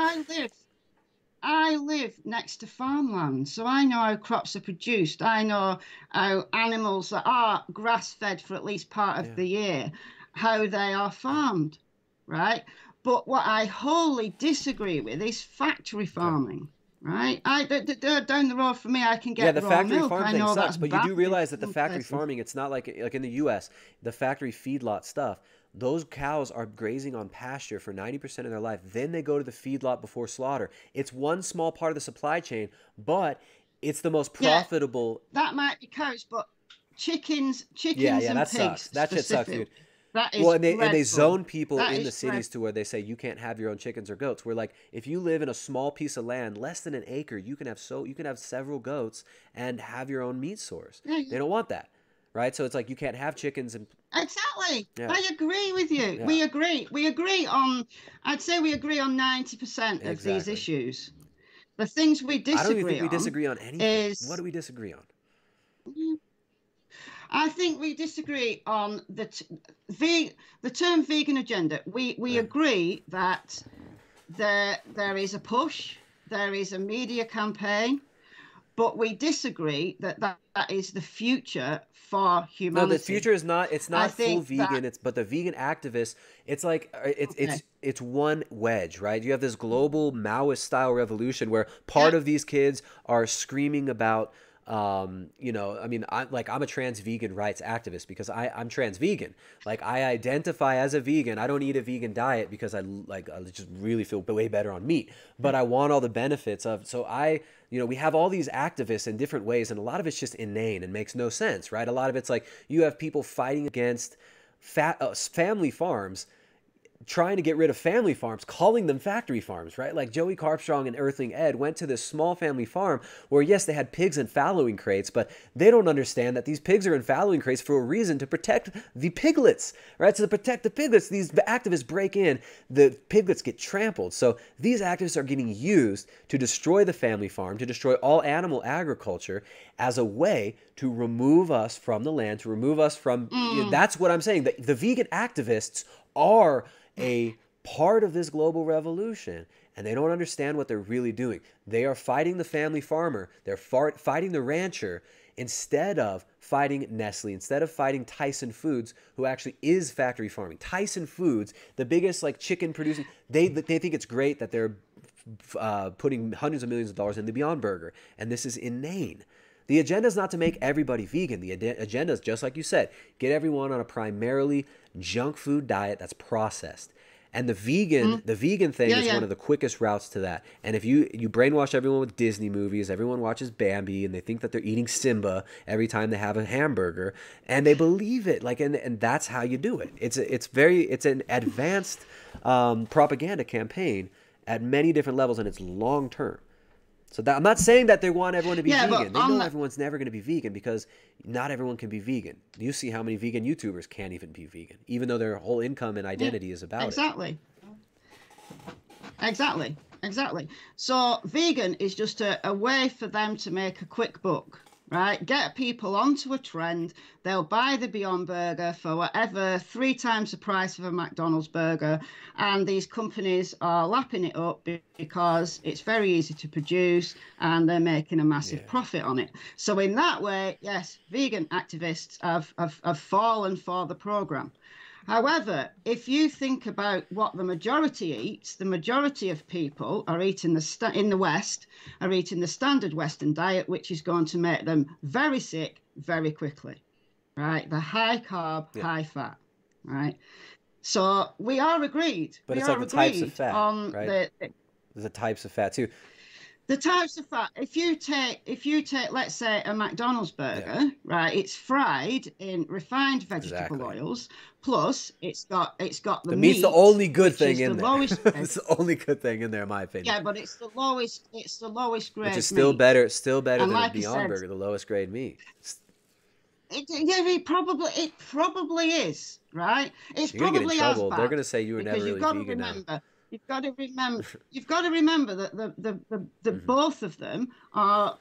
I live next to farmland, so I know how crops are produced. I know how animals that are grass fed for at least part of Yeah. the year, how they are farmed, right? But what I wholly disagree with is factory Okay. farming, right? Down the road from me, I can Yeah, get the raw factory milk. farm I thing know sucks, that's but you do banned in realize that the some factory places. farming, it's not like in the US, the factory feedlot stuff. Those cows are grazing on pasture for 90% of their life. Then they go to the feedlot before slaughter. It's one small part of the supply chain, but it's the most Yeah, profitable. that might be cows, but chickens, Yeah, chickens yeah, and that sucks. pigs That shit sucks, dude. specifically, that Well, is and they dreadful. zone people That in the is cities dreadful. to where they say you can't have your own chickens or goats. Where like if you live in a small piece of land, less than an acre, you can have several goats and have your own meat source. Yeah, They don't want that, right? So it's like you can't have chickens and exactly. yeah, I agree with you. yeah, We agree. We agree on, I'd say we agree on 90% of these exactly. issues. The things we I don't even think disagree we on disagree on anything. What is, do we disagree on? I think we disagree on the term vegan agenda. We Yeah. agree that there is a push, there is a media campaign, but we disagree that that is the future for No, the humanity. future is not. It's I not full think that, vegan. It's but the vegan activists. It's like okay, it's one wedge, right? You have this global Maoist style revolution where yeah, part of these kids are screaming about. I mean, I'm a trans vegan rights activist because I'm trans vegan. Like I identify as a vegan. I don't eat a vegan diet because I just really feel way better on meat. But I want all the benefits of. So we have all these activists in different ways, and a lot of it's just inane and makes no sense, right? A lot of it's like you have people fighting against family farms, trying to get rid of family farms, calling them factory farms, right? Like Joey Carpstrong and Earthling Ed went to this small family farm where, yes, they had pigs in fallowing crates, but they don't understand that these pigs are in fallowing crates for a reason, to protect the piglets, right? So to protect the piglets, these activists break in, the piglets get trampled. So these activists are getting used to destroy the family farm, to destroy all animal agriculture as a way to remove us from the land, to remove us from, that's what I'm saying. The vegan activists are a part of this global revolution, and they don't understand what they're really doing. They are fighting the family farmer. They're fighting the rancher instead of fighting Nestle, instead of fighting Tyson Foods, who actually is factory farming. Tyson Foods, the biggest like chicken producing, they think it's great that they're putting hundreds of millions of dollars in the Beyond Burger, and this is inane. The agenda is not to make everybody vegan. The agenda is, just like you said, get everyone on a primarily junk food diet that's processed. And the vegan thing yeah, is yeah, one of the quickest routes to that. And if you brainwash everyone with Disney movies, everyone watches Bambi, and they think that they're eating Simba every time they have a hamburger, and they believe it. Like, and that's how you do it. It's an advanced propaganda campaign at many different levels, and it's long term. So I'm not saying that they want everyone to be yeah. vegan. But They know on the, everyone's never going to be vegan because not everyone can be vegan. You see how many vegan YouTubers can't even be vegan, even though their whole income and yeah, identity is about it. exactly, exactly. So vegan is just a way for them to make a quick buck, right? Get people onto a trend. They'll buy the Beyond Burger for whatever, 3 times the price of a McDonald's burger. And these companies are lapping it up because it's very easy to produce and they're making a Yeah. massive profit on it. So in that way, yes, vegan activists have fallen for the program. However, if you think about what the majority eats, the majority of people are eating in the West are eating the standard Western diet, which is going to make them very sick very quickly, right? The high carb, high fat, right? So we are agreed. But we it's are like the types of agreed fat, on right? There's the types of fat too. The types of fat. If you take, let's say, a McDonald's burger, right? It's fried in refined vegetable oils. Plus, it's got the meat's the only good thing in there. Lowest it's the only good thing in there, in my opinion. Yeah, but it's the lowest. It's the lowest grade. Which is still better. Still better than like a Beyond Burger, the lowest grade meat. It probably is, right? It's You're gonna probably get in trouble. as bad. They're gonna say you were never really vegan now. You've got to remember that the both of them are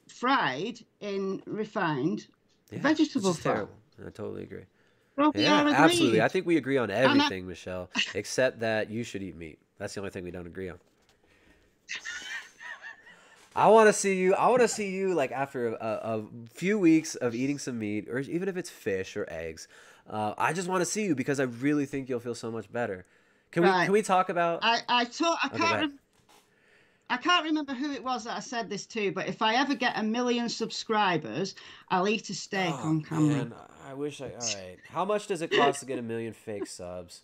fried in refined vegetable fat. Terrible. I totally agree. Yeah, absolutely. I think we agree on everything, Michelle, except that you should eat meat. That's the only thing we don't agree on. I want to see you like after a few weeks of eating some meat, or even if it's fish or eggs. I just want to see you because I really think you'll feel so much better. Can we talk about? I can't remember who it was that I said this to, but if I ever get 1 million subscribers, I'll eat a steak on camera. Man, I wish All right. How much does it cost to get 1 million fake subs?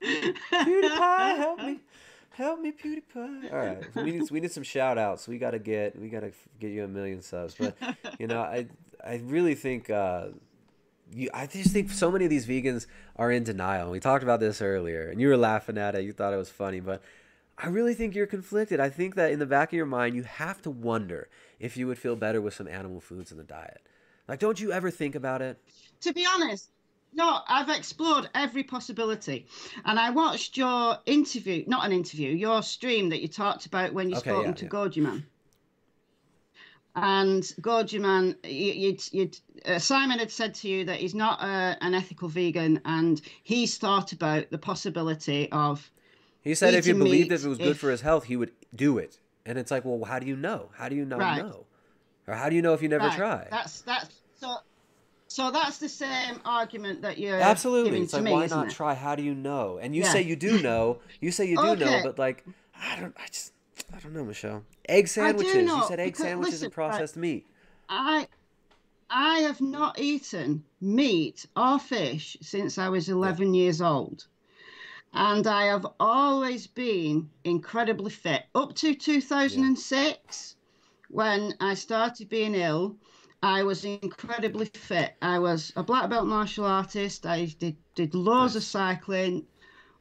PewDiePie, help me, PewDiePie. All right, we need some shout outs. We gotta get you 1 million subs. But I really think. I just think so many of these vegans are in denial. We talked about this earlier, and you were laughing at it. You thought it was funny, but I really think you're conflicted. I think that in the back of your mind, you have to wonder if you would feel better with some animal foods in the diet. Like, don't you ever think about it? To be honest, no, I've explored every possibility. And I watched your interview, not an interview, your stream that you talked about when you spoke to Goji Man. And Goji Man, Simon had said to you that he's not an ethical vegan, and he's thought about the possibility of. He said if he believed if it was good for his health, he would do it. And it's like, well, how do you know? How do you not know? Or how do you know if you never try? So that's the same argument that you're absolutely. It's like, why not try? How do you know? And you say you do know. You say you do know, but like, I don't know, Michelle. Egg sandwiches. You said egg sandwiches and processed meat. I have not eaten meat or fish since I was 11 years old. And I have always been incredibly fit. Up to 2006, when I started being ill, I was incredibly fit. I was a black belt martial artist. I did loads of cycling,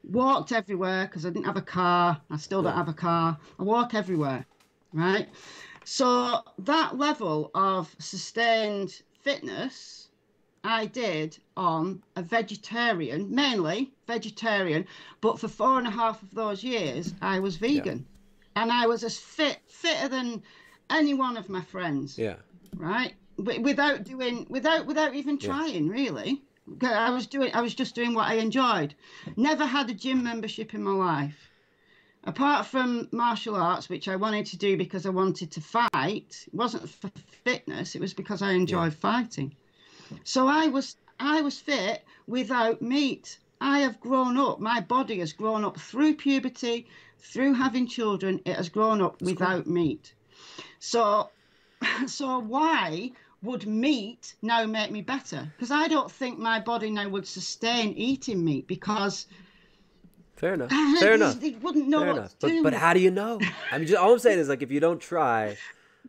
walked everywhere because I didn't have a car. I still don't have a car. I walk everywhere, right? So that level of sustained fitness I did on a vegetarian, mainly vegetarian, but for 4.5 of those years I was vegan. And I was as fitter than any one of my friends. Yeah. Right? Without even trying, really. I was just doing what I enjoyed. Never had a gym membership in my life. Apart from martial arts, which I wanted to do because I wanted to fight. It wasn't for fitness, it was because I enjoyed fighting. So I was fit without meat. I have grown up, my body has grown up through puberty, through having children, it has grown up without meat. So why would meat now make me better? Because I don't think my body now would sustain eating meat because... Fair enough. Fair enough. They wouldn't know what to do. But how do you know? I mean, all I'm saying is, like, if you don't try...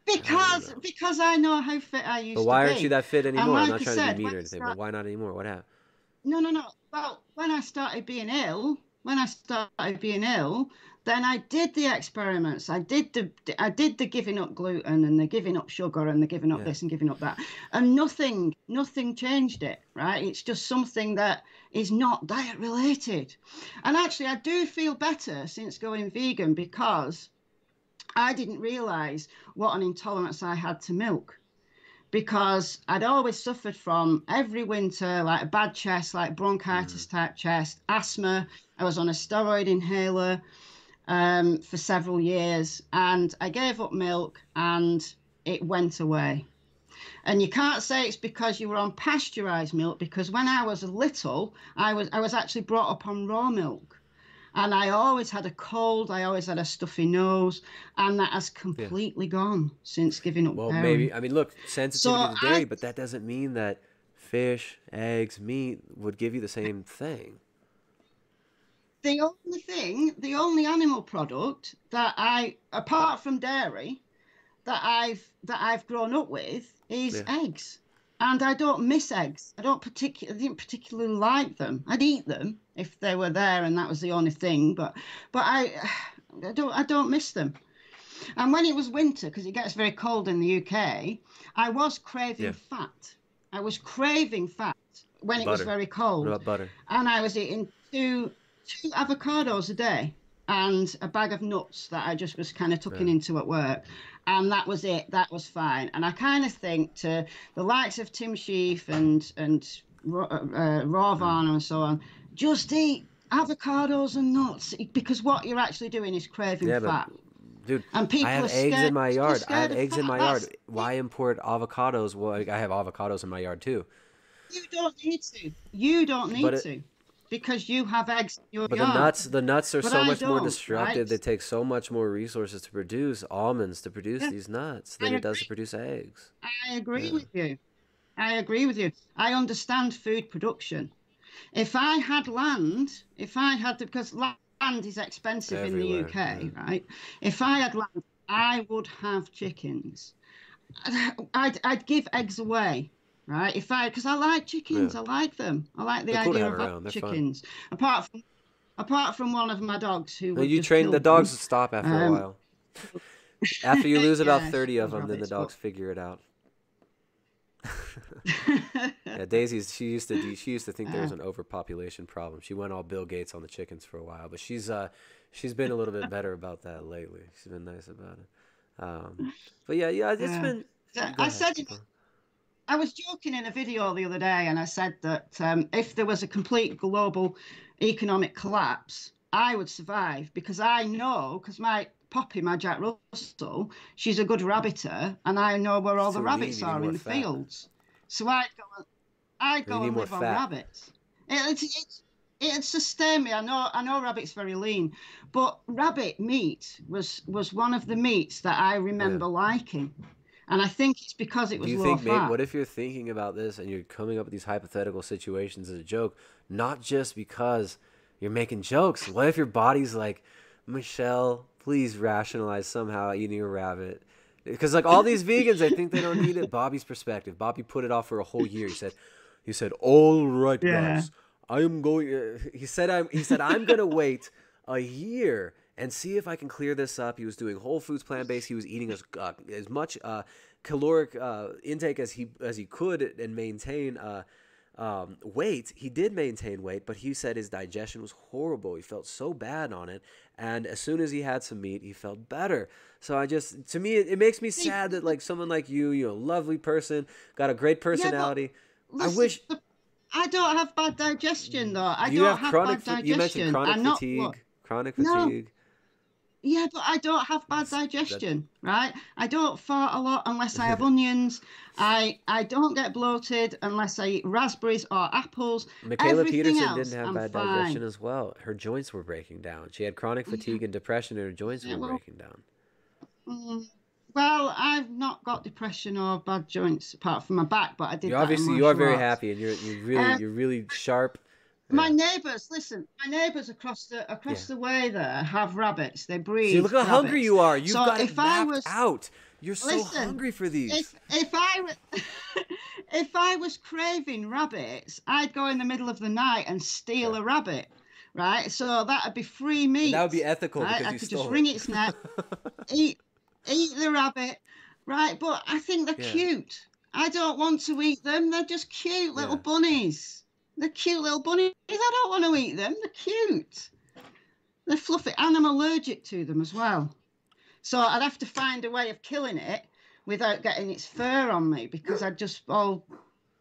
Because I know how fit I used to be. But why aren't you that fit anymore? I'm not trying to be mean or anything, but why not anymore? What happened? No. Well, when I started being ill, then I did the experiments. I did the giving up gluten and the giving up sugar and the giving up this and giving up that. And nothing changed it, right? It's just something that is not diet related. And actually, I do feel better since going vegan because I didn't realize what an intolerance I had to milk. Because I'd always suffered from every winter, like a bad chest, like bronchitis type chest, asthma. I was on a steroid inhaler for several years, and I gave up milk and it went away. And you can't say it's because you were on pasteurized milk, because when I was little, I was actually brought up on raw milk. And I always had a cold, I always had a stuffy nose, and that has completely gone since giving up Well, dairy. maybe, I mean, look, sensitivity to dairy, but that doesn't mean that fish, eggs, meat would give you the same thing. The only animal product that apart from dairy, that I've grown up with is eggs. And I don't miss eggs. I didn't particularly like them. I'd eat them if they were there and that was the only thing, but I don't miss them. And when it was winter, because it gets very cold in the UK, I was craving fat. I was craving fat when it was very cold. What about butter? And I was eating two avocados a day and a bag of nuts that I just was kind of tucking into at work. And that was it. That was fine. And I kind of think to the likes of Tim Sheaf and Raw Varner and so on, just eat avocados and nuts, because what you're actually doing is craving fat. Dude, and people I have are eggs scared, in my yard. I have eggs in my yard. That's Why import avocados? Well, I have avocados in my yard too. You don't need to. You don't need to. Because you have eggs in your yard. But the nuts are so much more destructive. Right? They take so much more resources to produce almonds, to produce these nuts, than it does to produce eggs. I agree with you. I agree with you. I understand food production. If I had land, because land is expensive everywhere, in the UK, right? If I had land, I would have chickens. I'd give eggs away. Right, because I like chickens, I like them. I like the idea of chickens. Fun. Apart from one of my dogs who. Well, you train the dogs to stop after a while. After you lose about 30 of them, then the dogs figure it out. Daisy, she used to think there was an overpopulation problem. She went all Bill Gates on the chickens for a while, but she's been a little bit better about that lately. She's been nice about it. But it's been. I was joking in a video the other day, and I said that if there was a complete global economic collapse, I would survive, because I know, because my Poppy, my Jack Russell, she's a good rabbiter, and I know where all the rabbits are in the fields. So I'd go and live on rabbits. It'd sustain me. I know rabbit's very lean, but rabbit meat was one of the meats that I remember liking. And I think it's because it was low fat. What if you're thinking about this and you're coming up with these hypothetical situations as a joke, not just because you're making jokes? What if your body's like, Michelle, please rationalize somehow eating a rabbit? Because like all these vegans, I think they don't need it. Bobby's perspective. Bobby put it off for a whole year. He said, all right, guys, I am going. He said, I'm going to wait a year and see if I can clear this up. He was doing whole foods, plant-based. He was eating as much caloric intake as he could and maintain weight. He did maintain weight, but he said his digestion was horrible. He felt so bad on it. And as soon as he had some meat, he felt better. So to me, it makes me sad that like someone like you, lovely person, got a great personality. Listen, I wish. I don't have bad digestion though. You mentioned chronic fatigue. Chronic fatigue. Yeah, but I don't have bad digestion, right? I don't fart a lot unless I have onions. I don't get bloated unless I eat raspberries or apples. Michaela Everything Peterson else, didn't have bad digestion as well. Her joints were breaking down. She had chronic fatigue and depression, and her joints were breaking down. Well, I've not got depression or bad joints apart from my back, but I did. You are very happy, and you're really sharp. My neighbours, across the way there have rabbits. They breed. See, look how hungry you are. You've got it mapped out. You're so hungry for these. If I was craving rabbits, I'd go in the middle of the night and steal a rabbit, right? So that'd be free meat. And that would be ethical, right? because I you could stole just wring its neck, eat the rabbit, right? But I think they're cute. I don't want to eat them. They're just cute little bunnies. They're cute little bunnies. I don't want to eat them. They're cute. They're fluffy. And I'm allergic to them as well. So I'd have to find a way of killing it without getting its fur on me, because I'd just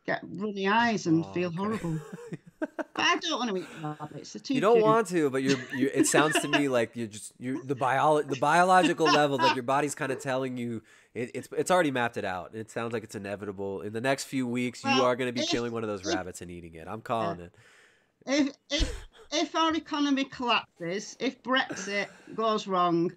get runny eyes and Oh, feel okay. horrible. But I don't want to eat rabbits. They're You too don't cute. want to, but it sounds to me like you're the biological level, like your body's kind of telling you it's already mapped it out. It sounds like it's inevitable. In the next few weeks, you Well, are going to be killing one of those if rabbits and eating it. I'm calling it. if if if our economy collapses, if Brexit goes wrong,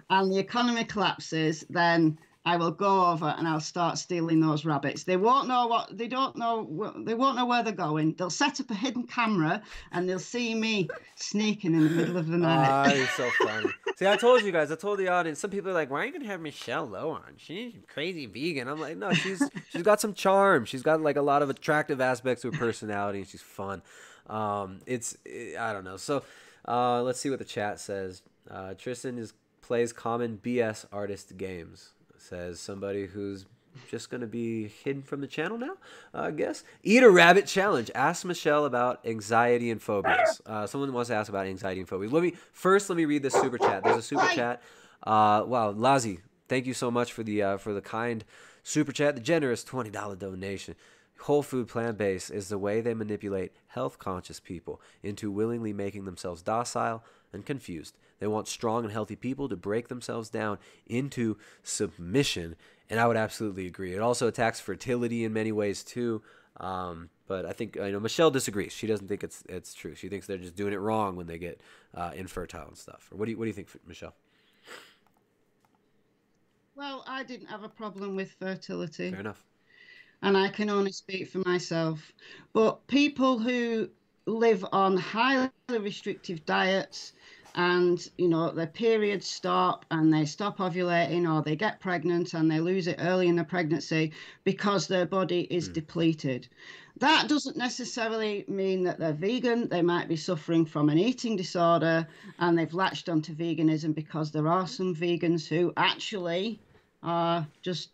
and the economy collapses, then I will go over and I'll start stealing those rabbits. They won't know what they don't know. They won't know where they're going. They'll set up a hidden camera and they'll see me sneaking in the middle of the night. Ah, you're so funny. See, I told you guys. I told the audience. Some people are like, "Why are you gonna have Michelle Lowe on? She's crazy vegan." I'm like, "No, she's got some charm. She's got like a lot of attractive aspects to her personality, and she's fun." I don't know. So, let's see what the chat says. Tristan plays common BS artist games. Says somebody who's just going to be hidden from the channel now, I guess. Eat a rabbit challenge. Ask Michelle about anxiety and phobias. Someone wants to ask about anxiety and phobias. Let me read this super chat. There's a super chat. Wow, Lazi, thank you so much for the kind super chat, the generous $20 donation. Whole food plant-based is the way they manipulate health-conscious people into willingly making themselves docile and confused. They want strong and healthy people to break themselves down into submission, and I would absolutely agree. It also attacks fertility in many ways too. But I think Michelle disagrees. She doesn't think it's true. She thinks they're just doing it wrong when they get infertile and stuff. Or what do you think, Michelle? Well, I didn't have a problem with fertility. Fair enough. And I can only speak for myself. But people who live on highly restrictive diets and, their periods stop and they stop ovulating, or they get pregnant and they lose it early in the pregnancy because their body is depleted. That doesn't necessarily mean that they're vegan. They might be suffering from an eating disorder and they've latched onto veganism because there are some vegans who actually are just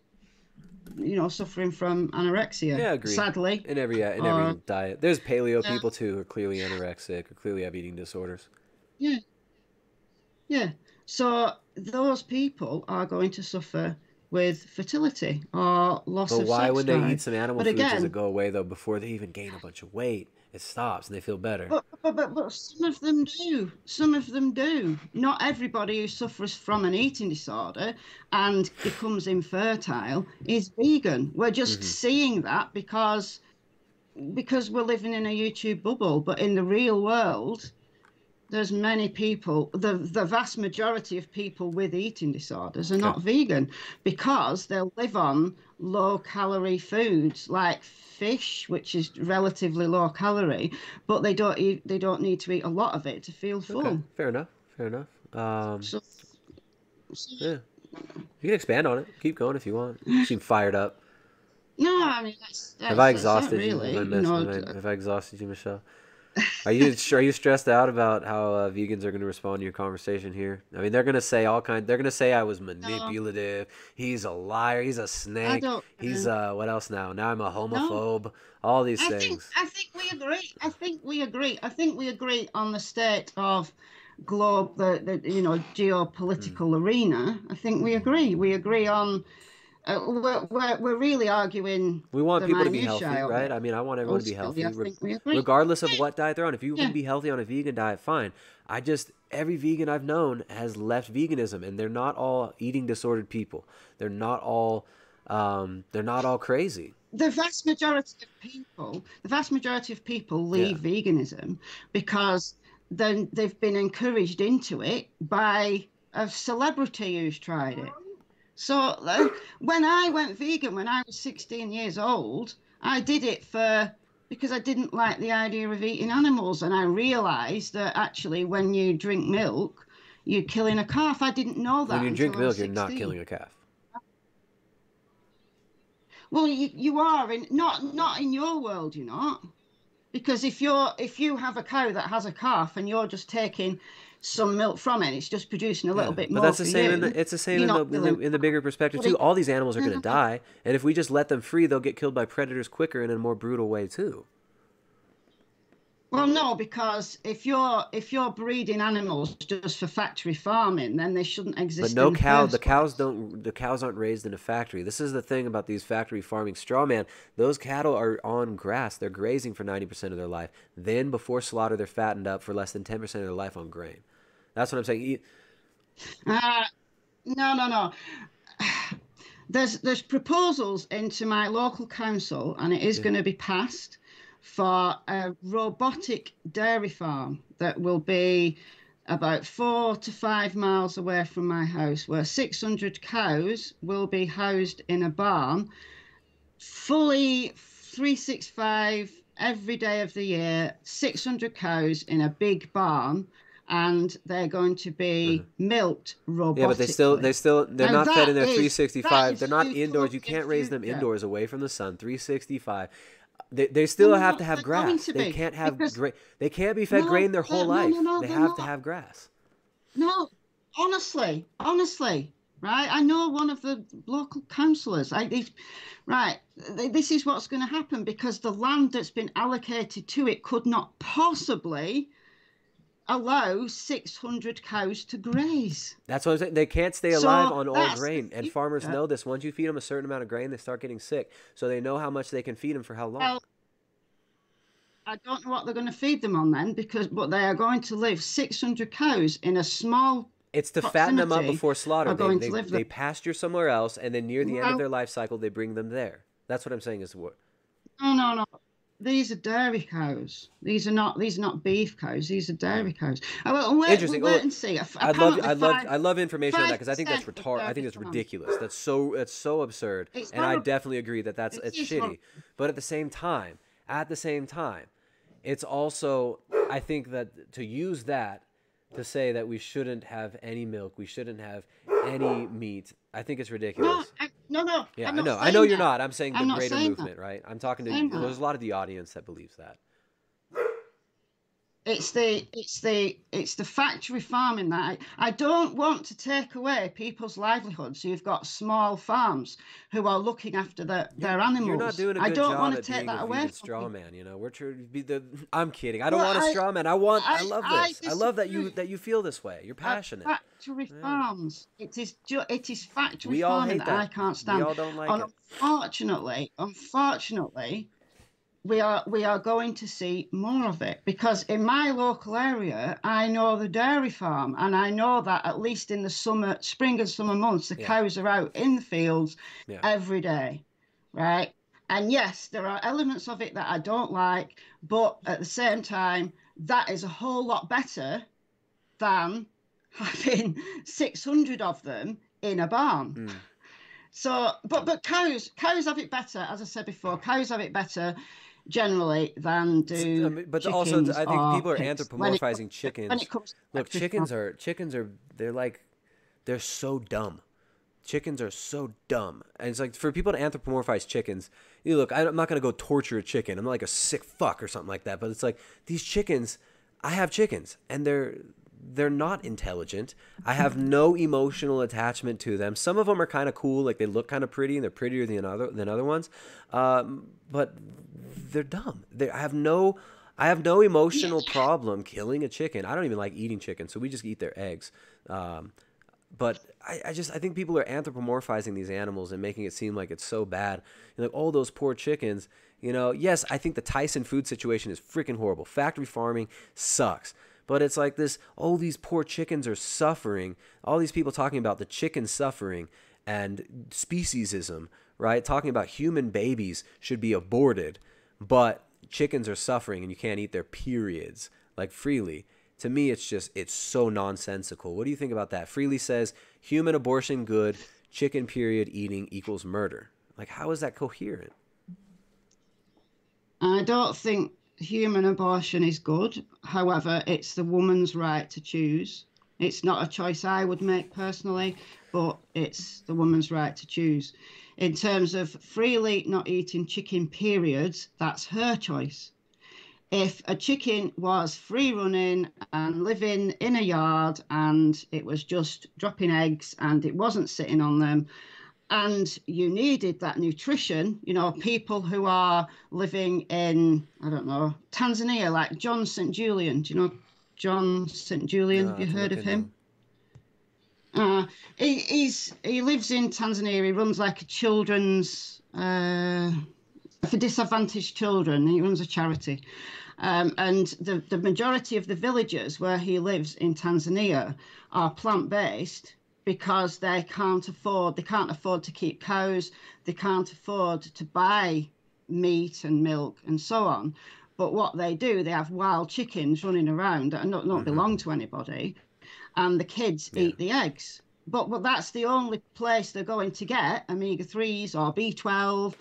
suffering from anorexia. Yeah, I agree. Sadly. In every diet. There's paleo people too who are clearly anorexic or clearly have eating disorders. Yeah. Yeah. So those people are going to suffer with fertility or loss of sex drive. But why, when they eat some animal foods, does again, it go away though before they even gain a bunch of weight? It stops and they feel better. But some of them do. Some of them do. Not everybody who suffers from an eating disorder and becomes infertile is vegan. We're just seeing that because we're living in a YouTube bubble. But in the real world, there's many people, the vast majority of people with eating disorders are not vegan because they'll live on low-calorie foods like fish, which is relatively low calorie, but they don't need to eat a lot of it to feel full. Okay. Fair enough. Yeah, you can expand on it. Keep going if you want. You seem fired up. No, I mean have I exhausted really, you? Have I exhausted you, Michelle? Are you stressed out about how vegans are going to respond to your conversation here? I mean, they're going to say all kinds. They're going to say I was manipulative. No. He's a liar. He's a snake. He's what else now? Now I'm a homophobe. No. All these things. I think we agree. I think we agree on the state of the geopolitical arena. I think we agree. We agree on. We're really arguing. We want people to be healthy, right? I mean, I want everyone to be healthy, regardless of what diet they're on. If you can be healthy on a vegan diet, fine. Every vegan I've known has left veganism, and they're not all eating disordered people. They're not all crazy. The vast majority of people leave veganism because then they've been encouraged into it by a celebrity who's tried it. So when I went vegan when I was 16 years old, I did it because I didn't like the idea of eating animals. And I realized that actually when you drink milk, you're killing a calf. I didn't know that. When you drink milk, you're not killing a calf. Well, you are, not in your world, you're not. Because if you have a cow that has a calf and you're just taking some milk from it, it's just producing a little bit more. But that's the same. It's the same in the bigger perspective too. All these animals are going to die, and if we just let them free, they'll get killed by predators quicker and in a more brutal way too. Well, no, because if you're breeding animals just for factory farming, then they shouldn't But exist no in the cow, the first cows place. don't, the cows aren't raised in a factory. This is the thing about these factory farming straw man. Those cattle are on grass. They're grazing for 90% of their life. Then before slaughter, they're fattened up for less than 10% of their life on grain. That's what I'm saying. Uh, no, no, no. There's proposals into my local council, and it is Yeah. going to be passed for a robotic dairy farm that will be about 4 to 5 miles away from my house, where 600 cows will be housed in a barn, fully 365 every day of the year, 600 cows in a big barn, and they're going to Uh-huh. be milked Yeah, but robotically. they're Now not fed in their that 365. is They're not indoors. You utopian can't raise them future. indoors away from the sun. 365. They No, still no, have no, to have they're going grass. to They be can't have because grain. They can't be fed no, grain their whole no, no, life. no, They they're have to not. have grass. No, honestly, right? I know one of the local councillors. Right, this is what's going to happen because the land that's been allocated to it could not possibly allow 600 cows to graze. That's what I'm saying. They can't stay alive So on all that's the grain, and farmers future. know this. Once you feed them a certain amount of grain, they start getting sick. So they know how much they can feed them for how long. Well, I don't know what they're going to feed them on then, but they are going to live 600 cows in a small It's to fatten them up proximity before slaughter. are going to live there. They pasture somewhere else, and then near the end of Well, their life cycle, they bring them there. That's what I'm saying is what. no, no, no. These are dairy cows. These are not beef cows. These are Mm. dairy cows. We'll Interesting. wait Well, and see. Apparently, I love information on that because I think that's 5% of I think dairy it's farms. ridiculous. That's so absurd, It's and I horrible. definitely agree that It it's is shitty. horrible. But at the same time, it's also I think that to use that to say that we shouldn't have any milk, we shouldn't have any meat. I think it's No, ridiculous. no. Yeah, I'm I not know. I know saying you're that. not. I'm saying the I'm not greater saying that. movement, right? I'm talking Saying to. that. There's a lot of the audience that believes that. It's the factory farming that I don't want to take away people's livelihoods who've got small farms who are looking after their You're not animals. doing a I good don't want job to at take being a that away vegan from straw people. man. You know, we're trying to be the. I'm kidding. I don't Well, want a straw man. I love I this. I love disagree. that you feel this way. You're At passionate. factory Yeah. farms, it is factory We all farming hate that I that. can't We stand. all don't like And it. unfortunately, we are going to see more of it because in my local area, I know the dairy farm, and I know that at least in the spring and summer months, the Yeah. cows are out in the fields Yeah. every day, right? And yes, there are elements of it that I don't like, but at the same time, that is a whole lot better than having 600 of them in a barn. Mm. So, but cows have it better, as I said before. Cows have it better generally than do But also, chickens I think or people are pigs anthropomorphizing when it chickens. comes to Look, factory farm. chickens are they're so dumb. Chickens are so dumb, and it's like for people to anthropomorphize chickens. You look, I'm not gonna go torture a chicken. I'm not like a sick fuck or something like that. But it's like these chickens. I have chickens, and they're not intelligent. I have no emotional attachment to them. Some of them are kind of cool, like they look kind of pretty, and they're prettier than other ones. But they're dumb. I have no Yeah, emotional problem killing a chicken. I don't even like eating chicken, so we just eat their eggs. But I think people are anthropomorphizing these animals and making it seem like it's so bad. You're like, oh, those poor chickens. You know, yes, I think the Tyson food situation is freaking horrible. Factory farming sucks. But it's like this, oh, these poor chickens are suffering. All these people talking about the chicken suffering and speciesism, right? Talking about human babies should be aborted, but chickens are suffering and you can't eat their periods like freely. To me, it's so nonsensical. What do you think about that? Freely says human abortion good, chicken period eating equals murder. Like, how is that coherent? I don't think human abortion is good. However, it's the woman's right to choose. It's not a choice I would make personally, but it's the woman's right to choose. In terms of freely not eating chicken periods, that's her choice. If a chicken was free running and living in a yard and it was just dropping eggs and it wasn't sitting on them, and you needed that nutrition. You know, people who are living in, I don't know, Tanzania, like John St. Julian. Do you know John St. Julian? No, Have I you have to heard look of into him? He lives in Tanzania. He runs like a children's for disadvantaged children. He runs a charity. And the majority of the villages where he lives in Tanzania are plant-based because they can't afford to keep cows, they can't afford to buy meat and milk and so on. But what they do, they have wild chickens running around that don't belong to anybody, and the kids eat the eggs. But that's the only place they're going to get omega-3s or B12.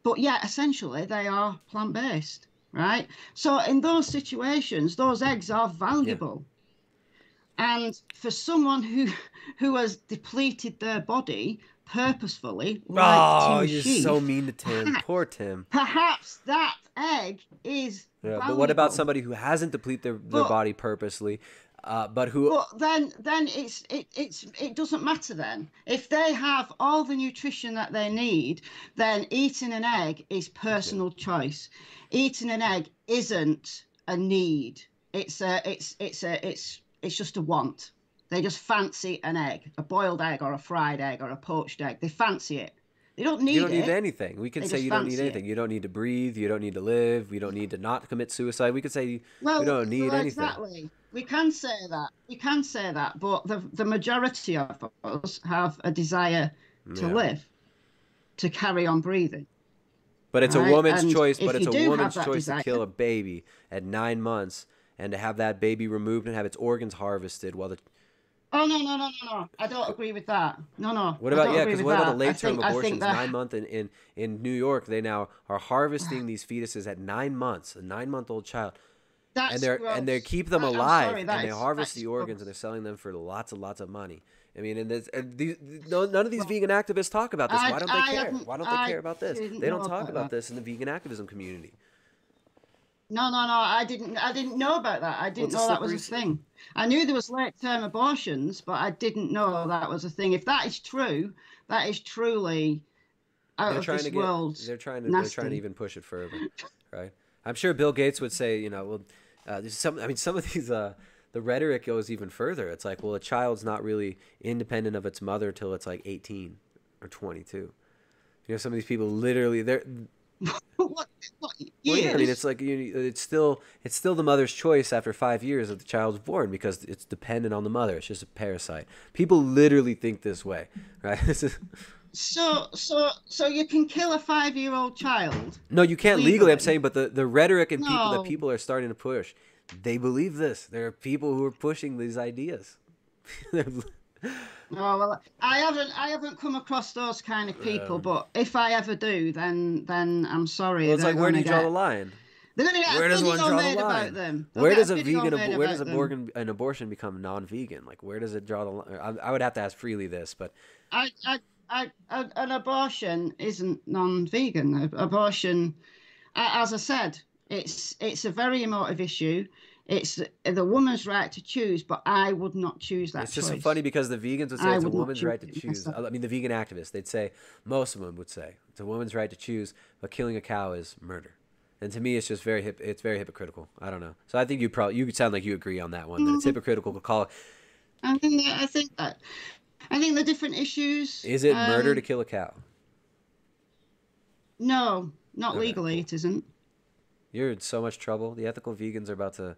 But yeah, essentially they are plant-based, right? So in those situations, those eggs are valuable. And for someone who has depleted their body purposefully, like Tim you're Sheaf, so mean to Tim. Poor Tim. perhaps that egg is valuable. But what about somebody who hasn't depleted their body purposely, but who? But then it doesn't matter then. If they have all the nutrition that they need, then eating an egg is personal choice. Eating an egg isn't a need. It's just a want. They just fancy an egg, a boiled egg or a fried egg or a poached egg. They fancy it. They don't need it. You don't need anything. We could say you don't need anything. It. You don't need to breathe. You don't need to live. You don't need to not commit suicide. We could say you don't need anything. Exactly. We can say that. We can say that. But the majority of us have a desire to live, to carry on breathing. But it's a woman's choice. But it's a woman's choice desire, to kill a baby at 9 months and to have that baby removed and have its organs harvested while the. Oh no! I don't agree with that. No. What about because what about the late-term abortions? 9 month in New York, they now are harvesting these fetuses at 9 months, a 9-month-old child. That's and they keep them alive, and they harvest the organs, and they're selling them for lots and money. I mean, none of these vegan activists talk about this. Why don't they care? Why don't they care about this? They don't talk about this in the vegan activism community. No. I didn't know about that. I didn't know that was a thing. I knew there was late-term abortions, but I didn't know that was a thing. If that is true, that is truly out of this world. They're trying to even push it further, right? I'm sure Bill Gates would say, some of these, the rhetoric goes even further. It's like, well, a child's not really independent of its mother till it's like 18 or 22. Some of these people literally, they're. What well, yeah, I mean, it's like it's still the mother's choice after 5 years that the child's born because it's dependent on the mother. It's just a parasite. People literally think this way, right? So you can kill a 5-year-old child? No, you can't legally. I'm saying, but the rhetoric and people that people are starting to push, they believe this. There are people who are pushing these ideas. Oh well, I haven't come across those kind of people, but if I ever do, then I'm sorry. Well, it's like, where do you draw the line? They're going to get where does one draw the line? About them. Where does an abortion become non-vegan? Like, where does it draw the line? I would have to ask Freely this, but an abortion isn't non-vegan. Abortion, as I said, it's a very emotive issue. It's the woman's right to choose, but I would not choose that choice. It's just funny because the vegans would say it's a woman's right to choose. I mean, the vegan activists, they'd say, most of them would say, it's a woman's right to choose, but killing a cow is murder. And to me, it's just very hypocritical. I don't know. So I think you sound like you agree on that one, that it's hypocritical to call it. I think the different issues. Is it murder to kill a cow? No, not legally. Cool. It isn't. You're in so much trouble. The ethical vegans are about to.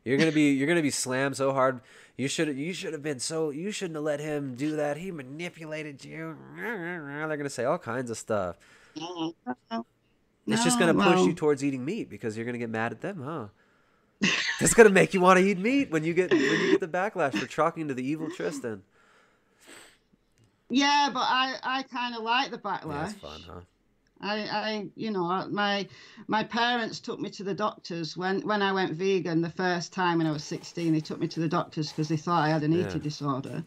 You're gonna be slammed so hard. You shouldn't have let him do that. He manipulated you. They're gonna say all kinds of stuff. It's just gonna push you towards eating meat because you're gonna get mad at them, huh? It's gonna make you want to eat meat when you get the backlash for talking to the evil Tristan. Yeah, but I kind of like the backlash. Yeah, it's fun, huh? My parents took me to the doctors when I went vegan the first time when I was 16. They took me to the doctors because they thought I had an eating disorder,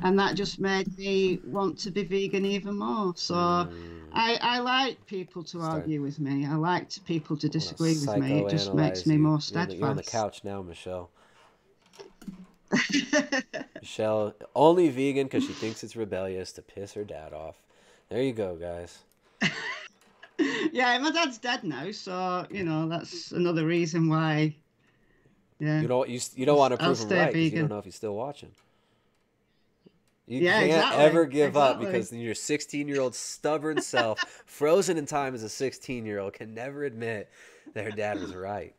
and that just made me want to be vegan even more. So I like people to argue with me. I like people to disagree with me. It just makes me more steadfast. You're on the couch now, Michelle. Michelle only vegan because she thinks it's rebellious to piss her dad off. There you go, guys. Yeah, my dad's dead now, so you know that's another reason why. Yeah, You don't want to I'll prove him stay right because you don't vegan. know if he's still watching. You Yeah, can't exactly, ever give up exactly, because your 16-year-old stubborn self, frozen in time as a 16-year-old, can never admit that her dad was right.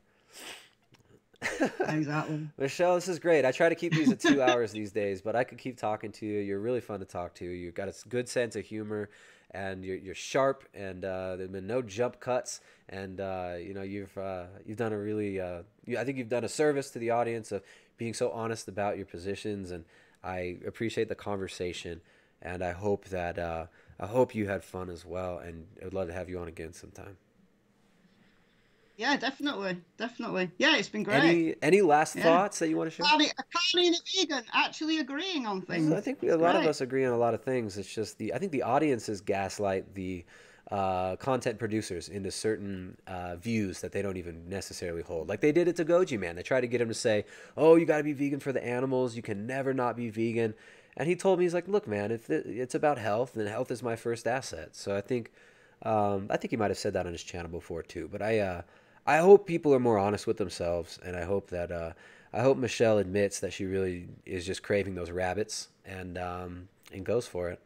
exactly. Michelle, this is great. I try to keep these at 2 hours these days, but I could keep talking to you. You're really fun to talk to. You've got a good sense of humor, and you're sharp. And there've been no jump cuts. And you know you've done a really I think you've done a service to the audience of being so honest about your positions. And I appreciate the conversation. And I hope you had fun as well. And I'd love to have you on again sometime. Yeah, definitely, definitely. Yeah, it's been great. Any last Yeah, thoughts that you want to share? I can't even a vegan actually agreeing on I things. think It's a lot of great. us agree on a lot of things. It's just I think the audiences gaslight the content producers into certain views that they don't even necessarily hold. Like they did it to Goji Man. They tried to get him to say, "Oh, you got to be vegan for the animals. You can never not be vegan." And he told me, he's like, "Look, man, if it's about health, then health is my first asset." So I think he might have said that on his channel before too. But I hope people are more honest with themselves, and I hope Michelle admits that she really is just craving those rabbits and goes for it.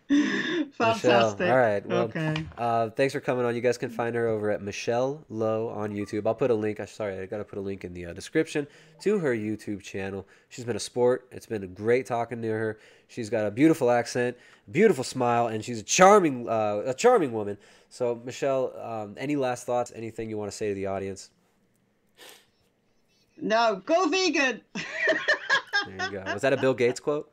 Michelle, all Fantastic. right. Well, Okay. thanks for coming on. You guys can find her over at Michelle Lowe on YouTube. I'll put a link. Sorry, I got to put a link in the description to her YouTube channel. She's been a sport. It's been great talking to her. She's got a beautiful accent, beautiful smile, and she's a charming woman. So, Michelle, any last thoughts? Anything you want to say to the audience? No, go vegan. There you go. Was that a Bill Gates quote?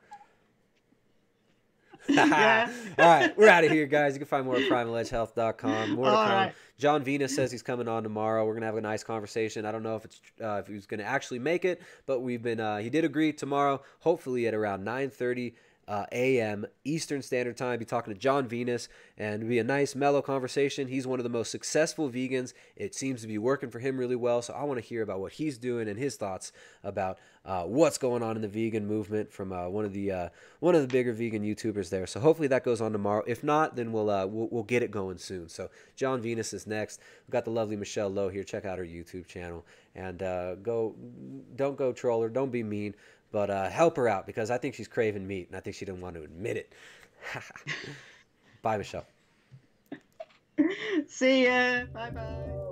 All Yeah. right, we're out of here, guys. You can find more at primaledgehealth.com. More to All come. right. John Venus says he's coming on tomorrow. We're gonna have a nice conversation. I don't know if he's gonna actually make it, but he did agree tomorrow. Hopefully at around 9:30 a.m. Eastern Standard Time. Be talking to John Venus, and it'll be a nice mellow conversation. He's one of the most successful vegans. It seems to be working for him really well. So I want to hear about what he's doing and his thoughts about what's going on in the vegan movement from one of the bigger vegan YouTubers there. So hopefully that goes on tomorrow. If not, then we'll get it going soon. So John Venus is next. We've got the lovely Michelle Lowe here. Check out her YouTube channel and don't go troll her. Don't be mean. But help her out because I think she's craving meat, and I think she didn't want to admit it. Bye, Michelle. See ya. Bye bye.